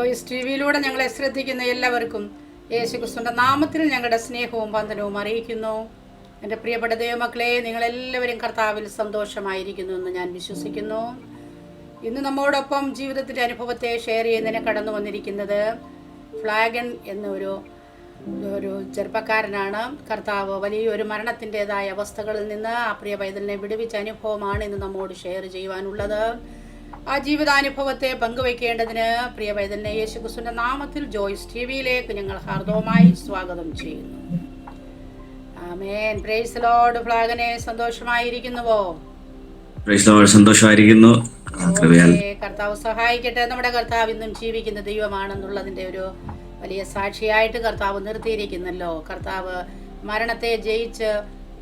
Joice T വിയിലൂടെ ഞങ്ങളെ ശ്രദ്ധിക്കുന്ന എല്ലാവർക്കും യേശുക്രിസ്തുവിൻ്റെ നാമത്തിൽ ഞങ്ങളുടെ സ്നേഹവും വന്ദനവും അറിയിക്കുന്നു. എൻ്റെ പ്രിയപ്പെട്ട ദൈവമക്കളെ, നിങ്ങളെല്ലാവരും കർത്താവിൽ സന്തോഷമായിരിക്കുന്നു എന്ന് ഞാൻ വിശ്വസിക്കുന്നു. ഇന്ന് നമ്മോടൊപ്പം ജീവിതത്തിൻ്റെ അനുഭവത്തെ ഷെയർ ചെയ്യുന്നതിന് കടന്നു വന്നിരിക്കുന്നത് ഫ്ലാഗൻ എന്നൊരു ചെറുപ്പക്കാരനാണ്. കർത്താവ് വലിയൊരു മരണത്തിൻ്റെതായ അവസ്ഥകളിൽ നിന്ന് ആ പ്രിയ പൈതലിനെ വിടുവിച്ച അനുഭവമാണ് ഇന്ന് നമ്മോട് ഷെയർ ചെയ്യുവാനുള്ളത്. ആ ജീവിതാനുഭവത്തെ പങ്കുവയ്ക്കേണ്ടതിന് പ്രിയ പൈതലിനെ യേശുക്രിസ്തുവിന്റെ നാമത്തിൽ ജോയിസ് ടി വിയിലേക്ക് ഞങ്ങൾ ഹാർദവമായി സ്വാഗതം ചെയ്യുന്നു. ആമേൻ. Praise lord. ഫ്ലാഗനെ സന്തോഷമായിരിക്കുന്നുവോ? സന്തോഷമായിരിക്കുന്നു. കർത്താവ് സഹായിക്കട്ടെ. നമ്മുടെ കർത്താവ് ഇന്നും ജീവിക്കുന്ന ദൈവമാണെന്നുള്ളതിന്റെ ഒരു വലിയ സാക്ഷിയായിട്ട് കർത്താവ് നിർത്തിയിരിക്കുന്നല്ലോ. കർത്താവ് മരണത്തെ ജയിച്ച്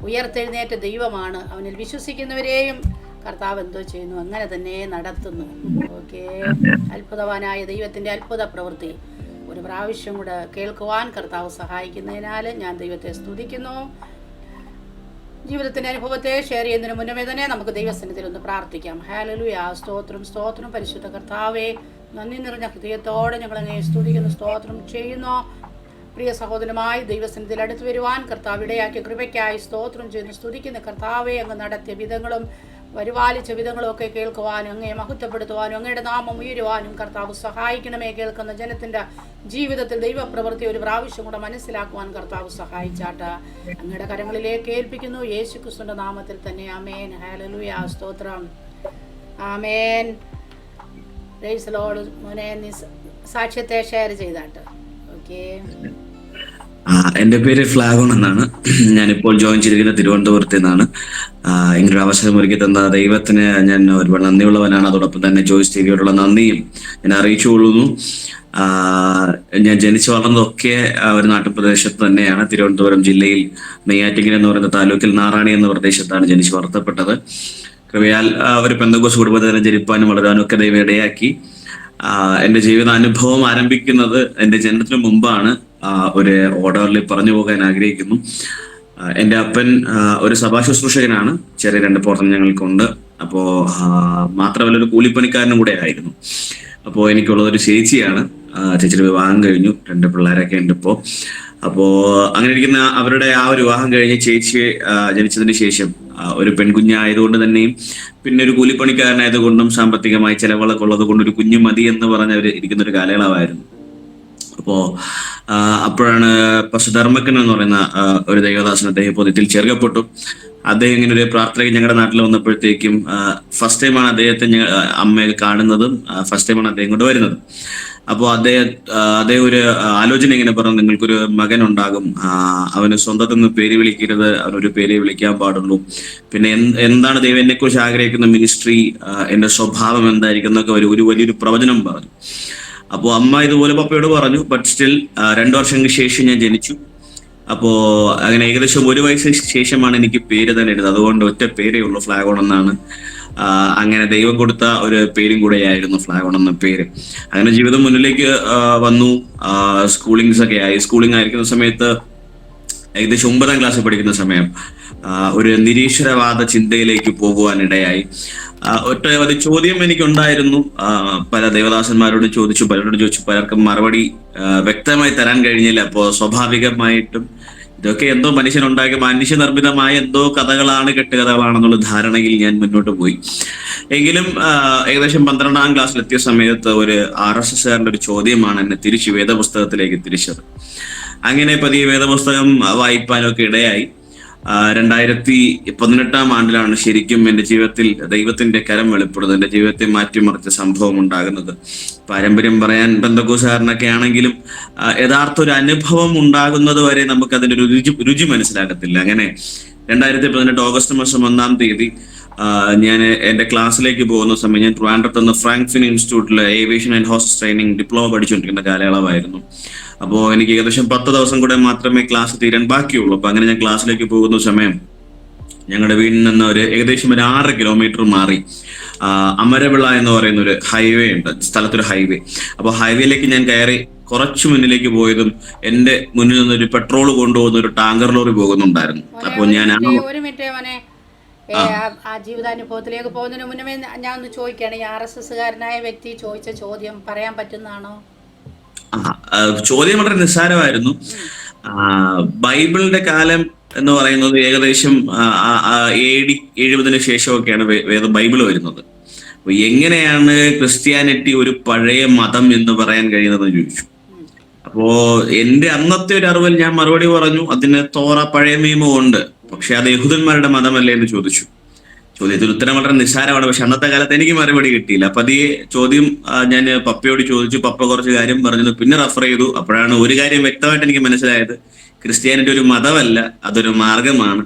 ഉയർത്തെഴുന്നേറ്റ ദൈവമാണ്. അവനിൽ വിശ്വസിക്കുന്നവരെയും കർത്താവ് എന്തോ ചെയ്യുന്നു, അങ്ങനെ തന്നെ നടത്തുന്നു. ഓക്കെ, അത്ഭുതവാനായ ദൈവത്തിന്റെ അത്ഭുത പ്രവൃത്തി ഒരു പ്രാവശ്യം കൂടെ കേൾക്കുവാൻ കർത്താവ് സഹായിക്കുന്നതിനാൽ ഞാൻ ദൈവത്തെ സ്തുതിക്കുന്നു. ജീവിതത്തിന്റെ അനുഭവത്തെ ഷെയർ ചെയ്യുന്നതിന് മുന്നമേ തന്നെ നമുക്ക് ദൈവസന്നിധിയിൽ ഒന്ന് പ്രാർത്ഥിക്കാം. ഹല്ലേലൂയ. സ്തോത്രം സ്തോത്രം പരിശുദ്ധ കർത്താവേ, നന്ദി നിറഞ്ഞ ഹൃദയത്തോടെ ഞങ്ങളെ സ്തുതിക്കുന്നു, സ്തോത്രം ചെയ്യുന്നു. പ്രിയ സഹോദരമായി ദൈവസന്നിധിയിൽ അടുത്തു വരുവാൻ കർത്താവ് ഇടയാക്കിയ കൃപയ്ക്കായി സ്തോത്രം ചെയ്യുന്നു, സ്തുതിക്കുന്ന കർത്താവെ. അങ്ങ് നടത്തിയ വിധങ്ങളും പരിപാലിച്ച വിധങ്ങളും ഒക്കെ കേൾക്കുവാനും അങ്ങയെ മഹത്വപ്പെടുത്തുവാനും അങ്ങയുടെ നാമം ഉയരുവാനും കർത്താവ് സഹായിക്കണമേ. കേൾക്കുന്ന ജനത്തിന്റെ ജീവിതത്തിൽ ദൈവപ്രവൃത്തി ഒരു പ്രാവശ്യം കൂടെ മനസ്സിലാക്കുവാൻ കർത്താവ് സഹായിച്ചാട്ട് അങ്ങയുടെ കരങ്ങളിലേക്ക് ഏൽപ്പിക്കുന്നു, യേശുക്രിസ്തുവിന്റെ നാമത്തിൽ തന്നെ. ആമേൻ. ഹല്ലേലൂയ. സ്തോത്രം. ആമേൻ. Praise the lord. മോനെ, നീ സാക്ഷ്യത്തെ ഷെയർ ചെയ്താട്ട്. ഓക്കെ. എൻ്റെ പേര് ഫ്ലാഗോൺ എന്നാണ്. ഞാനിപ്പോൾ ജോയിൻ ചെയ്തിരിക്കുന്ന തിരുവനന്തപുരത്ത് നിന്നാണ്. ഇങ്ങനൊരു അവസരം ഒരുക്കി തന്ന ദൈവത്തിന് ഞാൻ ഒരുപാട് നന്ദിയുള്ളവനാണ്. അതോടൊപ്പം തന്നെ ജോയിസ് ടി വിയോടുള്ള നന്ദിയും ഞാൻ അറിയിച്ചുകൊള്ളുന്നു. ഞാൻ ജനിച്ചു വളർന്നതൊക്കെ ഒരു നാട്ടുപ്രദേശത്ത് തന്നെയാണ്. തിരുവനന്തപുരം ജില്ലയിൽ നെയ്യാറ്റിങ്കര എന്ന് പറയുന്ന താലൂക്കിൽ നാറാണി എന്ന പ്രദേശത്താണ് ജനിച്ചു വളർത്തപ്പെട്ടത്. കൃപയാൽ ഒരു പെന്തക്കോസ്ത് കുടുംബത്തിൽ തന്നെ ജനിപ്പാനും വളരാനും ഒക്കെ ദൈവം ഇടയാക്കി. എൻ്റെ ജീവിതാനുഭവം ആരംഭിക്കുന്നത് എൻ്റെ ജനനത്തിന് മുമ്പാണ്. ഒരു ഓർഡറിൽ പറഞ്ഞു പോകാൻ ആഗ്രഹിക്കുന്നു. എൻ്റെ അപ്പൻ ഒരു സഭാ ശുശ്രൂഷകനാണ്. ചെറിയ 2 പ്രവർത്തനം ഞങ്ങൾക്കുണ്ട്. അപ്പോൾ മാത്രമല്ല ഒരു കൂലിപ്പണിക്കാരനും കൂടെ ആയിരുന്നു. അപ്പോൾ എനിക്കുള്ളത് ഒരു ചേച്ചിയാണ്. ചേച്ചിയുടെ വിവാഹം കഴിഞ്ഞു, 2 പിള്ളേരൊക്കെ ഉണ്ട് ഇപ്പോൾ. അപ്പോൾ അങ്ങനെ ഇരിക്കുന്ന അവരുടെ ആ ഒരു വിവാഹം കഴിഞ്ഞ് ചേച്ചി ജനിച്ചതിന് ശേഷം ഒരു പെൺകുഞ്ഞായതുകൊണ്ട് തന്നെയും പിന്നെ ഒരു കൂലിപ്പണിക്കാരനായതുകൊണ്ടും സാമ്പത്തികമായി ചെലവുകളൊക്കെ ഉള്ളത് കൊണ്ട് ഒരു കുഞ്ഞു മതി എന്ന് പറഞ്ഞ് അവർ ഇരിക്കുന്ന ഒരു കാലയളവായിരുന്നു. അപ്പോ അപ്പോഴാണ് ധർമ്മക്കൻ എന്ന് പറയുന്ന ഒരു ദൈവദാസൻ അദ്ദേഹം ഇതിൽ ചേർക്കപ്പെട്ടു. അദ്ദേഹം ഇങ്ങനെ ഒരു പ്രാർത്ഥന ഞങ്ങളുടെ നാട്ടിൽ വന്നപ്പോഴത്തേക്കും ഫസ്റ്റ് ടൈമാണ് അദ്ദേഹത്തെ അമ്മയെ കാണുന്നതും ഫസ്റ്റ് ടൈമാണ് അദ്ദേഹം കൊണ്ട് വരുന്നത്. അപ്പോൾ അദ്ദേഹം ഒരു ആലോചന ഇങ്ങനെ പറഞ്ഞു, നിങ്ങൾക്കൊരു മകൻ ഉണ്ടാകും, അവന് സ്വന്തത്തിൽ നിന്ന് പേര് വിളിക്കരുത്, അവനൊരു പേര് വിളിക്കാൻ പാടുള്ളൂ. പിന്നെ എന്താണ് ദൈവം എന്നെ കുറിച്ച് ആഗ്രഹിക്കുന്ന മിനിസ്ട്രി, എന്റെ സ്വഭാവം എന്തായിരിക്കും എന്നൊക്കെ ഒരു വലിയൊരു പ്രവചനം പറഞ്ഞു. അപ്പോൾ അമ്മ ഇതുപോലെ പപ്പയോട് പറഞ്ഞു. ബട്ട് സ്റ്റിൽ 2 വർഷങ്ങൾക്ക് ശേഷം ഞാൻ ജനിച്ചു. അപ്പോ അങ്ങനെ ഏകദേശം 1 വയസ്സിന് ശേഷമാണ് എനിക്ക് പേര് തന്നെ ഇടുന്നത്. അതുകൊണ്ട് ഒറ്റ പേരേ ഉള്ളൂ, ഫ്ലാഗോൺ എന്നാണ്. അങ്ങനെ ദൈവം കൊടുത്ത ഒരു പേരും കൂടെയായിരുന്നു ഫ്ലാഗോൺ എന്ന പേര്. അങ്ങനെ ജീവിതം മുന്നിലേക്ക് വന്നു. സ്കൂളിങ്സ് ഒക്കെ ആയി. സ്കൂളിംഗ് ആയിരിക്കുന്ന സമയത്ത് ഏകദേശം 9ാം ക്ലാസ്സിൽ പഠിക്കുന്ന സമയം ഒരു നിരീശ്വരവാദ ചിന്തയിലേക്ക് പോകുവാനിടയായി. ഒറ്റ ചോദ്യം എനിക്കുണ്ടായിരുന്നു. പല ദേവദാസന്മാരോട് ചോദിച്ചു, പലരോട് ചോദിച്ചു, പലർക്കും മറുപടി വ്യക്തമായി തരാൻ കഴിഞ്ഞില്ല. അപ്പോൾ സ്വാഭാവികമായിട്ടും ഇതൊക്കെ എന്തോ മനുഷ്യനുണ്ടാക്കിയ മനുഷ്യനിർമ്മിതമായ എന്തോ കഥകളാണ്, കെട്ടുകഥകളാണെന്നുള്ള ധാരണയിൽ ഞാൻ മുന്നോട്ട് പോയി. എങ്കിലും ഏകദേശം 12ാം ക്ലാസ്സിലെത്തിയ സമയത്ത് ഒരു RSSകാരൻ്റെ ഒരു ചോദ്യമാണ് എന്നെ തിരിച്ച് വേദപുസ്തകത്തിലേക്ക് തിരിച്ചത്. അങ്ങനെ പതിയെ വേദപുസ്തകം വായിപ്പാനൊക്കെ ഇടയായി. 2018 ആണ്ടിലാണ് ശരിക്കും എൻ്റെ ജീവിതത്തിൽ ദൈവത്തിന്റെ കരം വെളിപ്പെടുന്നത്, എൻ്റെ ജീവിതത്തെ മാറ്റിമറിച്ച സംഭവം ഉണ്ടാകുന്നത്. പാരമ്പര്യം പറയാൻ പെന്തക്കോസ്തുകാരനൊക്കെ ആണെങ്കിലും യഥാർത്ഥ ഒരു അനുഭവം ഉണ്ടാകുന്നത് വരെ നമുക്ക് അതിൻ്റെ ഒരു രുചി മനസ്സിലാകത്തില്ല. അങ്ങനെ 2018 ഓഗസ്റ്റ് മാസം 1-ാം തീയതി ഞാൻ എൻ്റെ ക്ലാസ്സിലേക്ക് പോകുന്ന സമയം ഞാൻ ട്രിവാൻഡ്രത്ത് നിന്ന് ഫ്രാങ്ക്ഫിൻ ഇൻസ്റ്റിറ്റ്യൂട്ടിൽ aviation and hostess training diploma പഠിച്ചുകൊണ്ടിരിക്കുന്ന കാലയളവായിരുന്നു. അപ്പോൾ എനിക്ക് ഏകദേശം 10 ദിവസം കൂടെ മാത്രമേ ക്ലാസ് തീരാൻ ബാക്കിയുള്ളൂ. അപ്പൊ അങ്ങനെ ഞാൻ ക്ലാസ്സിലേക്ക് പോകുന്ന സമയം ഞങ്ങളുടെ വീട്ടിൽ നിന്ന് ഏകദേശം ഒരു 6 കിലോമീറ്റർ മാറി അമരവിള എന്ന് പറയുന്ന ഒരു ഹൈവേ ഉണ്ട്, സ്ഥലത്തൊരു ഹൈവേ. അപ്പൊ ഹൈവേയിലേക്ക് ഞാൻ കയറി കുറച്ചു മുന്നിലേക്ക് പോയതും എന്റെ മുന്നിൽ നിന്ന് ഒരു പെട്രോൾ കൊണ്ടുപോകുന്ന ഒരു ടാങ്കർ ലോറി പോകുന്നുണ്ടായിരുന്നു. അപ്പോൾ ഞാൻ ആ ജീവിതാനുഭവത്തിലേക്ക് പോകുന്നതിന് മുന്നേ ഞാൻ ഒന്ന് ചോദിക്കുകയാണ്, ഈ RSSകാരനായ വ്യക്തി ചോദിച്ച ചോദ്യം പറയാൻ പറ്റുന്നതാണോ? ചോദ്യം വളരെ നിസ്സാരമായിരുന്നു. ആ, ബൈബിളിന്റെ കാലം എന്ന് പറയുന്നത് ഏകദേശം AD 70 ശേഷമൊക്കെയാണ് ബൈബിൾ വരുന്നത്. അപ്പൊ എങ്ങനെയാണ് ക്രിസ്ത്യാനിറ്റി ഒരു പഴയ മതം എന്ന് പറയാൻ കഴിയുന്നതെന്ന് ചോദിച്ചു. അപ്പോ എന്റെ അന്നത്തെ ഒരു അറിവിൽ ഞാൻ മറുപടി പറഞ്ഞു, അതിന് തോറ പഴയ നിയമവും ഉണ്ട്, പക്ഷെ അത് യഹൂദന്മാരുടെ മതമല്ലേ എന്ന് ചോദിച്ചു. ചോദ്യത്തിന് ഉത്തരം വളരെ നിസ്സാരമാണ്, പക്ഷെ അന്നത്തെ കാലത്ത് എനിക്ക് മറുപടി കിട്ടിയില്ല. അപ്പൊ അതേ ചോദ്യം ഞാൻ പപ്പയോട് ചോദിച്ചു. പപ്പ കുറച്ച് കാര്യം പറഞ്ഞു, പിന്നെ റെഫർ ചെയ്തു. അപ്പോഴാണ് ഒരു കാര്യം വ്യക്തമായിട്ട് എനിക്ക് മനസ്സിലായത്, ക്രിസ്ത്യാനിറ്റി ഒരു മതമല്ല, അതൊരു മാർഗമാണ്.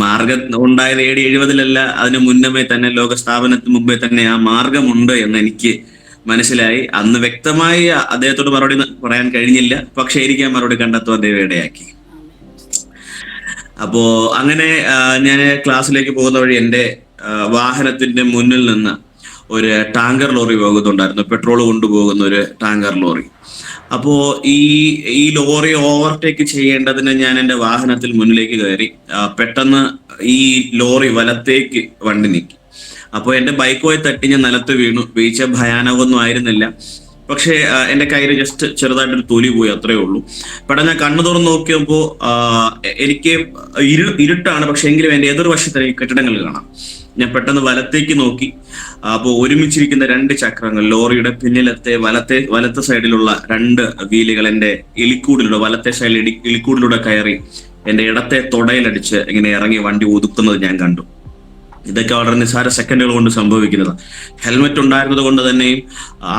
മാർഗം ഉണ്ടായത് AD 70 അതിന് മുന്നമേ തന്നെ, ലോക സ്ഥാപനത്തിന് മുമ്പേ തന്നെ ആ മാർഗമുണ്ട് എന്ന് എനിക്ക് മനസ്സിലായി. അന്ന് വ്യക്തമായി അദ്ദേഹത്തോട് മറുപടി പറയാൻ കഴിഞ്ഞില്ല, പക്ഷെ എനിക്ക് ആ മറുപടി കണ്ടെത്തുവാൻ ദൈവം ഇടയാക്കി. അപ്പോ അങ്ങനെ ഞാൻ ക്ലാസ്സിലേക്ക് പോകുന്ന വഴി എൻ്റെ വാഹനത്തിന്റെ മുന്നിൽ നിന്ന് ഒരു ടാങ്കർ ലോറി പോകുന്നുണ്ടായിരുന്നു, പെട്രോൾ കൊണ്ടുപോകുന്ന ഒരു ടാങ്കർ ലോറി. അപ്പോ ഈ ലോറി ഓവർടേക്ക് ചെയ്യേണ്ടതിന് ഞാൻ എൻ്റെ വാഹനത്തിൽ മുന്നിലേക്ക് കയറി. പെട്ടെന്ന് ഈ ലോറി വലത്തേക്ക് വണ്ടി നീക്കി. അപ്പോൾ എൻ്റെ ബൈക്കുമായി തട്ടി ഞാൻ നിലത്ത് വീണു. വീഴ്ച ഭയാനകമൊന്നും ആയിരുന്നില്ല, പക്ഷേ എൻ്റെ കയ്യിൽ ജസ്റ്റ് ചെറുതായിട്ടൊരു തൊലി പോയി, അത്രേ ഉള്ളൂ. പെട്ടെന്ന് ഞാൻ കണ്ണു തുറന്ന് നോക്കിയപ്പോൾ എനിക്ക് ഇരുട്ടാണ്, പക്ഷെ എങ്കിലും എൻ്റെ എതിർവശത്ത് കെട്ടിടങ്ങൾ കാണാം. ഞാൻ പെട്ടെന്ന് വലത്തേക്ക് നോക്കി. അപ്പോൾ ഒരുമിച്ചിരിക്കുന്ന 2 ചക്രങ്ങൾ, ലോറിയുടെ പിന്നിലത്തെ വലത്തെ സൈഡിലുള്ള 2 വീലുകൾ എൻ്റെ എലിക്കൂടിലൂടെ, വലത്തെ സൈഡിൽ എലിക്കൂടിലൂടെ കയറി എൻ്റെ ഇടത്തെ തൊടയിലടിച്ച് ഇങ്ങനെ ഇറങ്ങി വണ്ടി ഒതുക്കുന്നത് ഞാൻ കണ്ടു. ഇതൊക്കെ വളരെ നിസ്സാര സെക്കൻഡുകൾ കൊണ്ട് സംഭവിക്കുന്നതാണ്. ഹെൽമെറ്റ് ഉണ്ടായിരുന്നത് കൊണ്ട് തന്നെയും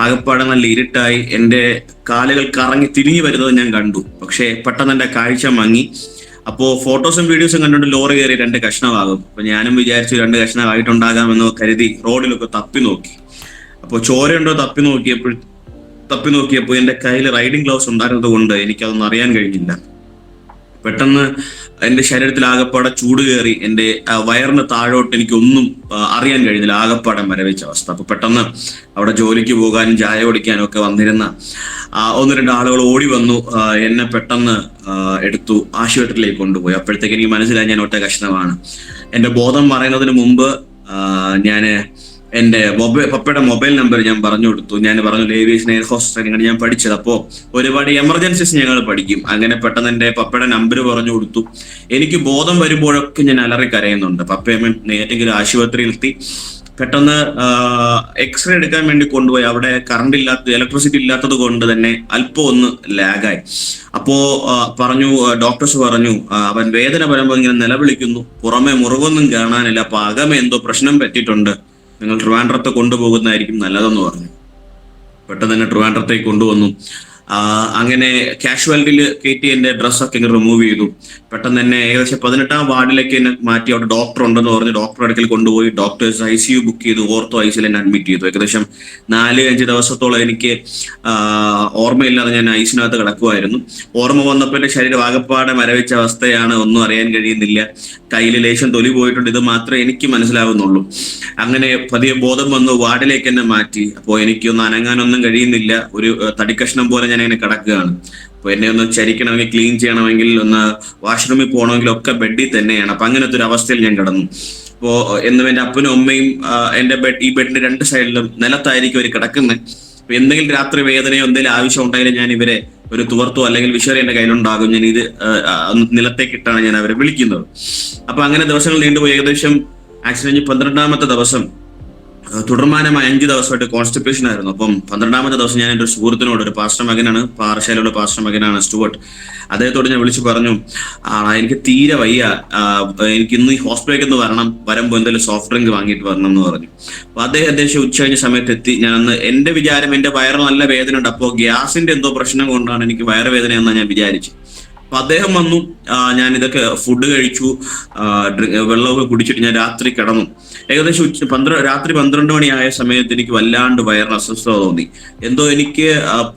ആകപ്പാടെ നല്ല ഇരുട്ടായി, എൻ്റെ കാലുകൾ കറങ്ങി തിരിഞ്ഞു വരുന്നത് ഞാൻ കണ്ടു. പക്ഷേ പെട്ടെന്ന് എൻ്റെ കാഴ്ച മങ്ങി. അപ്പോൾ ഫോട്ടോസും വീഡിയോസും കണ്ടുകൊണ്ട് ലോറി കയറി 2 കഷ്ണമാകും. അപ്പൊ ഞാനും വിചാരിച്ചു 2 കഷ്ണമായിട്ടുണ്ടാകാമെന്ന് കരുതി റോഡിലൊക്കെ തപ്പി നോക്കി. അപ്പോൾ ചോരയുണ്ടോ തപ്പി നോക്കിയപ്പോൾ എൻ്റെ കയ്യിൽ റൈഡിംഗ് ഗ്ലൗസ് ഉണ്ടായിരുന്നത് കൊണ്ട് എനിക്കതൊന്നും അറിയാൻ കഴിഞ്ഞില്ല. പെട്ടെന്ന് എൻ്റെ ശരീരത്തിൽ ആകപ്പാടെ ചൂട് കയറി, എൻ്റെ വയറിന് താഴോട്ട് എനിക്കൊന്നും അറിയാൻ കഴിഞ്ഞില്ല, ആകപ്പാടെ മരവിച്ച അവസ്ഥ. അപ്പൊ പെട്ടെന്ന് അവിടെ ജോലിക്ക് പോകാനും ചായ കുടിക്കാനും ഒക്കെ വന്നിരുന്ന 1-2 ആളുകൾ ഓടി വന്നു. എന്നെ പെട്ടെന്ന് എടുത്തു ആശുപത്രിയിലേക്ക് കൊണ്ടുപോയി. അപ്പോഴത്തേക്ക് എനിക്ക് മനസ്സിലായി ഞാൻ ഒറ്റ കഷ്ണമാണ്. എൻ്റെ ബോധം പറയുന്നതിന് മുമ്പ് ഞാൻ എൻ്റെ പപ്പയുടെ മൊബൈൽ നമ്പർ ഞാൻ പറഞ്ഞു കൊടുത്തു. ഞാൻ പറഞ്ഞു, ലേവീസ് എയർ ഹോസ്റ്റലിലാണ് ഞാൻ പഠിച്ചത്. അപ്പോൾ ഒരുപാട് എമർജൻസീസ് ഞങ്ങൾ പഠിക്കും. അങ്ങനെ പെട്ടെന്ന് എൻ്റെ പപ്പയുടെ നമ്പർ പറഞ്ഞു കൊടുത്തു. എനിക്ക് ബോധം വരുമ്പോഴൊക്കെ ഞാൻ അലറി കരയുന്നുണ്ട്. പപ്പയെ ഏതെങ്കിലും ആശുപത്രിയിലെത്തി. പെട്ടെന്ന് എക്സ്റേ എടുക്കാൻ വേണ്ടി കൊണ്ടുപോയി. അവിടെ ഇലക്ട്രിസിറ്റി ഇല്ലാത്തത് കൊണ്ട് തന്നെ അല്പം ഒന്ന് ലാഗായി. അപ്പോ ഡോക്ടേഴ്സ് പറഞ്ഞു, അവൻ വേദന വരുമ്പോൾ ഇങ്ങനെ നിലവിളിക്കുന്നു, പുറമെ മുറിവൊന്നും കാണാനില്ല, അപ്പൊ അകമേ എന്തോ പ്രശ്നം പറ്റിയിട്ടുണ്ട്, നിങ്ങൾ ട്രിവാൻഡ്രത്തെ കൊണ്ടുപോകുന്നതായിരിക്കും നല്ലതെന്ന് പറഞ്ഞു. പെട്ടെന്ന് തന്നെ ട്രിവാൻഡ്രത്തേക്ക് കൊണ്ടുവന്നു. അങ്ങനെ കാഷ്വാലിറ്റിയിൽ കയറ്റി എൻ്റെ ഡ്രസ്സൊക്കെ ഇങ്ങനെ റിമൂവ് ചെയ്തു. പെട്ടെന്ന് തന്നെ ഏകദേശം 18ാം വാർഡിലേക്ക് എന്നെ മാറ്റി. അവിടെ ഡോക്ടർ ഉണ്ടെന്ന് പറഞ്ഞ് ഡോക്ടർ അടുക്കൽ കൊണ്ടുപോയി. ഡോക്ടേഴ്സ് ICU ബുക്ക് ചെയ്തു. ഓർത്തോ ICU എന്നെ അഡ്മിറ്റ് ചെയ്തു. ഏകദേശം 4-5 ദിവസത്തോളം എനിക്ക് ഓർമ്മയില്ലാതെ ഞാൻ ഐസിനകത്ത് കിടക്കുമായിരുന്നു. ഓർമ്മ വന്നപ്പോൾ എൻ്റെ ശരീരം ആകപ്പാടെ മരവിച്ച അവസ്ഥയാണ്, ഒന്നും അറിയാൻ കഴിയുന്നില്ല. കയ്യിൽ ലേശം തൊലി പോയിട്ടുണ്ട്, ഇത് മാത്രമേ എനിക്ക് മനസ്സിലാവുന്നുള്ളൂ. അങ്ങനെ പതിയെ ബോധം വന്നു, വാർഡിലേക്ക് എന്നെ മാറ്റി. അപ്പോൾ എനിക്കൊന്നും അനങ്ങാനൊന്നും കഴിയുന്നില്ല, ഒരു തടിക്കഷ്ണം പോലെ ഞാൻ അങ്ങനെ കിടക്കുകയാണ്. അപ്പൊ എന്നെ ഒന്ന് ചരിക്കണമെങ്കിൽ, ക്ലീൻ ചെയ്യണമെങ്കിൽ, ഒന്ന് വാഷ്റൂമിൽ പോകണമെങ്കിൽ ഒക്കെ ബെഡിൽ തന്നെയാണ്. അപ്പൊ അങ്ങനത്തെ ഒരു അവസ്ഥയിൽ ഞാൻ കിടന്നു. അപ്പോ എന്നും എൻ്റെ അപ്പനും അമ്മയും എൻ്റെ ഈ ബെഡിന്റെ 2 സൈഡിലും നിലത്തായിരിക്കും അവർ കിടക്കുന്നത്. അപ്പൊ എന്തെങ്കിലും രാത്രി വേദനയോ എന്തെങ്കിലും ആവശ്യം ഉണ്ടെങ്കിലും ഞാൻ ഇവരെ ഒരു തുവർത്തോ അല്ലെങ്കിൽ വിഷറി എൻ്റെ കയ്യിലുണ്ടാകും. ഞാൻ ഇത് നിലത്തേക്കിട്ടാണ് ഞാൻ അവരെ വിളിക്കുന്നത്. അപ്പൊ അങ്ങനെ ദിവസങ്ങൾ നീണ്ടുപോയി. ഏകദേശം ആക്സിഡന്റ് 12ാമത്തെ ദിവസം തുടർമാനമായ 5 ദിവസമായിട്ട് കോൺസ്റ്റിപ്പേഷൻ ആയിരുന്നു. അപ്പം 12ാമത്തെ ദിവസം ഞാൻ എൻ്റെ ഒരു സുഹൃത്തിനോട്, ഒരു പാസ്റ്റർ മകനാണ്, പാറശാലയുടെ പാസ്റ്റർ മകനാണ് സ്റ്റുവർട്ട്, അദ്ദേഹത്തോട് ഞാൻ വിളിച്ചു പറഞ്ഞു, എനിക്ക് തീരെ വയ്യ, എനിക്ക് ഇന്ന് ഈ ഹോസ്പിറ്റലിലേക്ക് ഒന്ന് വരുമ്പോൾ എന്തെങ്കിലും സോഫ്റ്റ് ഡ്രിങ്ക് വാങ്ങിയിട്ട് വരണം എന്ന് പറഞ്ഞു. അപ്പൊ അദ്ദേഹം ഉച്ച കഴിഞ്ഞ സമയത്ത് എത്തി. ഞാൻ അന്ന് എൻ്റെ വിചാരം എൻ്റെ വയറ് നല്ല വേദന ഉണ്ട്, അപ്പോൾ ഗ്യാസിന്റെ എന്തോ പ്രശ്നം കൊണ്ടാണ് എനിക്ക് വയറുവേദന എന്നാണ് ഞാൻ വിചാരിച്ചു. അപ്പൊ അദ്ദേഹം വന്നു. ഞാൻ ഇതൊക്കെ ഫുഡ് കഴിച്ചു, വെള്ളമൊക്കെ കുടിച്ചിട്ട് ഞാൻ രാത്രി കിടന്നു. ഏകദേശം രാത്രി 12 മണിയായ സമയത്ത് എനിക്ക് വല്ലാണ്ട് വയറിന് അസ്വസ്ഥത തോന്നി. എന്തോ എനിക്ക്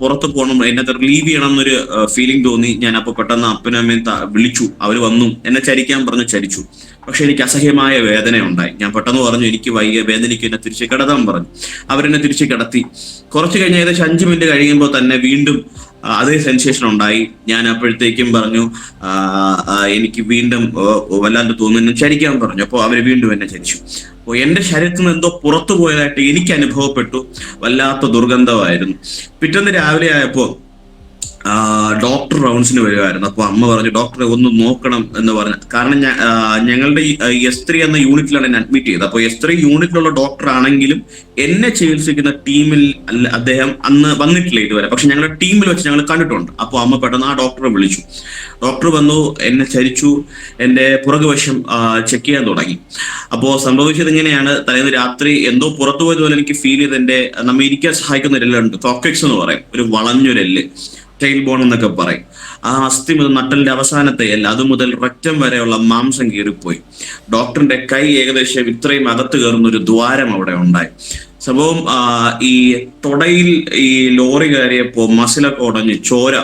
പുറത്ത് പോകണം, എന്നെ റിലീവ് ചെയ്യണം എന്നൊരു ഫീലിംഗ് തോന്നി. ഞാൻ അപ്പൊ പെട്ടെന്ന് അപ്പനും അമ്മയും വിളിച്ചു. അവർ വന്നു, എന്നെ ചരിക്കാൻ പറഞ്ഞു. ചരിച്ചു. പക്ഷെ എനിക്ക് അസഹ്യമായ വേദന ഉണ്ടായി. ഞാൻ പെട്ടെന്ന് പറഞ്ഞു, എനിക്ക് വയ്യ, വേദനയ്ക്ക് എന്നെ തിരിച്ച് കിടത്താൻ പറഞ്ഞു. അവരെന്നെ തിരിച്ച് കിടത്തി. കുറച്ച് കഴിഞ്ഞ് ഏകദേശം 5 മിനിറ്റ് കഴിയുമ്പോൾ തന്നെ വീണ്ടും അതേ സെൻസേഷൻ ഉണ്ടായി. ഞാൻ അപ്പോഴത്തേക്കും പറഞ്ഞു, എനിക്ക് വീണ്ടും വല്ലാണ്ട് തോന്നുന്നു, ചരിക്കാൻ പറഞ്ഞു. അപ്പോൾ അവർ വീണ്ടും എന്നെ ചരിച്ചു. അപ്പോൾ എൻ്റെ ശരീരത്തിൽ നിന്ന് എന്തോ പുറത്തു പോയതായിട്ട് എനിക്ക് അനുഭവപ്പെട്ടു. വല്ലാത്ത ദുർഗന്ധമായിരുന്നു. പിറ്റേന്ന് രാവിലെ ആയപ്പോൾ ഡോക്ടർ റൗണ്ട്സിന് വരുമായിരുന്നു. അപ്പോൾ അമ്മ പറഞ്ഞു ഡോക്ടറെ ഒന്ന് നോക്കണം എന്ന് പറഞ്ഞു. കാരണം ഞങ്ങളുടെ S3 എന്ന യൂണിറ്റിലാണ് എന്നെ അഡ്മിറ്റ് ചെയ്തത്. അപ്പോൾ S3 യൂണിറ്റിലുള്ള ഡോക്ടർ ആണെങ്കിലും എന്നെ ചികിത്സിക്കുന്ന ടീമിൽ അദ്ദേഹം അന്ന് വന്നിട്ടില്ല ഇതുവരെ. പക്ഷെ ഞങ്ങളുടെ ടീമിൽ വെച്ച് ഞങ്ങൾ കണ്ടിട്ടുണ്ട്. അപ്പോൾ അമ്മ പെട്ടെന്ന് ആ ഡോക്ടറെ വിളിച്ചു. ഡോക്ടർ വന്നു, എന്നെ ചരിച്ചു, എൻ്റെ പുറകുവശം ചെക്ക് ചെയ്യാൻ തുടങ്ങി. അപ്പോൾ സംഭവിച്ചത് ഇങ്ങനെയാണ്, തലേന്ന് രാത്രി എന്തോ പുറത്തു പോയതുപോലെ എനിക്ക് ഫീൽ ചെയ്ത് എൻ്റെ നമ്മ ഇരിക്കാൻ സഹായിക്കുന്ന ഒരു എല്ലുണ്ട്, കോക്സിക്സ് എന്ന് പറയും, ഒരു വളഞ്ഞൊരെല്ല്, ടെയിൽ ബോൺ എന്നൊക്കെ പറയും. ആ അസ്ഥി മുതൽ നട്ടലിന്റെ അവസാനത്തെ എല്ല് അത് മുതൽ റക്റ്റം വരെയുള്ള മാംസം കീറിപ്പോയി. ഡോക്ടറിന്റെ കൈ ഏകദേശം ഇത്രയും അകത്ത് കയറുന്ന ഒരു ദ്വാരം അവിടെ ഉണ്ടായി. സംഭവം ഈ തൊടയിൽ ഈ ലോറി കയറിയപ്പോ മസിലൊക്കെ ഉടഞ്ഞ് ചോര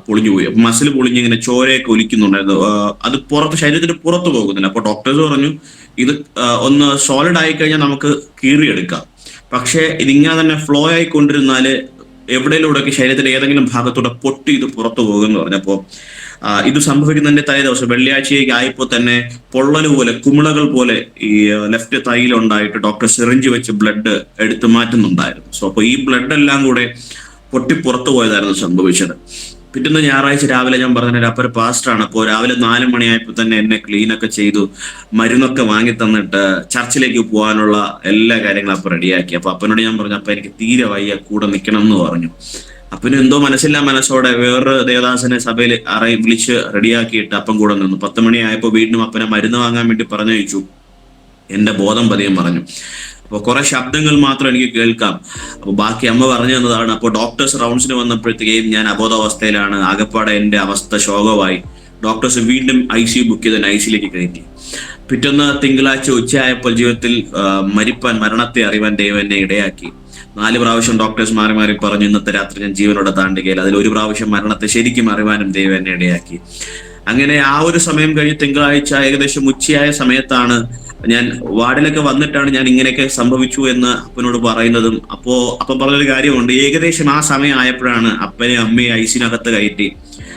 പൊളിഞ്ഞു പോയി. മസിൽ പൊളിഞ്ഞ് ഇങ്ങനെ ചോരയൊക്കെ ഒലിക്കുന്നുണ്ടായിരുന്നു. അത് പുറത്ത്, ശരീരത്തിന് പുറത്ത് പോകുന്നില്ല. അപ്പൊ ഡോക്ടേഴ്സ് പറഞ്ഞു ഇത് ഒന്ന് സോളിഡ് ആയി കഴിഞ്ഞാൽ നമുക്ക് കീറിയെടുക്കാം. പക്ഷെ ഇതിങ്ങനെ തന്നെ ഫ്ലോ ആയിക്കൊണ്ടിരുന്നാല് എവിടെയിലൂടെയൊക്കെ ശരീരത്തിന്റെ ഏതെങ്കിലും ഭാഗത്തൂടെ പൊട്ടി ഇത് പുറത്തു പോകുമെന്ന് പറഞ്ഞപ്പോൾ ഇത് സംഭവിക്കുന്നതിന്റെ തലേ ദിവസം വെള്ളിയാഴ്ചയ്ക്ക് ആയപ്പോൾ തന്നെ പൊള്ളല് പോലെ, കുമിളകൾ പോലെ ഈ ലെഫ്റ്റ് തൈയിലുണ്ടായിട്ട് ഡോക്ടർ സിറിഞ്ച് വെച്ച് ബ്ലഡ് എടുത്തു മാറ്റുന്നുണ്ടായിരുന്നു. സോ അപ്പോൾ ഈ ബ്ലഡ് എല്ലാം കൂടെ പൊട്ടി പുറത്തു പോയതായിരുന്നു സംഭവിച്ചത്. പിറ്റേന്ന് ഞായറാഴ്ച രാവിലെ, ഞാൻ പറഞ്ഞ അപ്പർ പാസ്റ്ററാണ്, അപ്പോൾ രാവിലെ 4 മണിയായപ്പോൾ തന്നെ എന്നെ ക്ലീനൊക്കെ ചെയ്തു, മരുന്നൊക്കെ വാങ്ങി തന്നിട്ട് ചർച്ചിലേക്ക് പോകാനുള്ള എല്ലാ കാര്യങ്ങളും അപ്പം റെഡിയാക്കി. അപ്പൊ അപ്പനോട് ഞാൻ പറഞ്ഞു, അപ്പൊ എനിക്ക് തീരെ വയ്യ, കൂടെ നിൽക്കണം എന്ന് പറഞ്ഞു. അപ്പന് എന്തോ മനസ്സില്ലാ മനസ്സോടെ വേറൊരു ദേവദാസനെ സഭയിൽ വിളിച്ച് റെഡിയാക്കിയിട്ട് അപ്പം കൂടെ നിന്നു. 10 മണിയായപ്പോൾ വീണ്ടും അപ്പനെ മരുന്ന് വാങ്ങാൻ വേണ്ടി പറഞ്ഞയച്ചു. എന്റെ ബോധം പതിയെ മറഞ്ഞു. അപ്പോൾ കുറെ ശബ്ദങ്ങൾ മാത്രം എനിക്ക് കേൾക്കാം. അപ്പോൾ ബാക്കി അമ്മ പറഞ്ഞു തന്നതാണ്. അപ്പോൾ ഡോക്ടേഴ്സ് റൗണ്ട്സിന് വന്നപ്പോഴത്തേക്കും ഞാൻ അബോധാവസ്ഥയിലാണ്. ആകപ്പാടെ എൻ്റെ അവസ്ഥ ശോകമായി. ഡോക്ടേഴ്സ് വീണ്ടും ICU ബുക്ക് ചെയ്ത് ICUലേക്ക് കയറ്റി. പിറ്റേന്ന് തിങ്കളാഴ്ച ഉച്ചയായപ്പോൾ ജീവിതത്തിൽ മരണത്തെ അറിയാൻ ദൈവം എന്നെ ഇടയാക്കി. 4 പ്രാവശ്യം ഡോക്ടേഴ്സ് മാറി മാറി പറഞ്ഞു ഇന്നത്തെ രാത്രി ഞാൻ ജീവനോടെ താണ്ടുകയില്ല. അതിൽ 1 പ്രാവശ്യം മരണത്തെ ശരിക്കും അറിവാനും ദൈവം എന്നെ ഇടയാക്കി. അങ്ങനെ ആ ഒരു സമയം കഴിഞ്ഞ് തിങ്കളാഴ്ച ഏകദേശം ഉച്ചയായ സമയത്താണ് ഞാൻ വാർഡിലൊക്കെ വന്നിട്ടാണ് ഞാൻ ഇങ്ങനെയൊക്കെ സംഭവിച്ചു എന്ന് അപ്പനോട് പറയുന്നതും. അപ്പം പറഞ്ഞൊരു കാര്യമുണ്ട്, ഏകദേശം ആ സമയം ആയപ്പോഴാണ് അപ്പനെ അമ്മയെ ICUനകത്ത് കയറ്റി.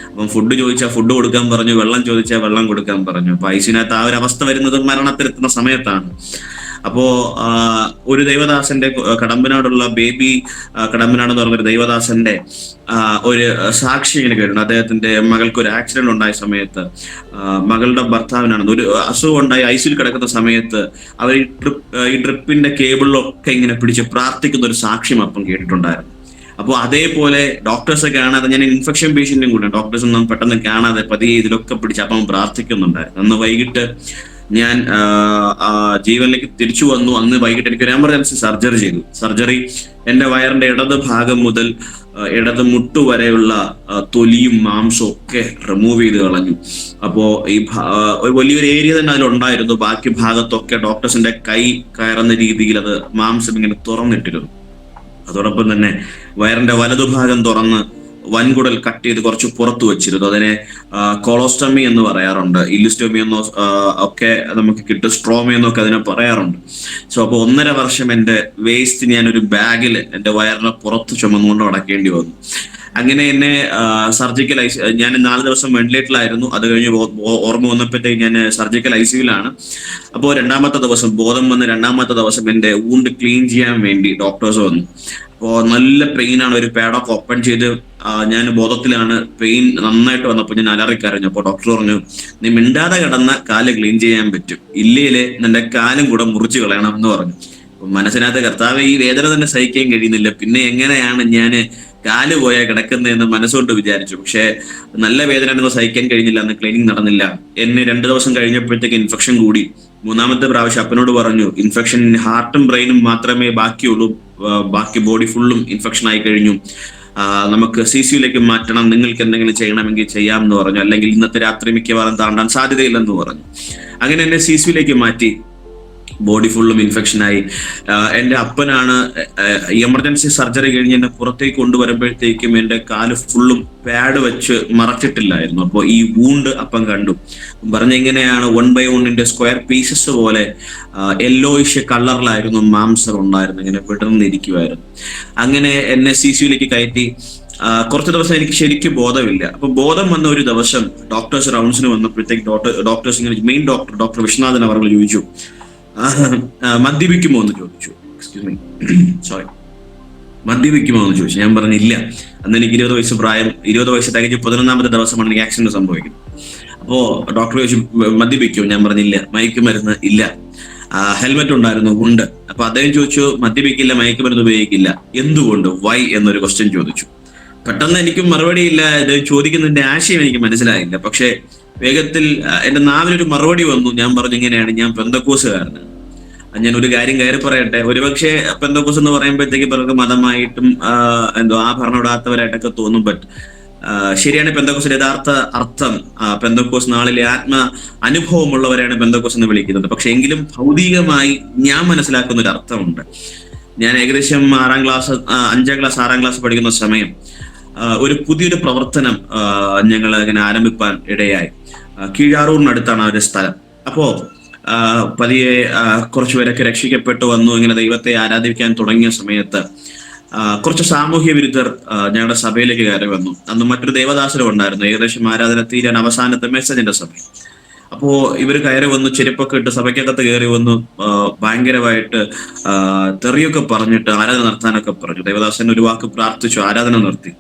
അപ്പം ഫുഡ് ചോദിച്ചാൽ ഫുഡ് കൊടുക്കാൻ പറഞ്ഞു, വെള്ളം ചോദിച്ചാൽ വെള്ളം കൊടുക്കാൻ പറഞ്ഞു. അപ്പൊ ICUനകത്ത് ആ ഒരു അവസ്ഥ വരുന്നത് മരണത്തിലെത്തുന്ന സമയത്താണ്. അപ്പോ ഒരു ദൈവദാസന്റെ, കടമ്പനാടുള്ള ബേബി കടമ്പനാട് എന്ന് പറഞ്ഞൊരു ദൈവദാസന്റെ ഒരു സാക്ഷി ഇങ്ങനെ കേട്ടിട്ടുണ്ട്. അദ്ദേഹത്തിന്റെ മകൾക്ക് ഒരു ആക്സിഡന്റ് ഉണ്ടായ സമയത്ത് മകളുടെ ഭർത്താവിനാണ് ഒരു അസുഖം ഉണ്ടായി ICUയിൽ കിടക്കുന്ന സമയത്ത് അവർ ഈ ഡ്രിപ്പിന്റെ കേബിളിലൊക്കെ ഇങ്ങനെ പിടിച്ച് പ്രാർത്ഥിക്കുന്ന ഒരു സാക്ഷ്യം അപ്പം കേട്ടിട്ടുണ്ടായിരുന്നു. അപ്പോൾ അതേപോലെ ഡോക്ടേഴ്സ് കാണാതെ, ഞാൻ ഇൻഫെക്ഷൻ പേഷ്യന്റും കൂടെ, ഡോക്ടേഴ്സ് ഒന്നും പെട്ടെന്ന് കാണാതെ പതിയെ ഇതിലൊക്കെ പിടിച്ച് അപ്പം പ്രാർത്ഥിക്കുന്നുണ്ടായിരുന്നു. അന്ന് വൈകിട്ട് ഞാൻ ജീവനിലേക്ക് തിരിച്ചു വന്നു. അന്ന് വൈകിട്ട് എനിക്ക് ഒരു എമർജൻസി സർജറി ചെയ്തു. സർജറി എൻ്റെ വയറിന്റെ ഇടത് ഭാഗം മുതൽ ഇടത് മുട്ടു വരെയുള്ള തൊലിയും മാംസവും ഒക്കെ റിമൂവ് ചെയ്ത് കളഞ്ഞു. അപ്പോ ഈ ഒരു വലിയൊരു ഏരിയ തന്നെ അതിലുണ്ടായിരുന്നു. ബാക്കി ഭാഗത്തൊക്കെ ഡോക്ടേഴ്സിന്റെ കൈ കയറുന്ന രീതിയിൽ അത് മാംസം ഇങ്ങനെ തുറന്നിട്ടിരുന്നു. അതോടൊപ്പം തന്നെ വയറിന്റെ വലതുഭാഗം തുറന്ന് വൻകുടൽ കട്ട് ചെയ്ത് കുറച്ച് പുറത്തു വെച്ചിരുന്നു. അതിനെ കൊളോസ്റ്റമി എന്ന് പറയാറുണ്ട്, ഇല്ലുസ്റ്റോമി എന്നോ ഒക്കെ നമുക്ക് കിട്ടും, സ്ട്രോമി എന്നൊക്കെ അതിനെ പറയാറുണ്ട്. സോ അപ്പോൾ 1.5 വർഷം എൻ്റെ വേസ്റ്റ് ഞാനൊരു ബാഗിൽ എൻ്റെ വയറിനെ പുറത്ത് ചുമന്നുകൊണ്ട് നടക്കേണ്ടി വന്നു. അങ്ങനെ എന്നെ സർജിക്കൽ ഞാൻ 4 ദിവസം വെന്റിലേറ്ററിലായിരുന്നു. അത് കഴിഞ്ഞ് ഓർമ്മ വന്നപ്പോഴത്തേക്ക് ഞാൻ സർജിക്കൽ ICUവിലാണ്. അപ്പോൾ 2ാമത്തെ ദിവസം ബോധം വന്ന് 2ാമത്തെ ദിവസം എൻ്റെ വൂണ്ട് ക്ലീൻ ചെയ്യാൻ വേണ്ടി ഡോക്ടേഴ്സ് വന്നു. അപ്പോൾ നല്ല പെയിനാണ്. ഒരു പാഡൊക്കെ ഓപ്പൺ ചെയ്ത് ഞാൻ ബോധത്തിലാണ്. പെയിൻ നന്നായിട്ട് വന്നപ്പോൾ ഞാൻ അലറിക്കരഞ്ഞു. അപ്പോൾ ഡോക്ടർ പറഞ്ഞു, നീ മിണ്ടാതെ കിടന്ന കാല് ക്ലീൻ ചെയ്യാൻ പറ്റും, ഇല്ലേല് നിന്റെ കാലും കൂടെ മുറിച്ച് കളയണം എന്ന് പറഞ്ഞു. അപ്പൊ മനസ്സിനകത്ത് കർത്താവ്, ഈ വേദന തന്നെ സഹിക്കാൻ കഴിയുന്നില്ല, പിന്നെ എങ്ങനെയാണ് ഞാൻ കാല് പോയാൽ കിടക്കുന്നതെന്ന് മനസ്സുകൊണ്ട് വിചാരിച്ചു. പക്ഷെ നല്ല വേദന ഒന്നും സഹിക്കാൻ കഴിഞ്ഞില്ല. അന്ന് ക്ലീനിങ് നടന്നില്ല. എന്നെ 2 ദിവസം കഴിഞ്ഞപ്പോഴത്തേക്ക് ഇൻഫെക്ഷൻ കൂടി. 3ാമത്തെ പ്രാവശ്യം അപ്പനോട് പറഞ്ഞു, ഇൻഫെക്ഷൻ ഹാർട്ടും ബ്രെയിനും മാത്രമേ ബാക്കിയുള്ളൂ, ബാക്കി ബോഡി ഫുള്ളും ഇൻഫെക്ഷൻ ആയി കഴിഞ്ഞു, നമുക്ക് CCUലേക്ക് മാറ്റണം, നിങ്ങൾക്ക് എന്തെങ്കിലും ചെയ്യണമെങ്കിൽ ചെയ്യാം എന്ന് പറഞ്ഞു, അല്ലെങ്കിൽ ഇന്നത്തെ രാത്രി മിക്കവാറും താണ്ടാൻ സാധ്യതയില്ലെന്ന് പറഞ്ഞു. അങ്ങനെ എന്നെ CCUലേക്ക് മാറ്റി. ബോഡി ഫുള്ളും ഇൻഫെക്ഷനായി. എൻ്റെ അപ്പനാണ് എമർജൻസി സർജറി കഴിഞ്ഞ് എന്നെ പുറത്തേക്ക് കൊണ്ടുവരുമ്പോഴത്തേക്കും എൻ്റെ കാല് ഫുള്ളും പാഡ് വെച്ച് മറച്ചിട്ടില്ലായിരുന്നു. അപ്പോൾ ഈ വൂണ്ട് അപ്പം കണ്ടു. പറഞ്ഞെങ്ങനെയാണ് 1/1 സ്ക്വയർ പീസസ് പോലെ യെല്ലോയിഷ് കളറിലായിരുന്നു മാംസം ഉണ്ടായിരുന്നു, ഇങ്ങനെ വിടർന്നിരിക്കുമായിരുന്നു. അങ്ങനെ എന്നെ CCUലേക്ക് കയറ്റി. കുറച്ച് ദിവസം എനിക്ക് ശരിക്കും ബോധമില്ല. അപ്പൊ ബോധം വന്ന ഒരു ദിവസം ഡോക്ടേഴ്സ് റൗണ്ട്സിന് വന്നപ്പോഴത്തേക്ക് ഡോക്ടേഴ്സ് ഇങ്ങനെ മെയിൻ ഡോക്ടർ വിശ്വനാഥൻ അവർ ചോദിച്ചു, മദ്യപിക്കുമോ എന്ന് ചോദിച്ചു. എക്സ്ക്യൂസ് മീ, സോറി, മദ്യപിക്കുമോ എന്ന് ചോദിച്ചു. ഞാൻ പറഞ്ഞില്ല. അന്ന് എനിക്ക് 20 വയസ്സ് പ്രായം. 20 വയസ്സ് തികച്ച് 11ാമത്തെ ദിവസമാണ് എനിക്ക് ആക്സിഡന്റ് സംഭവിക്കുന്നത്. അപ്പോ ഡോക്ടർ ചോദിച്ചു മദ്യപിക്കുമോ? ഞാൻ പറഞ്ഞില്ല. മയക്കുമരുന്ന് ഇല്ല. ഹെൽമെറ്റ് ഉണ്ടായിരുന്നു, ഉണ്ട്. അപ്പൊ അദ്ദേഹം ചോദിച്ചു മദ്യപിക്കില്ല, മയക്കുമരുന്ന് ഉപയോഗിക്കില്ല, എന്തുകൊണ്ട്, വൈ എന്നൊരു ക്വസ്റ്റ്യൻ ചോദിച്ചു. പെട്ടെന്ന് എനിക്ക് മറുപടി ഇല്ല. ഇത് ചോദിക്കുന്നതിന്റെ ആശയം എനിക്ക് മനസ്സിലായില്ല. പക്ഷെ വേഗത്തിൽ എന്റെ നാവിലൊരു മറുപടി വന്നു. ഞാൻ പറഞ്ഞു ഇങ്ങനെയാണ്, ഞാൻ പെന്തക്കോസുകാരനാണ്. ഞാൻ ഒരു കാര്യം കയറി പറയട്ടെ. ഒരുപക്ഷെ പെന്തക്കോസ് എന്ന് പറയുമ്പോഴത്തേക്ക് പലർക്ക് മതമായിട്ടും ആ ഭരണമിടാത്തവരായിട്ടൊക്കെ തോന്നും. ബട്ട് ശരിയാണ്, പെന്തക്കോസിന്റെ യഥാർത്ഥ അർത്ഥം പെന്തക്കോസ് നാളിലെ അനുഭവമുള്ളവരെയാണ് പെന്തക്കോസ് എന്ന് വിളിക്കുന്നത്. പക്ഷെ എങ്കിലും ഭൗതികമായി ഞാൻ മനസ്സിലാക്കുന്ന ഒരു അർത്ഥമുണ്ട്. ഞാൻ ഏകദേശം 5ാം ക്ലാസ് 6ാം ക്ലാസ് പഠിക്കുന്ന സമയം ഒരു പുതിയൊരു പ്രവർത്തനം ഞങ്ങൾ ഇങ്ങനെ ആരംഭിക്കാൻ ഇടയായി. കീഴാറൂരിനടുത്താണ് ആ ഒരു സ്ഥലം. അപ്പോ പതിയെ കുറച്ചുപേരൊക്കെ രക്ഷിക്കപ്പെട്ടു വന്നു. ഇങ്ങനെ ദൈവത്തെ ആരാധിക്കാൻ തുടങ്ങിയ സമയത്ത് കുറച്ച് സാമൂഹ്യ വിരുദ്ധർ ഞങ്ങളുടെ സഭയിലേക്ക് കയറി വന്നു. അന്ന് മറ്റൊരു ദേവദാസനും ഉണ്ടായിരുന്നു. ഏകദേശം ആരാധന തീരാൻ അവസാനത്തെ മെസ്സേജിന്റെ സമയം. അപ്പോ ഇവര് കയറി വന്നു, ചെരുപ്പൊക്കെ ഇട്ട് സഭയ്ക്കകത്ത് കയറി വന്നു. ഭയങ്കരമായിട്ട് തെറിയൊക്കെ പറഞ്ഞിട്ട് ആരാധന നിർത്താനൊക്കെ പറഞ്ഞു. ദേവദാസൻ ഒരു വാക്ക് പ്രാർത്ഥിച്ചു, ആരാധന നിർത്തി.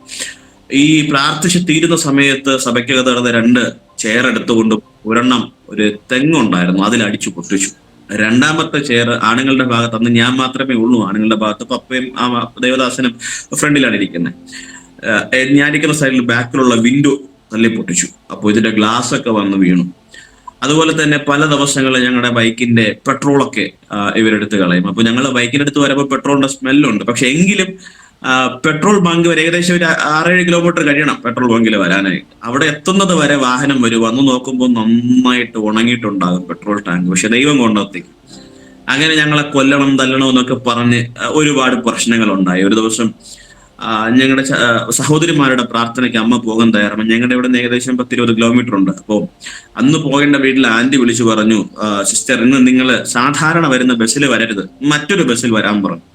ഈ പ്രാർത്ഥിച്ച് തീരുന്ന സമയത്ത് സഭയ്ക്കകത്ത് കിടന്ന 2 ചെയർ എടുത്തുകൊണ്ട് ഒരെണ്ണം ഒരു തെങ്ങുണ്ടായിരുന്നു, അതിലടിച്ചു പൊട്ടിച്ചു. 2ാമത്തെ ചെയർ ആണുങ്ങളുടെ ഭാഗത്ത്, അന്ന് ഞാൻ മാത്രമേ ഉള്ളൂ ആണുങ്ങളുടെ ഭാഗത്ത്. പപ്പയും ദേവദാസനും ഫ്രണ്ടിലാണ് ഇരിക്കുന്നത്. ഞാനിരിക്കുന്ന സൈഡിൽ ബാക്കിലുള്ള വിൻഡോ തല്ലി പൊട്ടിച്ചു. അപ്പോൾ ഇതിന്റെ ഗ്ലാസ് ഒക്കെ വന്ന് വീണു. അതുപോലെ തന്നെ പല ദിവസങ്ങളിൽ ഞങ്ങളുടെ ബൈക്കിന്റെ പെട്രോളൊക്കെ ഇവരെടുത്ത് കളയും. അപ്പൊ ഞങ്ങൾ ബൈക്കിനടുത്ത് വരുമ്പോൾ പെട്രോളിന്റെ സ്മെല്ലുണ്ട്. പക്ഷെ എങ്കിലും പെട്രോൾ ബങ്ക് വരെ ഏകദേശം ഒരു 6-7 കിലോമീറ്റർ കഴിയണം പെട്രോൾ ബങ്കിൽ വരാനായിട്ട്. അവിടെ എത്തുന്നത് വരെ വാഹനം വരും. വന്ന് നോക്കുമ്പോൾ നന്നായിട്ട് ഉണങ്ങിയിട്ടുണ്ടാകും പെട്രോൾ ടാങ്ക്. പക്ഷെ ദൈവം കൊണ്ടെത്തി. അങ്ങനെ ഞങ്ങളെ കൊല്ലണം, തല്ലണം എന്നൊക്കെ പറഞ്ഞ് ഒരുപാട് പ്രശ്നങ്ങൾ ഉണ്ടായി. ഒരു ദിവസം ഞങ്ങളുടെ സഹോദരിമാരുടെ പ്രാർത്ഥനയ്ക്ക് അമ്മ പോകാൻ തയ്യാറാണ്. ഞങ്ങളുടെ ഇവിടെ നിന്ന് ഏകദേശം 10-20 കിലോമീറ്റർ ഉണ്ട്. അപ്പോൾ അന്ന് പോകേണ്ട വീട്ടിൽ ആന്റി വിളിച്ചു പറഞ്ഞു, സിസ്റ്റർ ഇന്ന് നിങ്ങൾ സാധാരണ വരുന്ന ബസ്സിൽ വരരുത്, മറ്റൊരു ബസ്സിൽ വരാൻ പറഞ്ഞു.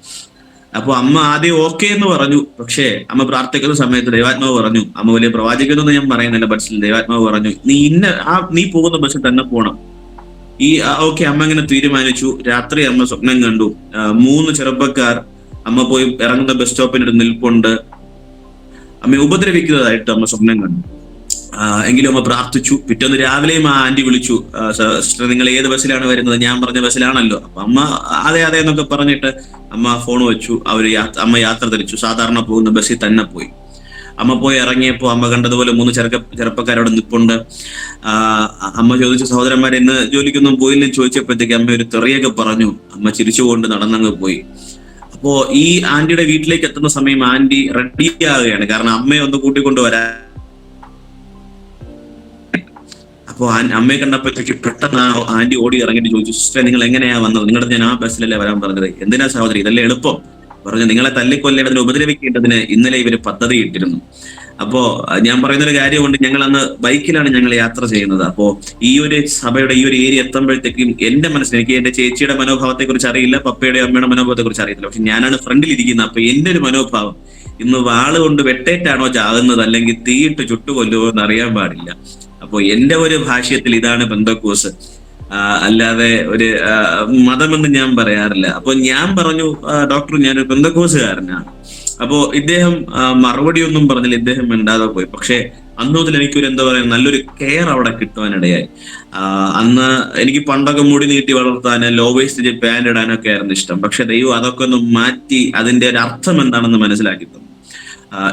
അപ്പൊ അമ്മ ആദ്യം ഓക്കെ എന്ന് പറഞ്ഞു. പക്ഷേ അമ്മ പ്രാർത്ഥിക്കുന്ന സമയത്ത് ദൈവാത്മാവ് പറഞ്ഞു, അമ്മ വലിയ പ്രവാചകനൊന്നും ഞാൻ പറയുന്നില്ല, ബസ്സിൽ ദൈവാത്മാവ് പറഞ്ഞു നീ പോകുന്ന ബസ്സിൽ തന്നെ പോകണം. ഓക്കെ അമ്മ ഇങ്ങനെ തീരുമാനിച്ചു. രാത്രി അമ്മ സ്വപ്നം കണ്ടു. 3 ചെറുപ്പക്കാർ അമ്മ പോയി ഇറങ്ങുന്ന ബസ് സ്റ്റോപ്പിന്റെ ഒരു നിൽപ്പുണ്ട്. അമ്മ ഉപദ്രവിക്കുന്നതായിട്ട് അമ്മ സ്വപ്നം കണ്ടു. എങ്കിലും അമ്മ പ്രാർത്ഥിച്ചു. പിറ്റേന്ന് രാവിലെയും ആ ആന്റി വിളിച്ചു, സിസ്റ്റർ നിങ്ങൾ ഏത് ബസ്സിലാണ് വരുന്നത്? ഞാൻ പറഞ്ഞ ബസ്സിലാണല്ലോ. അപ്പൊ അമ്മ അതെ എന്നൊക്കെ പറഞ്ഞിട്ട് അമ്മ ഫോൺ വെച്ചു. അമ്മ യാത്ര തിരിച്ചു. സാധാരണ പോകുന്ന ബസ്സിൽ തന്നെ പോയി. അമ്മ പോയി ഇറങ്ങിയപ്പോ അമ്മ കണ്ടതുപോലെ 3 ചെറുപ്പക്കാരോട് നിൽപ്പുണ്ട്. അമ്മ ചോദിച്ചു, സഹോദരന്മാരെ ഇന്ന് ജോലിക്കൊന്നും പോയില്ലെന്ന് ചോദിച്ചപ്പോഴത്തേക്ക് അമ്മ ഒരു തെറിയൊക്കെ പറഞ്ഞു. അമ്മ ചിരിച്ചുകൊണ്ട് നടന്നങ്ങ് പോയി. അപ്പോ ഈ ആന്റിയുടെ വീട്ടിലേക്ക് എത്തുന്ന സമയം ആന്റി റെഡിയാകുകയാണ്. കാരണം അമ്മയെ ഒന്ന് കൂട്ടിക്കൊണ്ടുവരാൻ. അപ്പൊ അമ്മയെ കണ്ടപ്പോഴത്തേക്ക് പെട്ടെന്ന് ആന്റി ഓടി ഇറങ്ങിയിട്ട് ചോദിച്ചു, സിസ്റ്റർ നിങ്ങൾ എങ്ങനെയാ വന്നത്? നിങ്ങളുടെ ഞാൻ ആ ബസ്സിലല്ലേ വരാൻ പറഞ്ഞത്. എന്തിനാ സഹോദരി, ഇതല്ലേ എളുപ്പം? പറഞ്ഞു, നിങ്ങളെ തല്ലിക്കൊല്ലേണ്ടതിന് ഉപദ്രവിക്കേണ്ടതിന് ഇന്നലെ ഇവര് പദ്ധതി ഇട്ടിരുന്നു. അപ്പോ ഞാൻ പറയുന്നൊരു കാര്യമുണ്ട്, ഞങ്ങൾ അന്ന് ബൈക്കിലാണ് ഞങ്ങൾ യാത്ര ചെയ്യുന്നത്. അപ്പോ ഈ ഒരു സഭയുടെ ഈ ഒരു ഏരിയ എത്തുമ്പോഴത്തേക്കും എന്റെ മനസ്സിൽ, എനിക്ക് എന്റെ ചേച്ചിയുടെ മനോഭാവത്തെ കുറിച്ച് അറിയില്ല, പപ്പയുടെ അമ്മയുടെ മനോഭാവത്തെ കുറിച്ച് അറിയത്തില്ല. പക്ഷെ ഞാനാണ് ഫ്രണ്ടിൽ ഇരിക്കുന്നത്. അപ്പൊ എന്റെ ഒരു മനോഭാവം, ഇന്ന് വാള് കൊണ്ട് വെട്ടേറ്റാണോ ചാകുന്നത് അല്ലെങ്കിൽ തീയിട്ട് ചുട്ടുകൊല്ലുമോ എന്ന് അറിയാൻ പാടില്ല. അപ്പൊ എന്റെ ഒരു ഭാഷ്യത്തിൽ ഇതാണ് പെന്തക്കോസ്, അല്ലാതെ ഒരു മതമെന്ന് ഞാൻ പറയാറില്ല. അപ്പൊ ഞാൻ പറഞ്ഞു, ഡോക്ടർ ഞാനൊരു പെന്തക്കോസുകാരനാണ്. അപ്പോ ഇദ്ദേഹം മറുപടി ഒന്നും പറഞ്ഞില്ല, ഇദ്ദേഹം മിണ്ടാതെ പോയി. പക്ഷെ അന്ന് മുതൽ എനിക്കൊരു എന്താ പറയാ നല്ലൊരു കെയർ അവിടെ കിട്ടുവാനിടയായി. അന്ന് എനിക്ക് പണ്ടൊക്കെ മുടി നീട്ടി വളർത്താൻ, ലോ വേസ്റ്റ് പാൻറ് ഇടാനൊക്കെ ആയിരുന്നു ഇഷ്ടം. പക്ഷെ ദൈവം അതൊക്കെ ഒന്ന് മാറ്റി അതിന്റെ ഒരു അർത്ഥം എന്താണെന്ന് മനസ്സിലാക്കി തന്നു.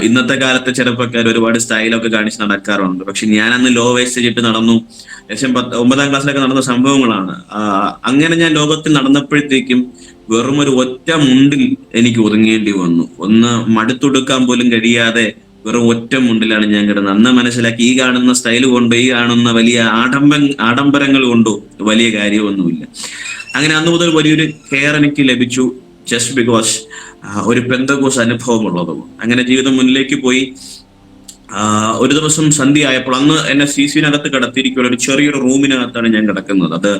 ഇന്നത്തെ കാലത്തെ ചെറുപ്പക്കാർ ഒരുപാട് സ്റ്റൈലൊക്കെ കാണിച്ച് നടക്കാറുണ്ട്. പക്ഷെ ഞാൻ അന്ന് ലോ വേസ്റ്റ് ഇട്ട് നടന്നു. ഏകദേശം 9ാം ക്ലാസ്സിലൊക്കെ നടന്ന സംഭവങ്ങളാണ്. അങ്ങനെ ഞാൻ ലോകത്തിൽ നടന്നപ്പോഴത്തേക്കും വെറും ഒരു ഒറ്റ മുണ്ടിൽ എനിക്ക് ഒതുങ്ങേണ്ടി വന്നു. ഒന്ന് മടുത്തൊടുക്കാൻ പോലും കഴിയാതെ വെറും ഒറ്റ മുണ്ടിലാണ് ഞാൻ കിടന്നത്. അന്ന് മനസ്സിലാക്കി, ഈ കാണുന്ന സ്റ്റൈൽ കൊണ്ടോ ഈ കാണുന്ന വലിയ ആഡംബരങ്ങൾ കൊണ്ടോ വലിയ കാര്യമൊന്നുമില്ല. അങ്ങനെ അന്ന് മുതൽ വലിയൊരു കെയർ എനിക്ക് ലഭിച്ചു. ജസ്റ്റ് ബിക്കോസ് ഒരു പെന്തക്കോസ് അനുഭവം ഉള്ളതും. അങ്ങനെ ജീവിതം മുന്നിലേക്ക് പോയി. ഒരു ദിവസം സന്ധ്യയായപ്പോൾ, അന്ന് എന്നെ CCനകത്ത് കിടത്തിയിരിക്കുന്ന ഒരു ചെറിയൊരു റൂമിനകത്താണ് ഞാൻ കിടക്കുന്നത്. അത്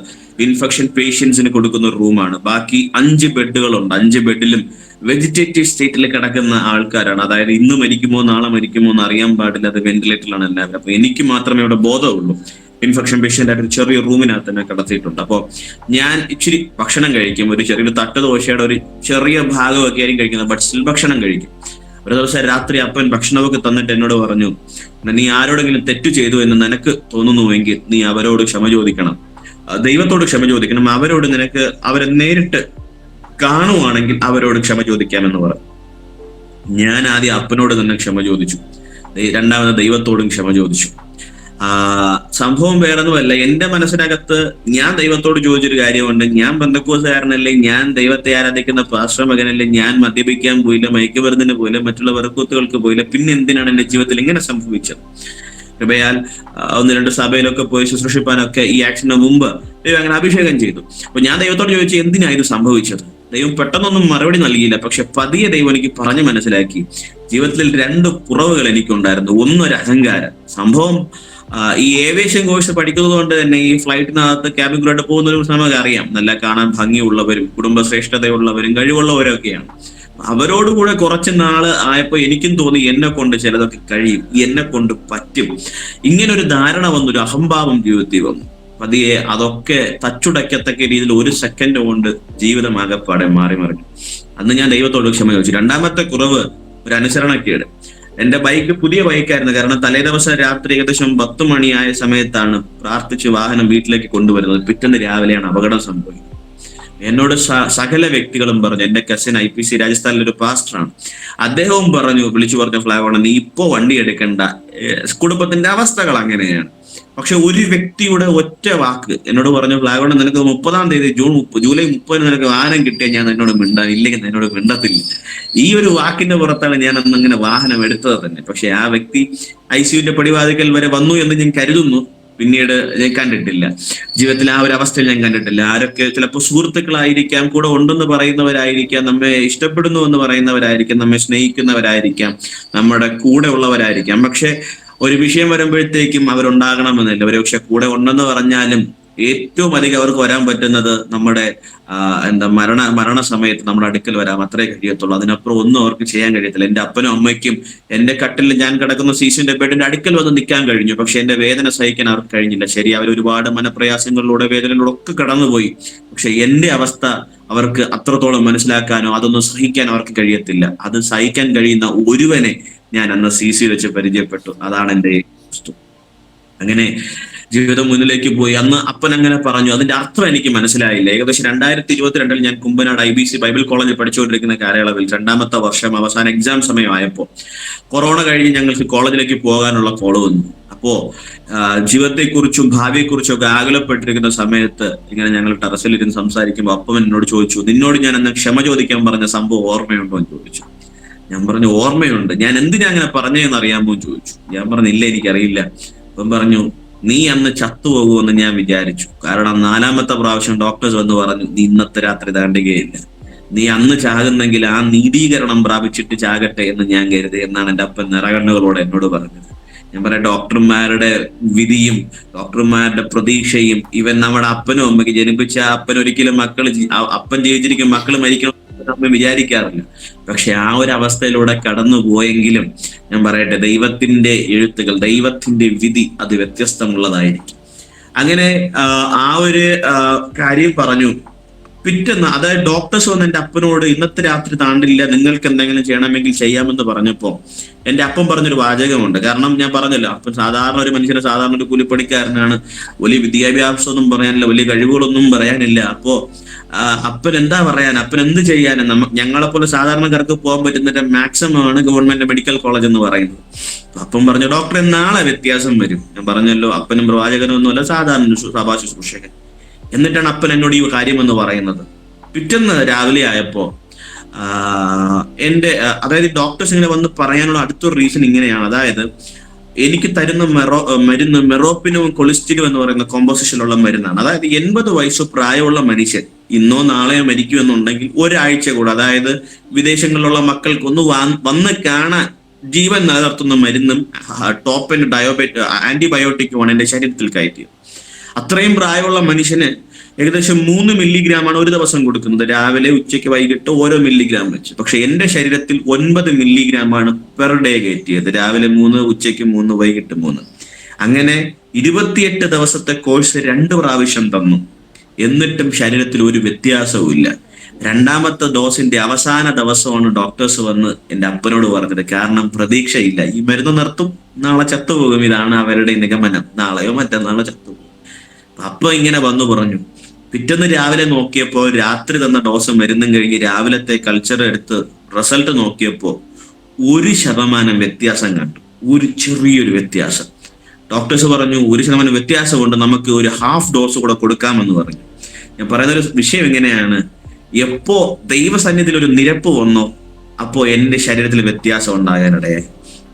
ഇൻഫെക്ഷൻ പേഷ്യൻസിന് കൊടുക്കുന്ന ഒരു റൂമാണ്. ബാക്കി 5 ബെഡുകളുണ്ട്. 5 ബെഡിലും വെജിറ്റേറ്റീവ് സ്റ്റേറ്റിൽ കിടക്കുന്ന ആൾക്കാരാണ്. അതായത് ഇന്ന് മരിക്കുമോ നാളെ മരിക്കുമോ എന്ന് അറിയാൻ പാടില്ല. അത് വെന്റിലേറ്ററിലാണ് എല്ലാവരും. അപ്പൊ എനിക്ക് മാത്രമേ ഇവിടെ ബോധമുള്ളൂ. ഇൻഫെക്ഷൻ പേഷ്യന്റ് ആയിട്ട് ഒരു ചെറിയ റൂമിനകത്ത് തന്നെ കിടത്തിയിട്ടുണ്ട്. അപ്പോൾ ഞാൻ ഇച്ചിരി ഭക്ഷണം കഴിക്കും, ഒരു ചെറിയൊരു തട്ട് ദോശയുടെ ഒരു ചെറിയ ഭാഗമൊക്കെ ആയിരിക്കും കഴിക്കുന്നത്, ബട്ട് സ്റ്റിൽ ഭക്ഷണം കഴിക്കും. ഒരു ദിവസം രാത്രി അപ്പൻ ഭക്ഷണമൊക്കെ തന്നിട്ട് എന്നോട് പറഞ്ഞു, നീ ആരോടെങ്കിലും തെറ്റ് ചെയ്തു എന്ന് നിനക്ക് തോന്നുന്നുവെങ്കിൽ നീ അവരോട് ക്ഷമ ചോദിക്കണം, ദൈവത്തോട് ക്ഷമ ചോദിക്കണം, അവരോട് നിനക്ക് അവരെ നേരിട്ട് കാണുവാണെങ്കിൽ അവരോട് ക്ഷമ ചോദിക്കാമെന്ന് പറഞ്ഞു. ഞാൻ ആദ്യം അപ്പനോട് തന്നെ ക്ഷമ ചോദിച്ചു, രണ്ടാമത് ദൈവത്തോടും ക്ഷമ ചോദിച്ചു. സംഭവം വേറൊന്നുമല്ല, എന്റെ മനസ്സിനകത്ത് ഞാൻ ദൈവത്തോട് ചോദിച്ചൊരു കാര്യമുണ്ട്. ഞാൻ പെന്തക്കോസ്തുകാരനല്ലേ, ഞാൻ ദൈവത്തെ ആരാധിക്കുന്ന പാസ്റ്റർ മകനല്ലേ, ഞാൻ മദ്യപിക്കാൻ പോയില്ല, മയക്കുമരുന്നിന് പോയില്ല, മറ്റുള്ള വെറുക്കൂത്തുകൾക്ക് പോയില്ല, പിന്നെ എന്തിനാണ് എന്റെ ജീവിതത്തിൽ ഇങ്ങനെ സംഭവിച്ചത്? കൃപയാൽ 1-2 സഭയിലൊക്കെ പോയി ശുശ്രൂഷിപ്പാനൊക്കെ ഈ ആക്ഷന് മുമ്പ് ദൈവം അങ്ങനെ അഭിഷേകം ചെയ്തു. അപ്പൊ ഞാൻ ദൈവത്തോട് ചോദിച്ചു, എന്തിനായിരുന്നു സംഭവിച്ചത്? ദൈവം പെട്ടെന്നൊന്നും മറുപടി നൽകിയില്ല. പക്ഷെ പതിയെ ദൈവം എനിക്ക് പറഞ്ഞു മനസ്സിലാക്കി, ജീവിതത്തിൽ 2 കുറവുകൾ എനിക്കുണ്ടായിരുന്നു. ഒന്നൊരു അഹങ്കാരം. സംഭവം ഈ ഏവിയേഷൻ കോഴ്സ് പഠിക്കുന്നത് കൊണ്ട് തന്നെ ഈ ഫ്ലൈറ്റിനകത്ത് ക്യാബിൻ ക്രൂവായിട്ട് പോകുന്നവരും നമുക്ക് അറിയാം, നല്ല കാണാൻ ഭംഗിയുള്ളവരും കുടുംബശ്രേഷ്ഠതയുള്ളവരും കഴിവുള്ളവരും ഒക്കെയാണ്. അവരോടുകൂടെ കുറച്ച് നാള് ആയപ്പോ എനിക്കും തോന്നി, എന്നെ കൊണ്ട് ചിലതൊക്കെ കഴിയും, എന്നെ കൊണ്ട് പറ്റും, ഇങ്ങനൊരു ധാരണ വന്നു, ഒരു അഹംഭാവം ജീവിതത്തിൽ വന്നു. പതിയെ അതൊക്കെ തച്ചുടയ്ക്കത്തക്ക രീതിയിൽ 1 സെക്കൻഡ് കൊണ്ട് ജീവിതം ആകെപ്പാടെ മാറി മറിഞ്ഞു. അന്ന് ഞാൻ ദൈവത്തോട് ക്ഷമ ചോദിച്ചു. രണ്ടാമത്തെ കുറവ് ഒരു അനുസരണക്കേട്. എന്റെ ബൈക്ക് പുതിയ ബൈക്കായിരുന്നു. കാരണം തലേ ദിവസം രാത്രി ഏകദേശം 10 മണിയായ സമയത്താണ് പ്രാർത്ഥിച്ച് വാഹനം വീട്ടിലേക്ക് കൊണ്ടുവരുന്നത്. പിറ്റേന്ന് രാവിലെയാണ് അപകടം സംഭവിക്കുന്നത്. എന്നോട് സകല വ്യക്തികളും പറഞ്ഞു, എന്റെ കസിൻ IPC രാജസ്ഥാനിലെ ഒരു പാസ്റ്ററാണ്, അദ്ദേഹവും വിളിച്ചു പറഞ്ഞു, ഫ്ലാഗോണ നീ ഇപ്പോ വണ്ടി എടുക്കണ്ട, കുടുംബത്തിന്റെ അവസ്ഥകൾ അങ്ങനെയാണ്. പക്ഷെ ഒരു വ്യക്തിയുടെ ഒറ്റ വാക്ക് എന്നോട് പറഞ്ഞു, ഫ്ലാഗോണ നിനക്ക് 30-ാം തീയതി ജൂലൈ 30-ന് നിനക്ക് വാഹനം കിട്ടിയാൽ ഞാൻ എന്നോട് മിണ്ടാൻ, ഇല്ലെങ്കിൽ എന്നോട് മിണ്ടത്തില്ല. ഈ ഒരു വാക്കിന്റെ പുറത്താണ് ഞാൻ അന്ന് അങ്ങനെ വാഹനം എടുത്തത് തന്നെ. പക്ഷെ ആ വ്യക്തി ICUവിന്റെ പടിവാതിക്കൽ വരെ വന്നു എന്ന് ഞാൻ കരുതുന്നു. പിന്നീട് ഞാൻ കണ്ടിട്ടില്ല, ജീവിതത്തിൽ ആ ഒരു അവസ്ഥയിൽ ഞാൻ കണ്ടിട്ടില്ല. ആരൊക്കെ ചിലപ്പോൾ സുഹൃത്തുക്കളായിരിക്കാം, കൂടെ ഉണ്ടെന്ന് പറയുന്നവരായിരിക്കാം, നമ്മെ ഇഷ്ടപ്പെടുന്നു എന്ന് പറയുന്നവരായിരിക്കാം, നമ്മെ സ്നേഹിക്കുന്നവരായിരിക്കാം, നമ്മുടെ കൂടെ ഉള്ളവരായിരിക്കാം. പക്ഷെ ഒരു വിഷയം വരുമ്പോഴത്തേക്കും അവരുണ്ടാകണമെന്നില്ല. ഒരു പക്ഷെ കൂടെ ഉണ്ടെന്ന് പറഞ്ഞാലും ഏറ്റവും അധികം അവർക്ക് വരാൻ പറ്റുന്നത് നമ്മുടെ മരണസമയത്ത് നമ്മുടെ അടുക്കൽ വരാം, അത്രേ കഴിയത്തുള്ളൂ. അതിനപ്പുറം ഒന്നും അവർക്ക് ചെയ്യാൻ കഴിയത്തില്ല. എന്റെ അപ്പനും അമ്മയ്ക്കും എന്റെ കട്ടിൽ ഞാൻ കിടക്കുന്ന സീസിന്റെ ബെഡിന്റെ അടുക്കൽ വന്ന് നിൽക്കാൻ കഴിഞ്ഞു, പക്ഷെ എന്റെ വേദന സഹിക്കാൻ അവർക്ക് കഴിഞ്ഞില്ല. ശരി, അവർ ഒരുപാട് മനപ്രയാസങ്ങളിലൂടെ വേദനകളിലൂടെ ഒക്കെ കടന്നുപോയി. പക്ഷെ എന്റെ അവസ്ഥ അവർക്ക് അത്രത്തോളം മനസ്സിലാക്കാനോ അതൊന്നും സഹിക്കാനോ അവർക്ക് കഴിയത്തില്ല. അത് സഹിക്കാൻ കഴിയുന്ന ഒരുവനെ ഞാൻ അന്ന് CC വെച്ച് പരിചയപ്പെട്ടു. അതാണ് എന്റെ വസ്തു. അങ്ങനെ ജീവിതം മുന്നിലേക്ക് പോയി. അന്ന് അപ്പൻ അങ്ങനെ പറഞ്ഞു, അതിന്റെ അർത്ഥം എനിക്ക് മനസ്സിലായില്ല. ഏകദേശം 2022 ഞാൻ കുമ്പനാട് IBC ബൈബിൾ കോളേജിൽ പഠിച്ചുകൊണ്ടിരിക്കുന്ന കാലയളവിൽ 2-ാമത്തെ വർഷം അവസാന എക്സാം സമയമായപ്പോ കൊറോണ കഴിഞ്ഞ് ഞങ്ങൾക്ക് കോളേജിലേക്ക് പോകാനുള്ള കോള് വന്നു. അപ്പോ ജീവിതത്തെക്കുറിച്ചും ഭാവിയെക്കുറിച്ചും ഒക്കെ ആകുലപ്പെട്ടിരിക്കുന്ന സമയത്ത് ഇങ്ങനെ ഞങ്ങൾ ടെറസിലിരുന്ന് സംസാരിക്കുമ്പോൾ അപ്പൻ എന്നോട് ചോദിച്ചു, നിന്നോട് ഞാൻ അന്ന് ക്ഷമ ചോദിക്കാൻ പറഞ്ഞ സംഭവം ഓർമ്മയുണ്ടോ എന്ന് ചോദിച്ചു. ഞാൻ പറഞ്ഞു, ഓർമ്മയുണ്ട്. ഞാൻ എന്തിനാ അങ്ങനെ പറഞ്ഞതെന്ന് അറിയാമോ എന്ന് ചോദിച്ചു. ഞാൻ പറഞ്ഞു, ഇല്ല, എനിക്കറിയില്ല. അപ്പം പറഞ്ഞു, നീ അന്ന് ചത്തുപോകുമെന്ന് ഞാൻ വിചാരിച്ചു. കാരണം 4-ാമത്തെ പ്രാവശ്യം ഡോക്ടേഴ്സ് വന്ന് പറഞ്ഞു, നീ ഇന്നത്തെ രാത്രി താണ്ടുകയില്ല, നീ അന്ന് ചാകുന്നെങ്കിൽ ആ നീതീകരണം പ്രാപിച്ചിട്ട് ചാകട്ടെ എന്ന് ഞാൻ കരുതി എന്നാണ് എൻ്റെ അപ്പൻ നിറകണ്ണുകളോട് എന്നോട് പറഞ്ഞത്. ഞാൻ പറയാം, ഡോക്ടർമാരുടെ വിധിയും ഡോക്ടർമാരുടെ പ്രതീക്ഷയും ഇവൻ നമ്മുടെ അപ്പനും അമ്മയ്ക്ക് ജനിപ്പിച്ച അപ്പൻ ഒരിക്കലും അപ്പൻ ജീവിച്ചിരിക്കും മക്കൾ മരിക്കണം അമ്മ വിചാരിക്കാറില്ല. പക്ഷെ ആ ഒരു അവസ്ഥയിലൂടെ കടന്നു പോയെങ്കിലും ഞാൻ പറയട്ടെ, ദൈവത്തിന്റെ എഴുത്തുകൾ, ദൈവത്തിന്റെ വിധി അത് വ്യത്യസ്തമുള്ളതായിരിക്കും. അങ്ങനെ ആ ഒരു കാര്യം പറഞ്ഞു. പിറ്റേന്ന് അതായത് ഡോക്ടേഴ്സ് വന്ന് എൻ്റെ അപ്പനോട് ഇന്നത്തെ രാത്രി താണ്ടില്ല, നിങ്ങൾക്ക് എന്തെങ്കിലും ചെയ്യണമെങ്കിൽ ചെയ്യാമെന്ന് പറഞ്ഞപ്പോ എൻ്റെ അപ്പൻ പറഞ്ഞൊരു വാചകമുണ്ട്. കാരണം ഞാൻ പറഞ്ഞല്ലോ, അപ്പൻ സാധാരണ ഒരു മനുഷ്യന് സാധാരണ ഒരു കൂലിപ്പണിക്കാരനാണ്, വലിയ വിദ്യാഭ്യാസമൊന്നും പറയാനില്ല, വലിയ കഴിവുകളൊന്നും പറയാനില്ല. അപ്പോ അപ്പൻ എന്താ പറയാൻ, അപ്പൻ എന്ത് ചെയ്യാനും ഞങ്ങളെപ്പോലെ സാധാരണക്കാർക്ക് പോകാൻ പറ്റുന്ന മാക്സിമം ആണ് ഗവൺമെന്റ് മെഡിക്കൽ കോളേജ് എന്ന് പറയുന്നത്. അപ്പം പറഞ്ഞു, ഡോക്ടറെ നാളെ വ്യത്യാസം വരും. ഞാൻ പറഞ്ഞല്ലോ, അപ്പനും പ്രവാചകനും ഒന്നുമല്ല, സാധാരണ സഭാ ശുശ്രൂഷകൻ. എന്നിട്ടാണ് അപ്പൻ എന്നോട് ഈ കാര്യമെന്ന് പറയുന്നത്. പിറ്റേന്ന് രാവിലെ ആയപ്പോ അതായത് ഡോക്ടേഴ്സ് ഇങ്ങനെ വന്ന് പറയാനുള്ള അടുത്തൊരു റീസൺ ഇങ്ങനെയാണ്. അതായത് എനിക്ക് തരുന്ന മരുന്ന് മെറോപ്പിനും കൊളിസ്റ്റിനും എന്ന് പറയുന്ന കോമ്പോസിഷനുള്ള മരുന്നാണ്. അതായത് 80 വയസ്സ് പ്രായമുള്ള മനുഷ്യൻ ഇന്നോ നാളെയോ മരിക്കുമെന്നുണ്ടെങ്കിൽ ഒരാഴ്ച കൂടെ, അതായത് വിദേശങ്ങളിലുള്ള മക്കൾക്ക് ഒന്ന് വന്ന് കാണാൻ ജീവൻ നിലനിർത്തുന്ന മരുന്നും ടോപ്പ് ആന്റിബയോട്ടിക്കുമാണ് എന്റെ ശരീരത്തിൽ കയറ്റിയത്. അത്രയും പ്രായമുള്ള മനുഷ്യന് ഏകദേശം 3 മില്ലിഗ്രാമാണ് ഒരു ദിവസം കൊടുക്കുന്നത്, രാവിലെ ഉച്ചയ്ക്ക് വൈകിട്ട് ഓരോ മില്ലിഗ്രാം വെച്ച്. പക്ഷെ എന്റെ ശരീരത്തിൽ 9 മില്ലിഗ്രാമാണ് പെർ ഡേ കയറ്റിയത്, രാവിലെ 3, ഉച്ചയ്ക്ക് 3, വൈകിട്ട് 3. അങ്ങനെ 28 ദിവസത്തെ കോഴ്സ് 2 പ്രാവശ്യം തന്നു. എന്നിട്ടും ശരീരത്തിൽ ഒരു വ്യത്യാസവും ഇല്ല. രണ്ടാമത്തെ ഡോസിന്റെ അവസാന ദിവസമാണ് ഡോക്ടേഴ്സ് വന്ന് എൻ്റെ അപ്പനോട് പറഞ്ഞത്. കാരണം പ്രതീക്ഷയില്ല, ഈ മരുന്ന് നിർത്തും, നാളെ ചത്തുപോകും, ഇതാണ് അവരുടെ നിഗമനം, നാളെയോ മറ്റന്നാളോ ചത്തുപോകും. അപ്പൊ ഇങ്ങനെ വന്നു പറഞ്ഞു. പിറ്റേന്ന് രാവിലെ നോക്കിയപ്പോൾ രാത്രി തന്ന ഡോസ് മരുന്നും കഴിഞ്ഞ് രാവിലത്തെ കൾച്ചർ എടുത്ത് റിസൾട്ട് നോക്കിയപ്പോൾ 1% വ്യത്യാസം കണ്ടു. ഒരു ചെറിയൊരു വ്യത്യാസം. ഡോക്ടേഴ്സ് പറഞ്ഞു 1% വ്യത്യാസമുണ്ട്, നമുക്ക് ഒരു ഹാഫ് ഡോസ് കൂടെ കൊടുക്കാമെന്ന് പറഞ്ഞു. ഞാൻ പറയുന്നൊരു വിഷയം എങ്ങനെയാണ്, എപ്പോ ദൈവസന്നിധിയിൽ ഒരു നിരപ്പ് വന്നോ അപ്പോ എൻ്റെ ശരീരത്തിൽ വ്യത്യാസം ഉണ്ടാകാനിടയായി.